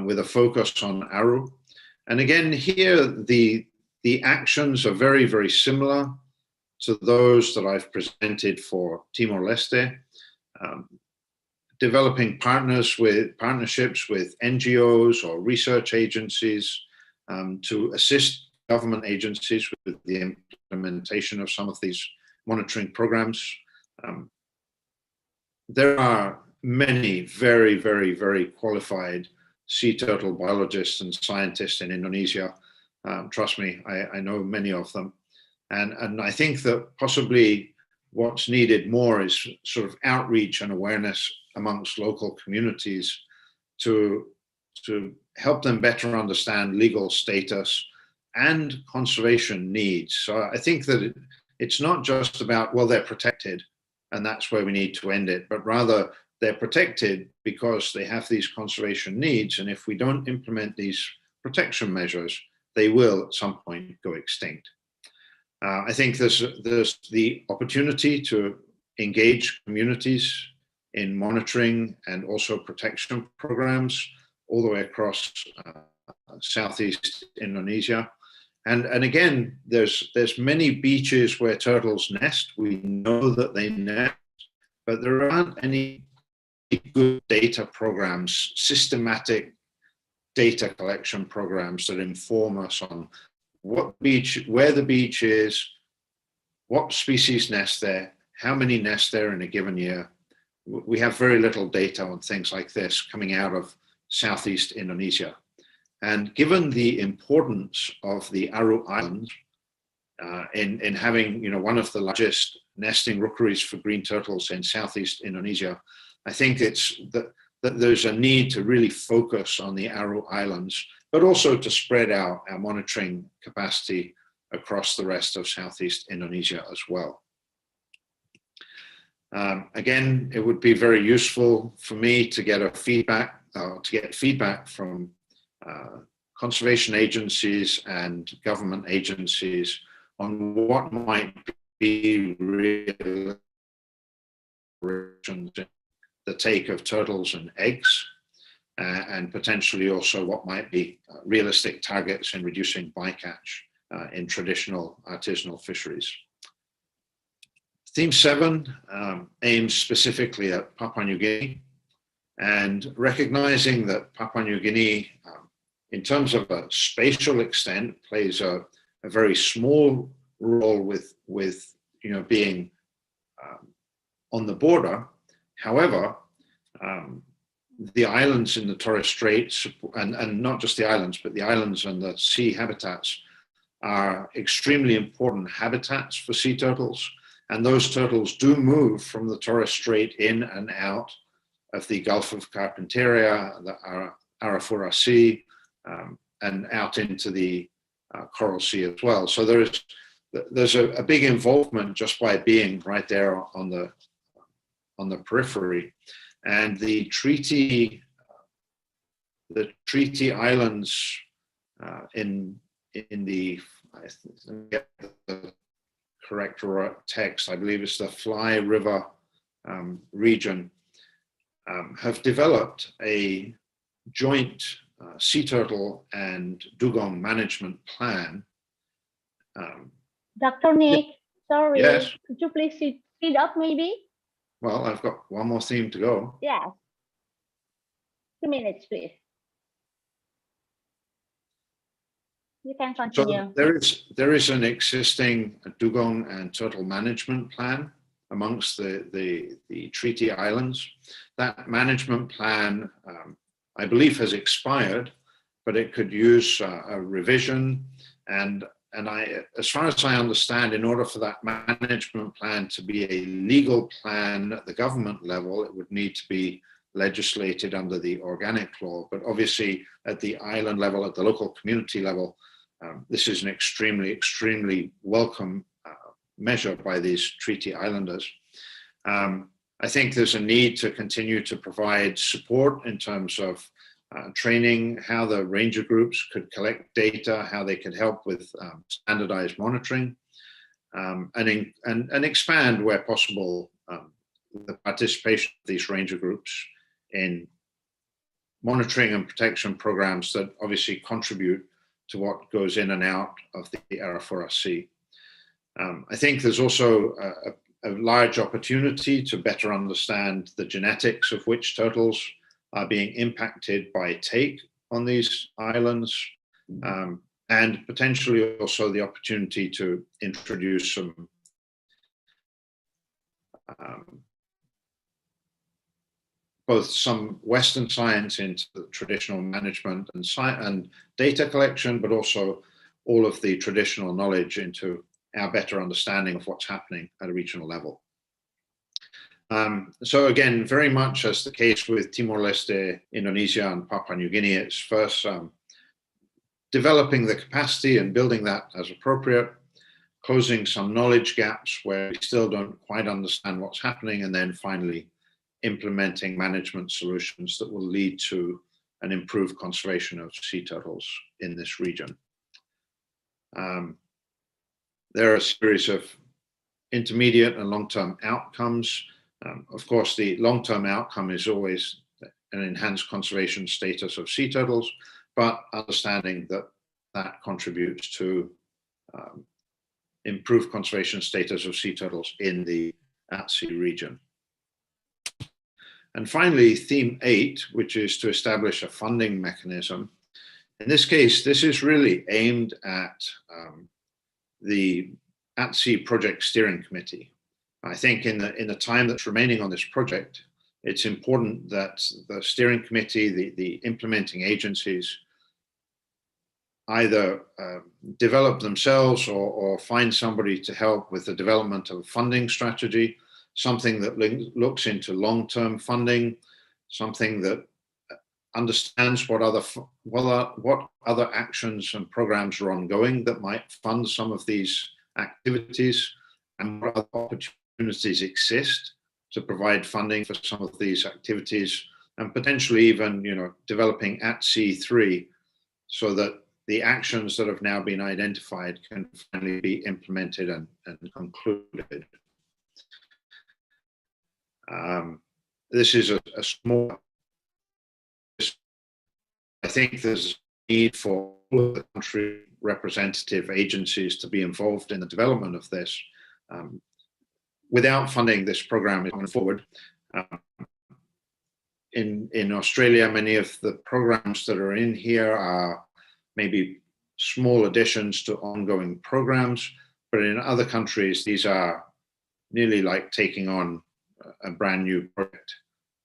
with a focus on Aru. And again, here the actions are very similar to those that I've presented for Timor-Leste. Developing partnerships with NGOs or research agencies to assist government agencies with the implementation of some of these monitoring programs. There are many very qualified sea turtle biologists and scientists in Indonesia. Trust me, I know many of them. And I think that possibly what's needed more is sort of outreach and awareness amongst local communities to help them better understand legal status and conservation needs. So I think that it's not just about, well, they're protected and that's where we need to end it, but rather they're protected because they have these conservation needs. And if we don't implement these protection measures, they will at some point go extinct. I think there's the opportunity to engage communities in monitoring and also protection programs all the way across Southeast Indonesia. And again, there's many beaches where turtles nest. We know that they nest, but there aren't any good data programs, systematic data collection programs that inform us on what beach, where the beach is, what species nest there, how many nest there in a given year. We have very little data on things like this coming out of Southeast Indonesia. And given the importance of the Aru Islands in having, you know, one of the largest nesting rookeries for green turtles in Southeast Indonesia, I think it's that there's a need to really focus on the Aru Islands, but also to spread out our monitoring capacity across the rest of Southeast Indonesia as well. Again, it would be very useful for me to get feedback from conservation agencies and government agencies on what might be real the take of turtles and eggs, and potentially also what might be realistic targets in reducing bycatch in traditional artisanal fisheries. Theme 7 aims specifically at Papua New Guinea, and recognizing that Papua New Guinea, in terms of a spatial extent, plays a very small role with you know, being on the border. However, the islands in the Torres Straits, and not just the islands, but the islands and the sea habitats are extremely important habitats for sea turtles. And those turtles do move from the Torres Strait in and out of the Gulf of Carpentaria, the Arafurati, and out into the Coral Sea as well. So there's a big involvement just by being right there on the periphery. And the treaty islands in the, I get the correct text, I believe it's the Fly River region, have developed a joint sea turtle and dugong management plan. Dr. Nick, sorry, yes. Could you please speed up maybe? Well, I've got one more theme to go. Yes. 2 minutes, please. You can continue. So there is an existing dugong and turtle management plan amongst the treaty islands. That management plan, I believe, has expired, but it could use a revision. And as far as I understand, in order for that management plan to be a legal plan at the government level, it would need to be legislated under the organic law. But obviously, at the island level, at the local community level, this is an extremely welcome measure by these treaty islanders. I think there's a need to continue to provide support in terms of training, how the ranger groups could collect data, how they could help with standardized monitoring, and expand where possible the participation of these ranger groups in monitoring and protection programs that obviously contribute to what goes in and out of the Arafurati. I think there's also a large opportunity to better understand the genetics of which turtles are being impacted by take on these islands, and potentially also the opportunity to introduce some both some Western science into the traditional management and data collection, but also all of the traditional knowledge into our better understanding of what's happening at a regional level. So again, very much as the case with Timor-Leste, Indonesia, and Papua New Guinea, it's first developing the capacity and building that as appropriate, closing some knowledge gaps where we still don't quite understand what's happening, and then finally implementing management solutions that will lead to an improved conservation of sea turtles in this region. There are a series of intermediate and long-term outcomes. Of course, the long-term outcome is always an enhanced conservation status of sea turtles, but understanding that that contributes to improved conservation status of sea turtles in the at-sea region. And finally, theme 8, which is to establish a funding mechanism. In this case, this is really aimed at the at-sea project steering committee. I think in the time that's remaining on this project, it's important that the steering committee, the implementing agencies, either develop themselves or find somebody to help with the development of a funding strategy, something that looks into long-term funding, something that understands what other actions and programs are ongoing that might fund some of these activities, and what other opportunities exist to provide funding for some of these activities, and potentially even, developing at-sea 3 so that the actions that have now been identified can finally be implemented and concluded. This is a small, I think there's a need for all of the country representative agencies to be involved in the development of this. Without funding, this program going forward. In Australia, many of the programs that are in here are maybe small additions to ongoing programs, but in other countries, these are nearly like taking on a brand new project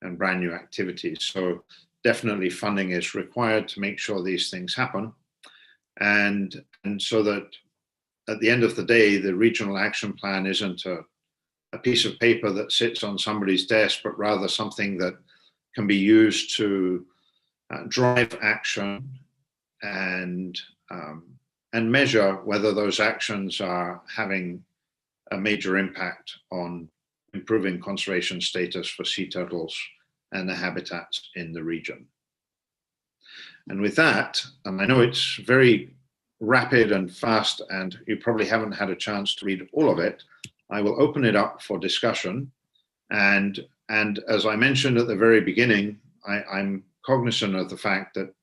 and brand new activities. So definitely funding is required to make sure these things happen. And so that at the end of the day, the regional action plan isn't a piece of paper that sits on somebody's desk, but rather something that can be used to drive action and measure whether those actions are having a major impact on improving conservation status for sea turtles and the habitats in the region. And with that, and I know it's very rapid and fast, and you probably haven't had a chance to read all of it, I will open it up for discussion. And as I mentioned at the very beginning, I'm cognizant of the fact that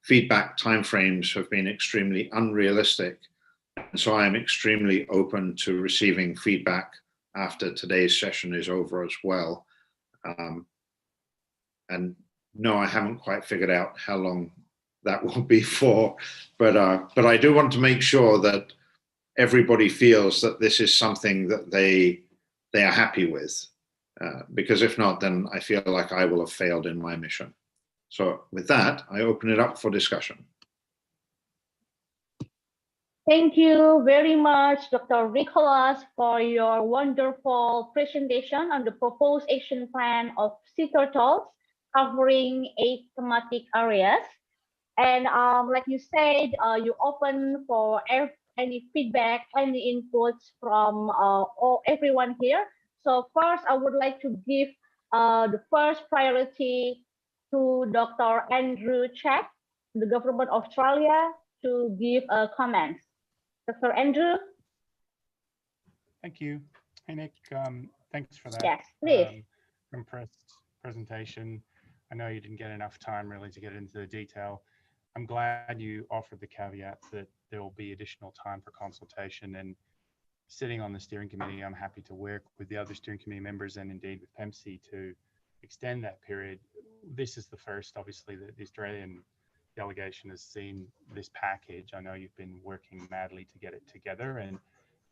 feedback timeframes have been extremely unrealistic. And so I'm extremely open to receiving feedback after today's session is over as well. And no, I haven't quite figured out how long that will be for, but I do want to make sure that everybody feels that this is something that they are happy with, because if not, then I feel like I will have failed in my mission. So with that, I open it up for discussion. Thank you very much, Dr. Nicholas, for your wonderful presentation on the proposed action plan of sea turtles, covering 8 thematic areas. And like you said, you open for any feedback, any inputs from everyone here. So first, I would like to give the first priority to Dr. Andrew Check, the Government of Australia, to give comments. Dr. Andrew? Thank you. Hey, Nick, thanks for that. Yes, please. Compressed presentation. I know you didn't get enough time really to get into the detail. I'm glad you offered the caveat that there will be additional time for consultation, and sitting on the steering committee, I'm happy to work with the other steering committee members and indeed with PEMC to extend that period. This is the first, obviously, that the Australian delegation has seen this package. I know you've been working madly to get it together, and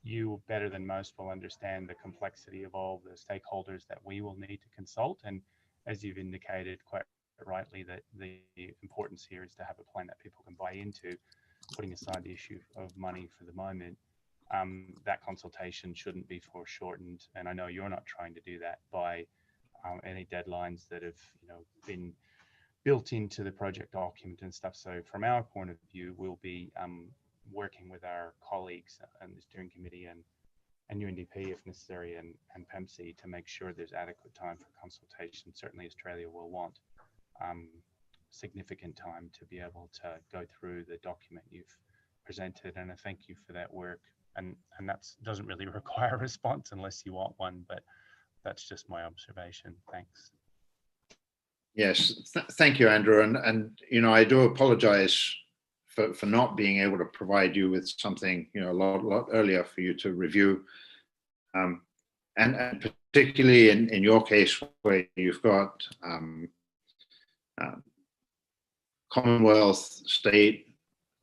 you better than most will understand the complexity of all the stakeholders that we will need to consult. And as you've indicated quite rightly, that the importance here is to have a plan that people can buy into, putting aside the issue of money for the moment. That consultation shouldn't be foreshortened, and I know you're not trying to do that by any deadlines that have been built into the project document and stuff. So from our point of view, we'll be working with our colleagues and the steering committee and UNDP if necessary, and PEMC to make sure there's adequate time for consultation. Certainly Australia will want significant time to be able to go through the document you've presented, and I thank you for that work. And that doesn't really require a response unless you want one, but that's just my observation. Thanks. Yes, thank you, Andrew. And I do apologize for not being able to provide you with something, a lot earlier for you to review. And particularly in your case, where you've got Commonwealth, state,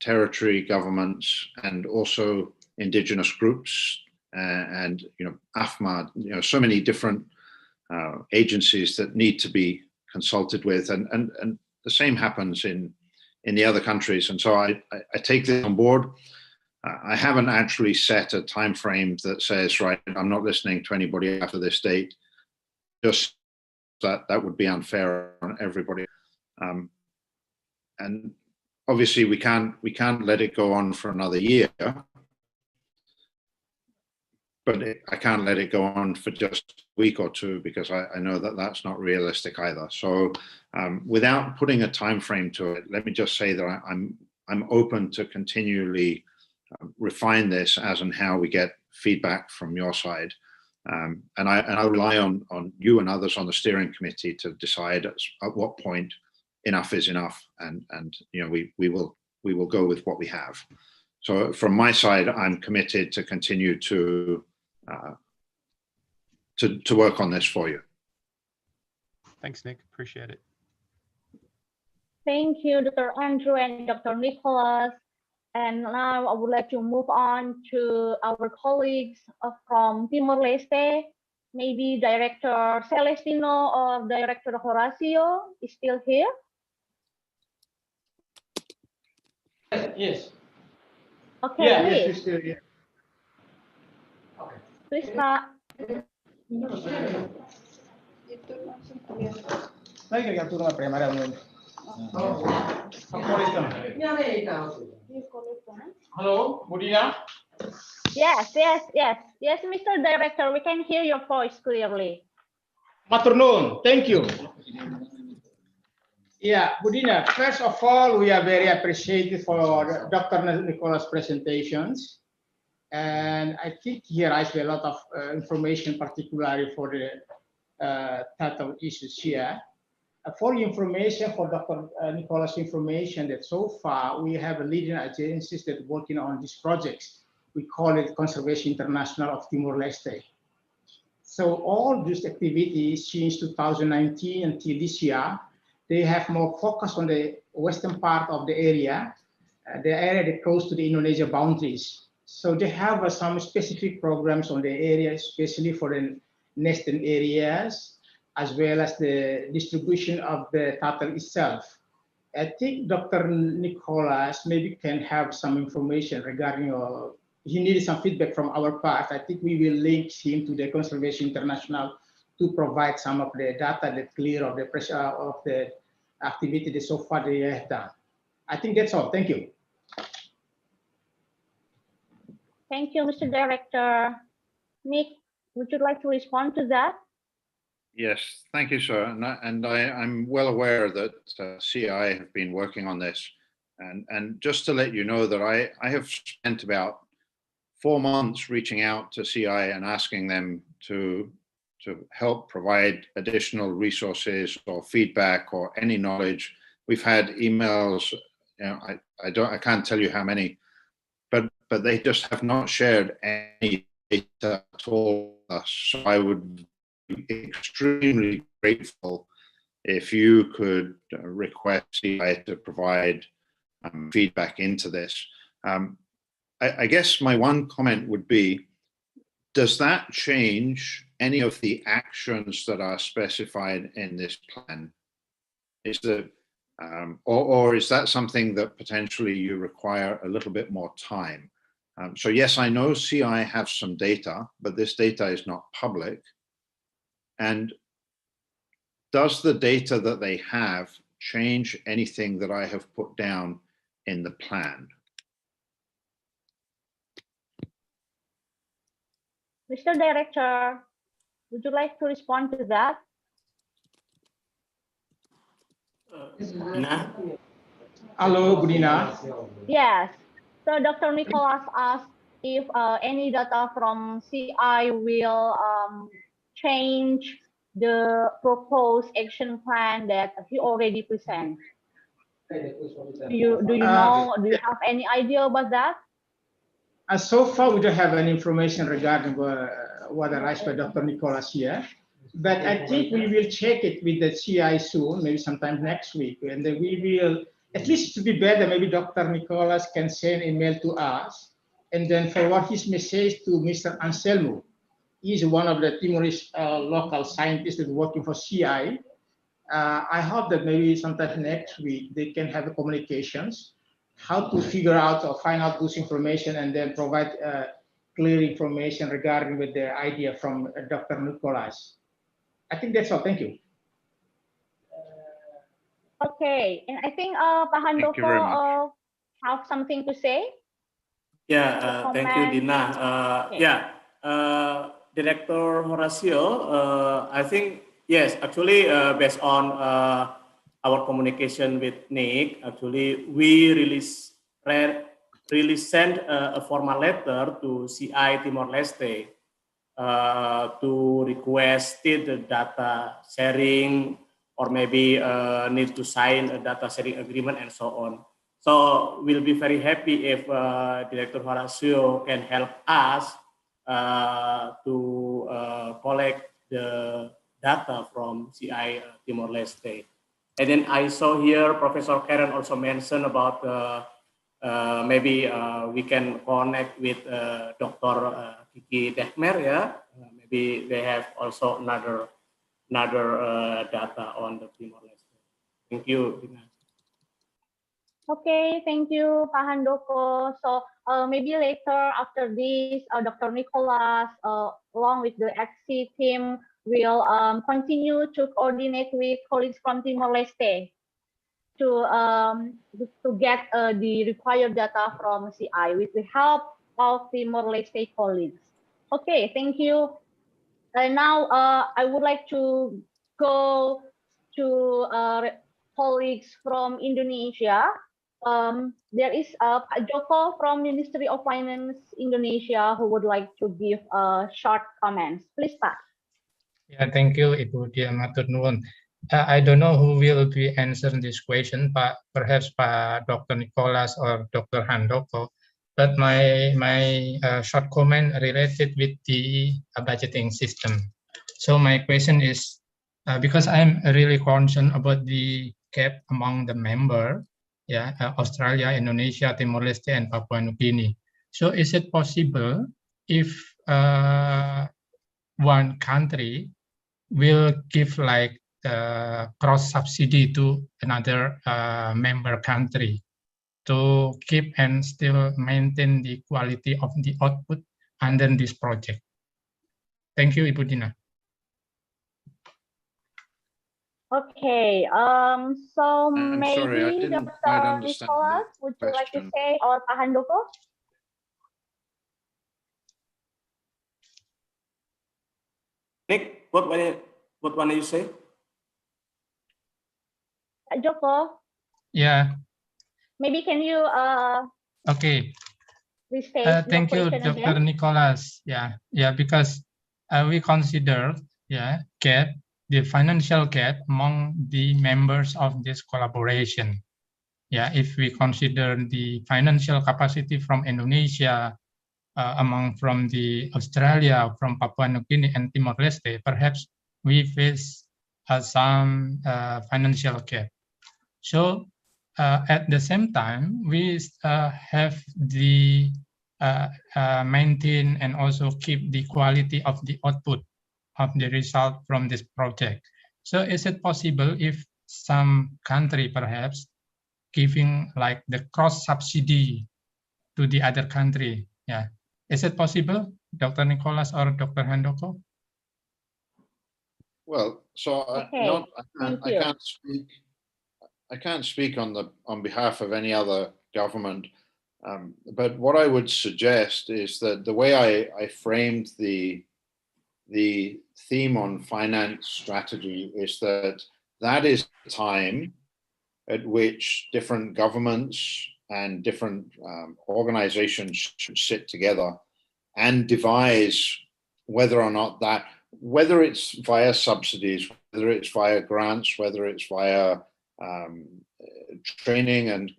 territory governments, and also indigenous groups, and AFMA, so many different agencies that need to be consulted with, and the same happens in the other countries. And so I take this on board. I haven't actually set a time frame that says, right, I'm not listening to anybody after this date. Just that would be unfair on everybody. And obviously we can't let it go on for another year, but I can't let it go on for just a week or two, because I know that that's not realistic either. So without putting a time frame to it, let me just say that I'm open to continually refine this as and how we get feedback from your side. And I rely on you and others on the steering committee to decide at what point enough is enough, and we will go with what we have. So from my side, I'm committed to continue to work on this for you. Thanks, Nick. Appreciate it. Thank you, Dr. Andrew and Dr. Nicholas. And now I would like to move on to our colleagues from Timor-Leste. Maybe Director Celestino or Director Horacio is still here. Yes. Okay, yeah, please. yes, we're still here. Okay. Please start. Hello, Budina. Yes, Mr. Director, we can hear your voice clearly. Maturnuun, thank you. Yeah, Budina, first of all, we are very appreciative for Dr. Nicholas' presentations. And I think he raised a lot of information, particularly for the title issues here. For information, for Dr. Nicholas' information, that so far we have leading agencies that are working on these projects. We call it Conservation International of Timor-Leste. So all these activities since 2019 until this year, they have more focus on the western part of the area that close to the Indonesia boundaries. So they have some specific programs on the area, especially for the nesting areas, as well as the distribution of the turtle itself. I think Dr. Nicholas maybe can have some information regarding, he needed some feedback from our part. I think we will link him to the Conservation International to provide some of the data that clear of the pressure of the activity that so far they have done. I think that's all. Thank you. Thank you, Mr. Director. Nick, would you like to respond to that? Yes, thank you, sir. And I'm well aware that CI have been working on this. And just to let you know that I have spent about 4 months reaching out to CI and asking them to help provide additional resources or feedback or any knowledge. We've had emails, I can't tell you how many, but they just have not shared any data at all with us. So I would be extremely grateful if you could request CI to provide feedback into this. I guess my one comment would be, does that change any of the actions that are specified in this plan? Is that, or is that something that potentially you require a little bit more time? So yes, I know CI have some data, but this data is not public. And does the data that they have change anything that I have put down in the plan? Mr. Director, would you like to respond to that? Dina? Hello, Budina. Yes. So Dr. Nicholas asked if any data from CI will change the proposed action plan that he already presented. Do you know? Do you have any idea about that? So far, we don't have any information regarding what raised by Dr. Nicholas here. But I think we will check it with the CI soon, maybe sometime next week. And then we will, at least to be better, maybe Dr. Nicholas can send an email to us and then forward his message to Mr. Anselmo. He's one of the Timorese local scientists that working for CI. I hope that maybe sometime next week they can have communications, how to figure out or find out this information and then provide clear information regarding with the idea from Dr. Nicholas. I think that's all. Thank you. Okay, and I think Pak Handoko have something to say. Yeah, thank you, Dina. Okay. Yeah, Director Horacio, I think, yes, actually, based on our communication with Nick, actually, we really sent a formal letter to CI Timor-Leste to request the data sharing, or maybe need to sign a data sharing agreement and so on. So we'll be very happy if Director Horacio can help us to collect the data from CI Timor-Leste. And then I saw here Professor Karen also mentioned about maybe we can connect with Dr. Kiki Dekmer, yeah. Maybe they have also another data on the Timor-Leste. Thank you, Dina. Okay, thank you, Pak Handoko. So maybe later after this, Dr. Nicholas, along with the XC team, will continue to coordinate with colleagues from Timor-Leste to get the required data from CI with the help of Timor-Leste colleagues. Okay, thank you. And now I would like to go to colleagues from Indonesia. There is Pak Joko from Ministry of Finance Indonesia who would like to give short comments. Please, Pak. Yeah, thank you, Ibu Dia Matur Nuwun. I don't know who will be answering this question, but perhaps Pak Dr. Nicholas or Dr. Handoko. But my short comment related with the budgeting system. So my question is, because I'm really concerned about the gap among the member, yeah, Australia, Indonesia, Timor-Leste, and Papua New Guinea. So is it possible if one country will give like cross subsidy to another member country to keep and still maintain the quality of the output under this project? Thank you, Ibu Dina. Okay, so maybe sorry, I didn't quite Dr. understand Nicholas, the would you like to question. say, or Pak Handoko? Nick, what want you say? Pak Joko, Yeah. maybe can you Okay. restate your Thank you, question Dr. again? Nicholas. Yeah, because we consider gap, the financial gap among the members of this collaboration. Yeah, if we consider the financial capacity from Indonesia, among from the Australia, from Papua New Guinea and Timor-Leste, perhaps we face some financial gap. So at the same time, we have the maintain and also keep the quality of the output of the result from this project. So is it possible if some country perhaps giving like the cross subsidy to the other country? Yeah, is it possible, Dr. Nicholas or Dr. Handoko? Well, so Okay, I can't speak on behalf of any other government, but what I would suggest is that the way I framed the theme on finance strategy is that is time at which different governments and different organizations should sit together and devise whether or not whether it's via subsidies, whether it's via grants, whether it's via training and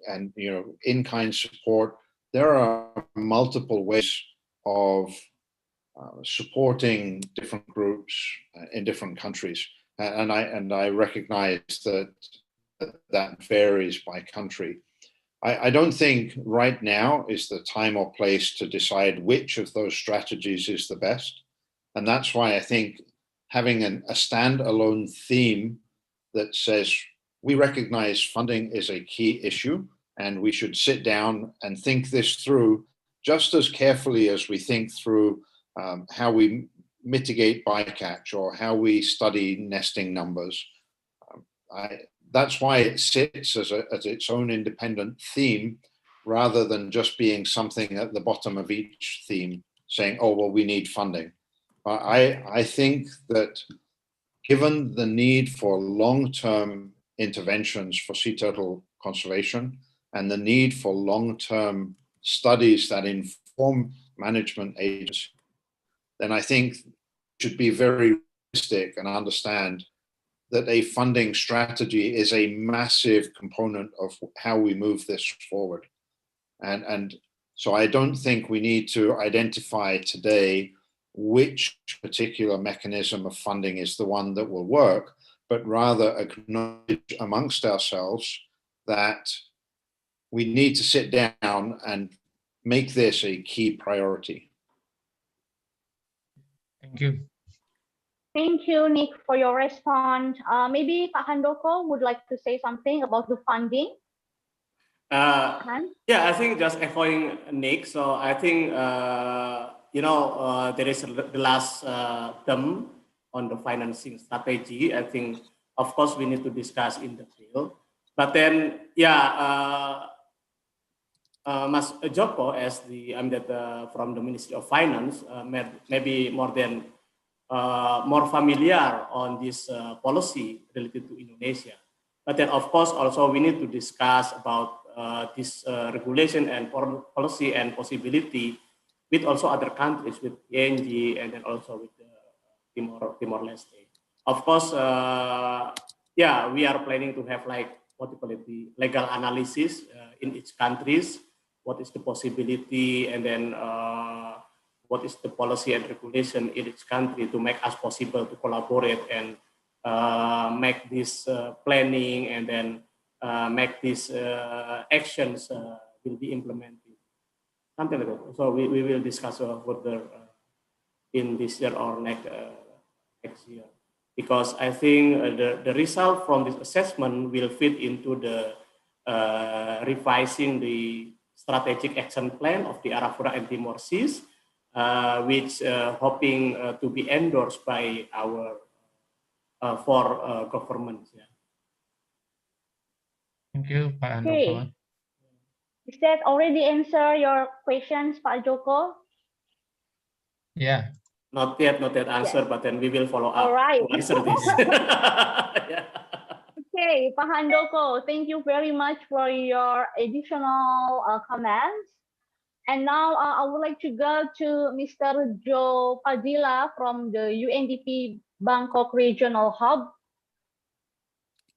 in-kind support. There are multiple ways of supporting different groups in different countries, and I recognize that varies by country. I don't think right now is the time or place to decide which of those strategies is the best, and that's why I think having a standalone theme that says we recognize funding is a key issue and we should sit down and think this through just as carefully as we think through how we mitigate bycatch or how we study nesting numbers. That's why it sits as its own independent theme rather than just being something at the bottom of each theme saying, oh, well, we need funding. I think that given the need for long-term interventions for sea turtle conservation and the need for long-term studies that inform management agencies, then I think we should be very realistic and understand that a funding strategy is a massive component of how we move this forward. And so I don't think we need to identify today which particular mechanism of funding is the one that will work, but rather acknowledge amongst ourselves that we need to sit down and make this a key priority. Thank you. Thank you, Nick, for your response. Maybe Pak Handoko would like to say something about the funding. Yeah, I think just echoing Nick. So I think there is the last term on the financing strategy. I think, of course, we need to discuss in detail. But then, yeah, Mas Joko, as from the Ministry of Finance, maybe more familiar on this policy related to Indonesia. But then, of course, also we need to discuss about this regulation and policy and possibility with also other countries, with PNG and then also with Timor-Leste. Of course, yeah, we are planning to have like the legal analysis in each countries. What is the possibility, and then what is the policy and regulation in each country to make us possible to collaborate and make this planning and then make these actions will be implemented. Something like that. So we will discuss further in this year or next year, because I think the result from this assessment will fit into the revising the strategic action plan of the Arafurati and Timor-Leste, which hoping to be endorsed by our four governments. Yeah. Thank you, Pak Handoko. Okay. Is that already answer your questions, Pak Joko? Yeah. Not yet answer, but then we will follow up. All right. To answer this. Yeah. Okay, Pak Handoko, thank you very much for your additional comments. And now I would like to go to Mr. Joe Padilla from the UNDP Bangkok Regional Hub.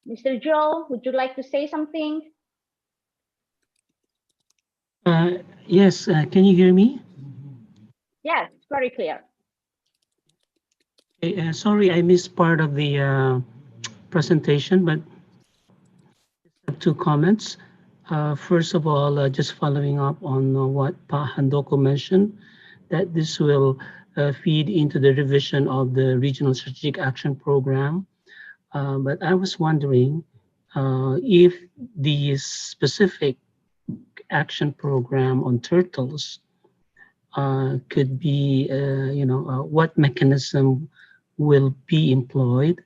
Mr. Joe, would you like to say something? Yes, can you hear me? Yes, very clear. Okay, sorry, I missed part of the presentation, but I have two comments. First of all, just following up on what Pak Handoko mentioned, that this will feed into the revision of the Regional Strategic Action Program. But I was wondering if the specific action program on turtles could be, what mechanism will be employed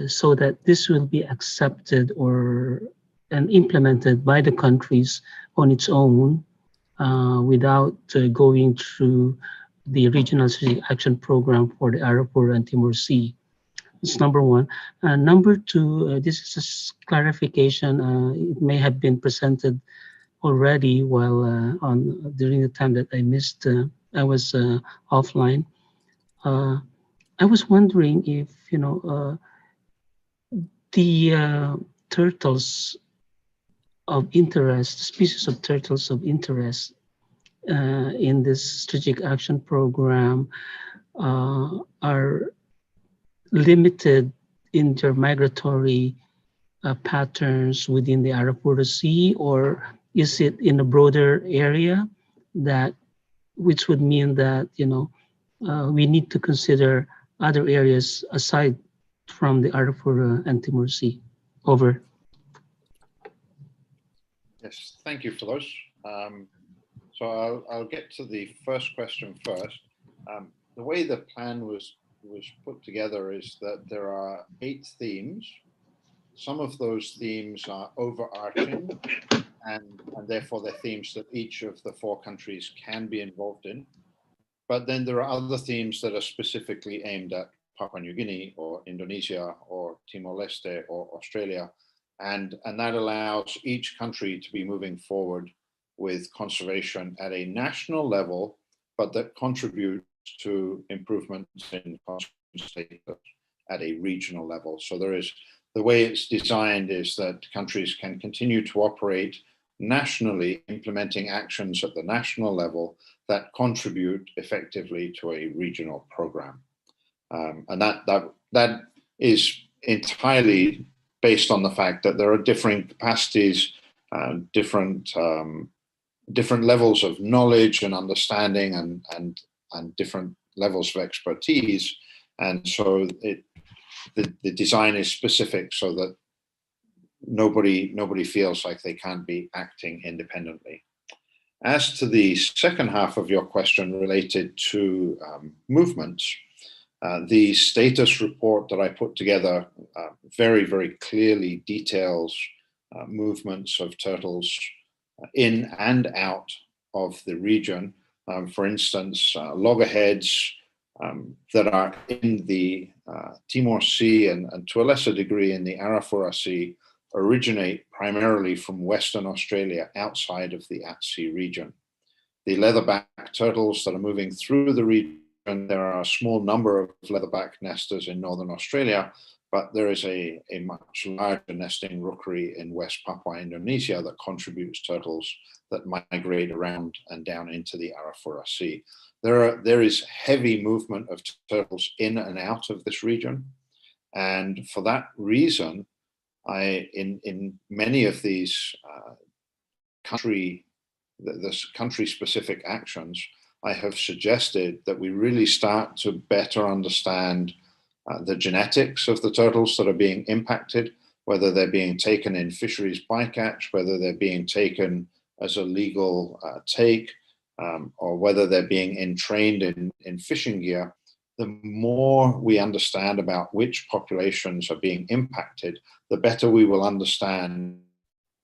so that this will be accepted and implemented by the countries on its own without going through the Regional Strategic Action Program for the Arafurati and Timor-Leste. It's number one. Number two, this is a clarification. It may have been presented already while during the time that I missed. I was offline. I was wondering if the turtles of interest, species of turtles of interest in this strategic action program are limited in their migratory patterns within the Arafura Sea, or is it in a broader area that, which would mean that, you know, we need to consider other areas aside from the Arafura and Timor Sea? Over. Yes, thank you for those. So I'll get to the first question first. The way the plan was put together is that there are 8 themes. Some of those themes are overarching, and therefore they're themes that each of the 4 countries can be involved in. But then there are other themes that are specifically aimed at Papua New Guinea or Indonesia or Timor-Leste or Australia. And that allows each country to be moving forward with conservation at a national level, but that contributes to improvements in conservation status at a regional level. So there is, the way it's designed is that countries can continue to operate nationally, implementing actions at the national level that contribute effectively to a regional program. And that is entirely based on the fact that there are different capacities, different levels of knowledge and understanding, and different levels of expertise. And so the design is specific so that nobody feels like they can't be acting independently. As to the second half of your question related to movements, the status report that I put together very, very clearly details movements of turtles in and out of the region. For instance, loggerheads that are in the Timor Sea and to a lesser degree in the Arafura Sea originate primarily from Western Australia outside of the at-sea region. The leatherback turtles that are moving through the region, there are a small number of leatherback nesters in Northern Australia, but there is a much larger nesting rookery in West Papua, Indonesia that contributes turtles that migrate around and down into the Arafura Sea. There is heavy movement of turtles in and out of this region. And for that reason, in many of these country-specific actions, I have suggested that we really start to better understand the genetics of the turtles that are being impacted, whether they're being taken in fisheries bycatch, whether they're being taken as a legal take, or whether they're being entrained in fishing gear. The more we understand about which populations are being impacted, the better we will understand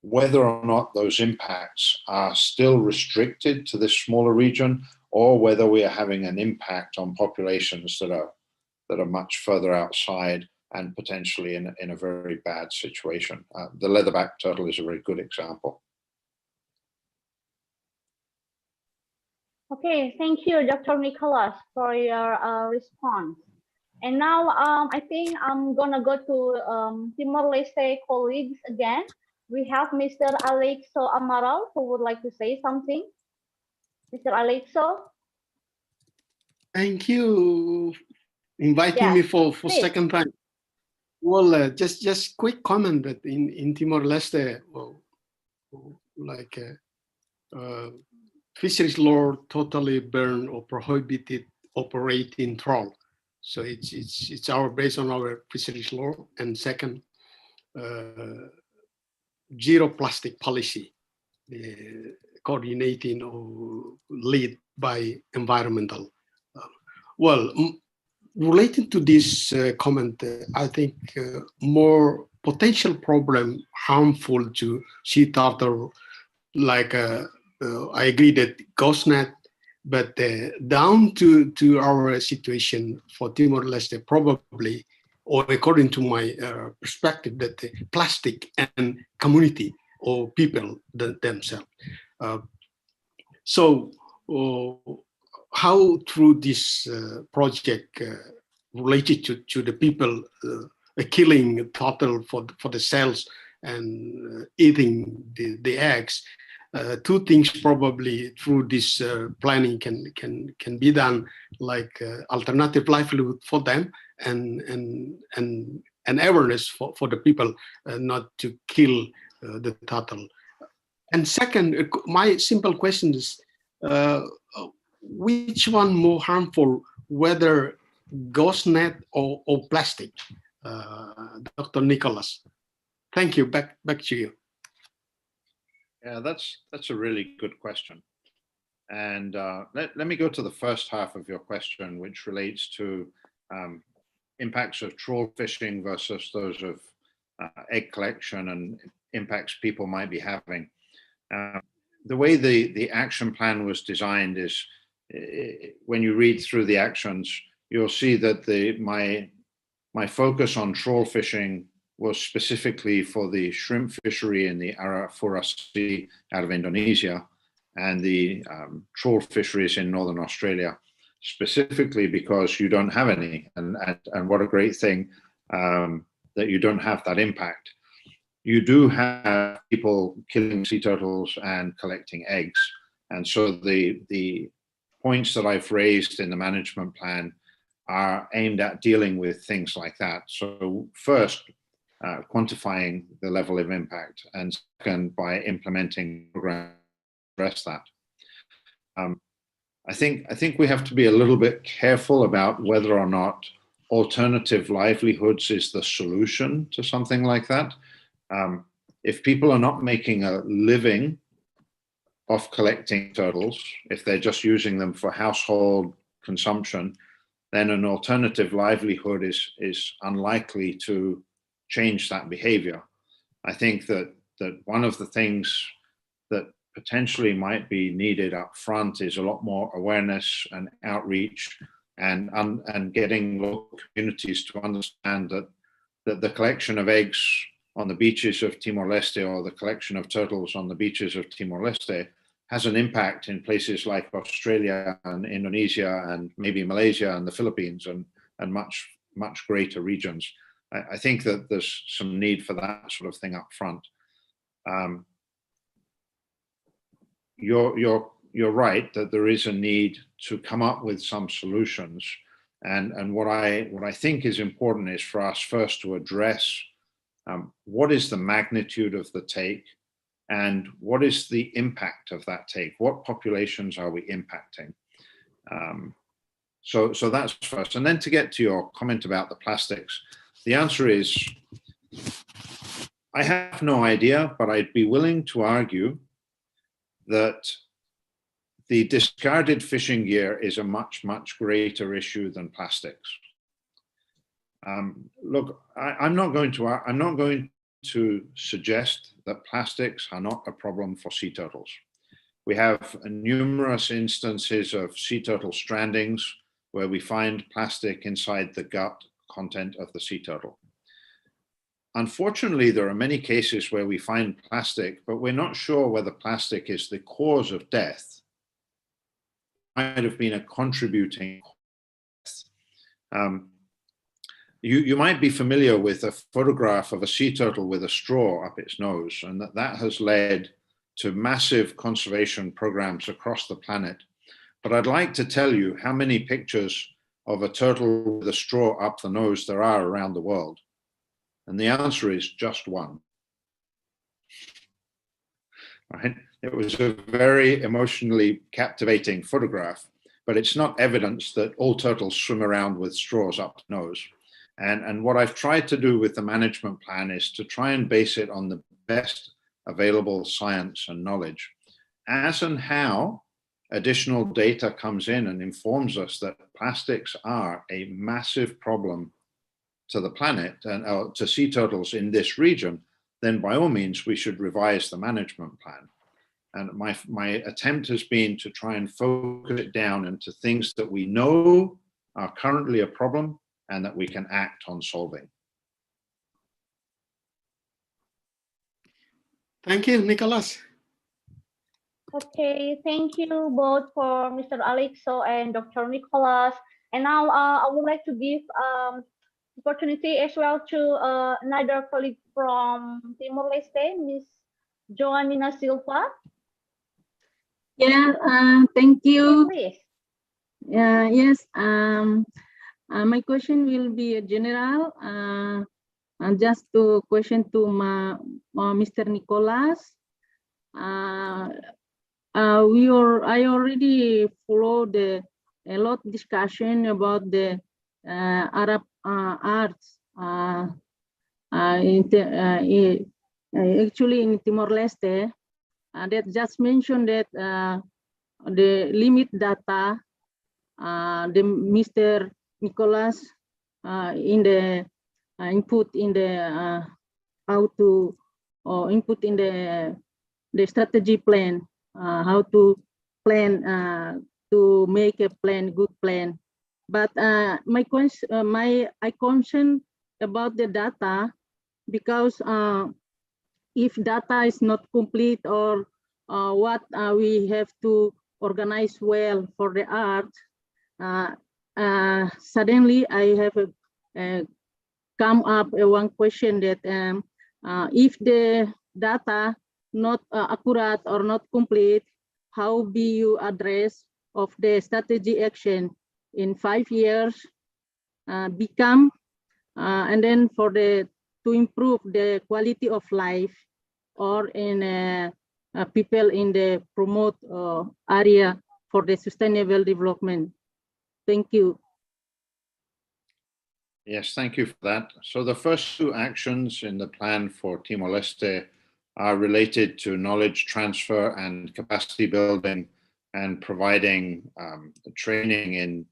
whether or not those impacts are still restricted to this smaller region, or whether we are having an impact on populations that are much further outside and potentially in a very bad situation. The leatherback turtle is a very good example. Okay, thank you, Dr. Nicholas, for your response. And now I think I'm gonna go to Timor-Leste colleagues again. We have Mr. Alexo Amaral who would like to say something. Mr. Alexo. Thank you inviting me for second time. Well, just quick comment that in Timor-Leste, fisheries law totally banned or prohibited operating trawl. So it's based on our fisheries law. And second, zero plastic policy, coordinating or led by environmental. Well, related to this comment, I think more potential problem harmful to sea turtle, like I agree that ghost net, but down to our situation for Timor-Leste, probably, or according to my perspective, that the plastic and community or people themselves. So how through this project related to the people killing turtle for the sales and eating the eggs. Two things probably through this planning can be done, like alternative livelihood for them and awareness for the people not to kill the turtle. And second, my simple question is, which one more harmful, whether ghost net or plastic? Dr. Nicholas, thank you. Back to you. Yeah, that's a really good question. And let me go to the first half of your question, which relates to impacts of trawl fishing versus those of egg collection and impacts people might be having. The way the action plan was designed is, when you read through the actions, you'll see that my focus on trawl fishing was specifically for the shrimp fishery in the Arafurati out of Indonesia and the trawl fisheries in Northern Australia, specifically because you don't have any, and what a great thing that you don't have that impact. You do have people killing sea turtles and collecting eggs. And so the points that I've raised in the management plan are aimed at dealing with things like that. So first, quantifying the level of impact, and second, by implementing programs to address that. I think we have to be a little bit careful about whether or not alternative livelihoods is the solution to something like that. If people are not making a living off collecting turtles, if they're just using them for household consumption, then an alternative livelihood is unlikely to change that behavior. I think that one of the things that potentially might be needed up front is a lot more awareness and outreach and getting local communities to understand that the collection of eggs on the beaches of Timor-Leste or the collection of turtles on the beaches of Timor-Leste has an impact in places like Australia and Indonesia and maybe Malaysia and the Philippines and much greater regions. I think that there's some need for that sort of thing up front. You're right that there is a need to come up with some solutions, and what I think is important is for us first to address what is the magnitude of the take and what is the impact of that take? What populations are we impacting? So that's first. And then to get to your comment about the plastics, the answer is, I have no idea, but I'd be willing to argue that the discarded fishing gear is a much greater issue than plastics. Look, I'm not going to suggest that plastics are not a problem for sea turtles. We have numerous instances of sea turtle strandings where we find plastic inside the gut content of the sea turtle. Unfortunately, there are many cases where we find plastic, but we're not sure whether plastic is the cause of death. It might have been a contributing cause. You might be familiar with a photograph of a sea turtle with a straw up its nose, and that has led to massive conservation programs across the planet. But I'd like to tell you how many pictures of a turtle with a straw up the nose there are around the world. And the answer is just one. Right? It was a very emotionally captivating photograph, but it's not evidence that all turtles swim around with straws up the nose. And what I've tried to do with the management plan is to try and base it on the best available science and knowledge. As and how additional data comes in and informs us that plastics are a massive problem to the planet and to sea turtles in this region, then by all means we should revise the management plan. And my attempt has been to try and focus it down into things that we know are currently a problem and that we can act on solving. Thank you, Nicholas. Okay, thank you both for Mr. Alexo and Dr. Nicholas. And now I would like to give opportunity as well to another colleague from Timor-Leste, Ms. Joanina Silva. Yeah, thank you. Please. Yes, my question will be general. Just to question to Mr. Nicholas. I already followed a lot discussion about the Arab arts. Actually, in Timor-Leste, that just mentioned that the limit data, the Mr. Nicholas in the input in the how to input in the strategy plan, how to plan to make a plan, good plan. But my concern about the data, because if data is not complete or what we have to organize well for the art, suddenly I have come up one question that if the data not accurate or not complete, how be you address of the strategy action in 5 years become and then for the to improve the quality of life or in people in the promote area for the sustainable development. Thank you. Yes, thank you for that. So the first two actions in the plan for Timor-Leste are related to knowledge transfer and capacity building and providing training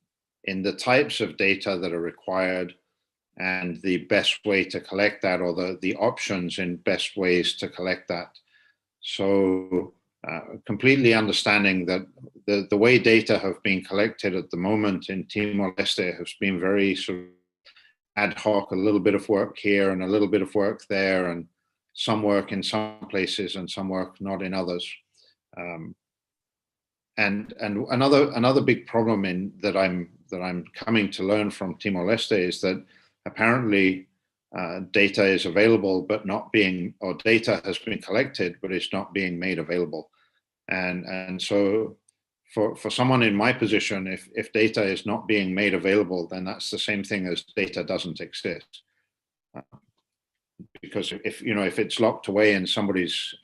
in the types of data that are required and the best way to collect that, or the options in best ways to collect that. So completely understanding that the way data have been collected at the moment in Timor-Leste has been very sort of ad hoc, a little bit of work here and a little bit of work there, and some work in some places and some work not in others. And another big problem that I'm coming to learn from Timor-Leste is that apparently data is available but not being, or data has been collected but it's not being made available. And so for someone in my position, if data is not being made available, then that's the same thing as data doesn't exist. Because if it's locked away in somebody's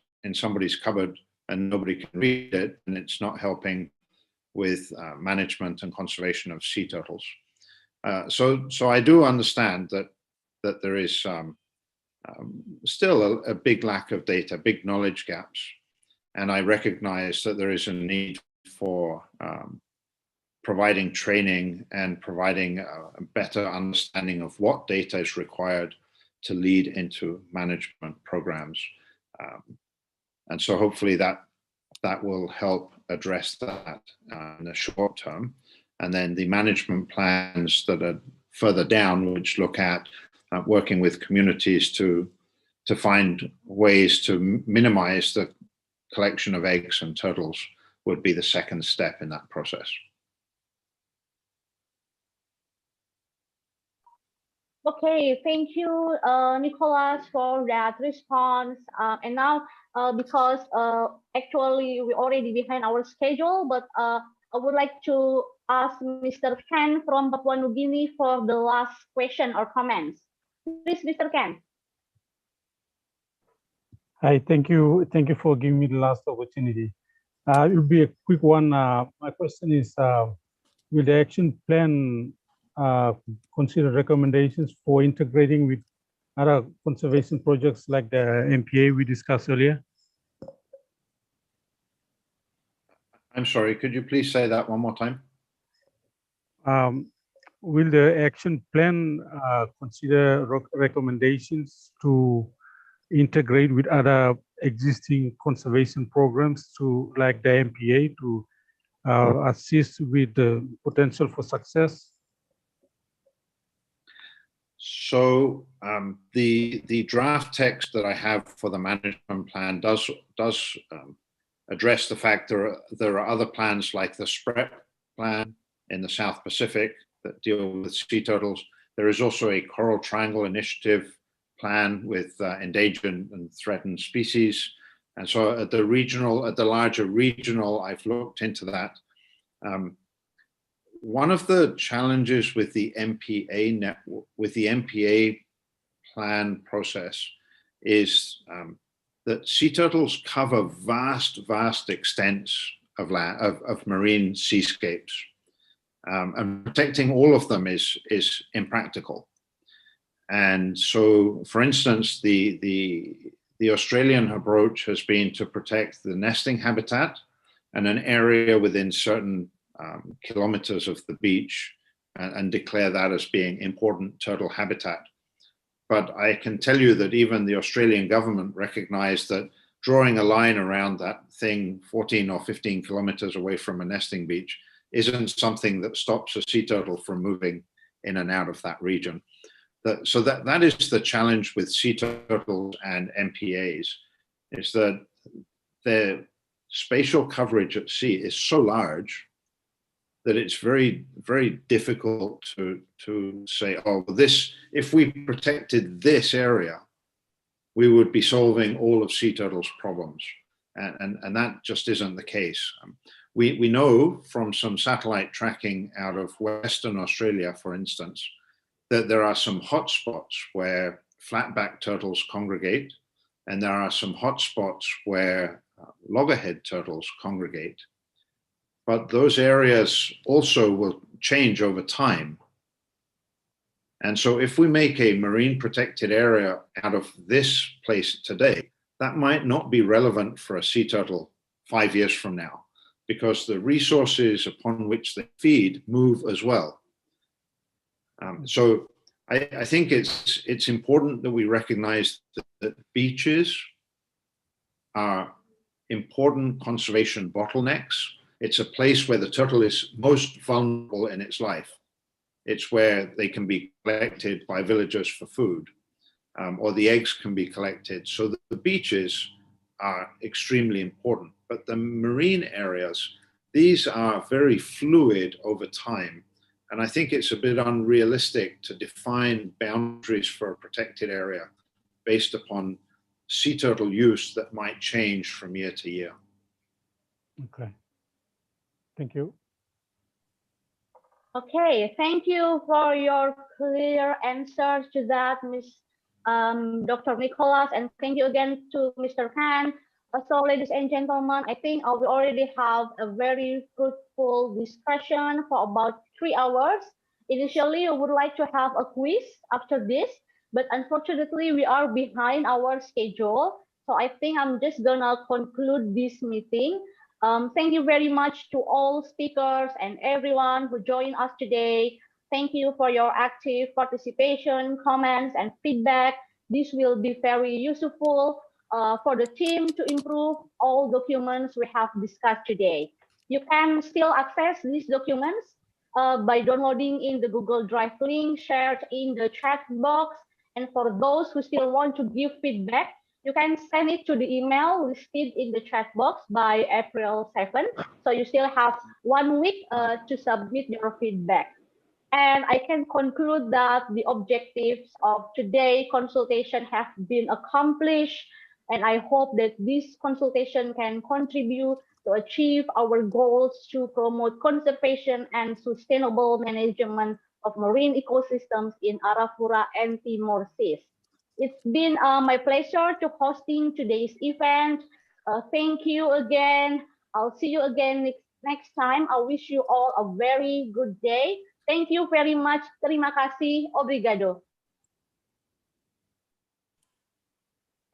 cupboard and nobody can read it, and it's not helping with management and conservation of sea turtles. So I do understand that there is still a big lack of data, big knowledge gaps, and I recognize that there is a need for providing training and providing a better understanding of what data is required to lead into management programs. And so hopefully that will help address that in the short term. And then the management plans that are further down, which look at working with communities to find ways to minimize the collection of eggs and turtles, would be the second step in that process. Okay, thank you, Nicholas, for that response. And now, because actually we're already behind our schedule, but I would like to ask Mr. Ken from Papua New Guinea for the last question or comments. Please, Mr. Ken. Hi, thank you for giving me the last opportunity. It will be a quick one. My question is, will the action plan consider recommendations for integrating with other conservation projects like the MPA we discussed earlier? I'm sorry, could you please say that one more time? Will the action plan consider recommendations to integrate with other existing conservation programs to, like the MPA, to assist with the potential for success? So the draft text that I have for the management plan does address the fact there are other plans like the SPREP plan in the South Pacific that deal with sea turtles. There is also a Coral Triangle Initiative plan with endangered and threatened species. And so at the larger regional, I've looked into that. One of the challenges with the MPA network, with the MPA plan process, is that sea turtles cover vast extents of marine seascapes, and protecting all of them is impractical. And so, for instance, the Australian approach has been to protect the nesting habitat and an area within certain kilometers of the beach, and declare that as being important turtle habitat. But I can tell you that even the Australian government recognized that drawing a line around that thing 14 or 15 kilometers away from a nesting beach isn't something that stops a sea turtle from moving in and out of that region. So that is the challenge with sea turtles and MPAs, is that their spatial coverage at sea is so large that it's very, very difficult to say, oh, this, if we protected this area, we would be solving all of sea turtles' problems. And that just isn't the case. We know from some satellite tracking out of Western Australia, for instance, that there are some hotspots where flatback turtles congregate, and there are some hotspots where loggerhead turtles congregate. But those areas also will change over time. And so if we make a marine protected area out of this place today, that might not be relevant for a sea turtle 5 years from now, because the resources upon which they feed move as well. So I think it's important that we recognize that beaches are important conservation bottlenecks. It's a place where the turtle is most vulnerable in its life. It's where they can be collected by villagers for food, or the eggs can be collected. So the beaches are extremely important, but the marine areas, these are very fluid over time. And I think it's a bit unrealistic to define boundaries for a protected area based upon sea turtle use that might change from year to year. Okay. Thank you. Okay, thank you for your clear answers to that, Dr. Nicholas, and thank you again to Mr. Khan. So, ladies and gentlemen, I think we already have a very fruitful discussion for about 3 hours. Initially, we would like to have a quiz after this, but unfortunately, we are behind our schedule. So I think I'm just gonna conclude this meeting. Thank you very much to all speakers and everyone who joined us today. Thank you for your active participation, comments, and feedback. This will be very useful for the team to improve all documents we have discussed today. You can still access these documents by downloading in the Google Drive link shared in the chat box. And for those who still want to give feedback, you can send it to the email listed in the chat box by April 7th. So you still have 1 week to submit your feedback. And I can conclude that the objectives of today's consultation have been accomplished. And I hope that this consultation can contribute to achieve our goals to promote conservation and sustainable management of marine ecosystems in Arafura and Timor-Leste. It's been my pleasure to hosting today's event. Thank you again. I'll see you again next time. I wish you all a very good day. Thank you very much. Terima kasih. Obrigado.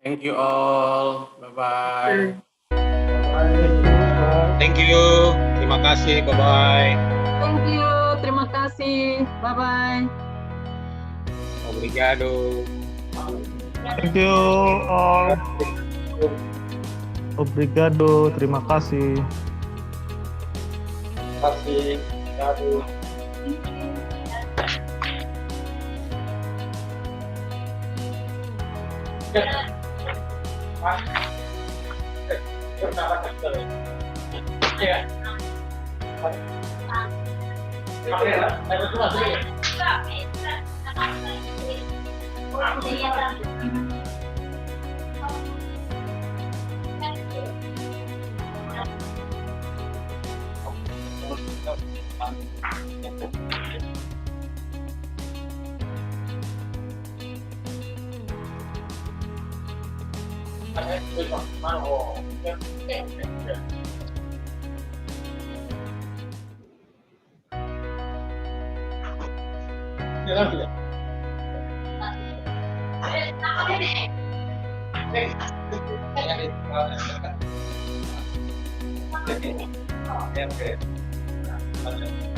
Thank you all. Bye-bye. Thank you. Terima kasih. Bye-bye. Thank you. Terima kasih. Bye-bye. Obrigado. Thank you all. Obrigado. Terima kasih. Terima kasih. Obrigado. Okay.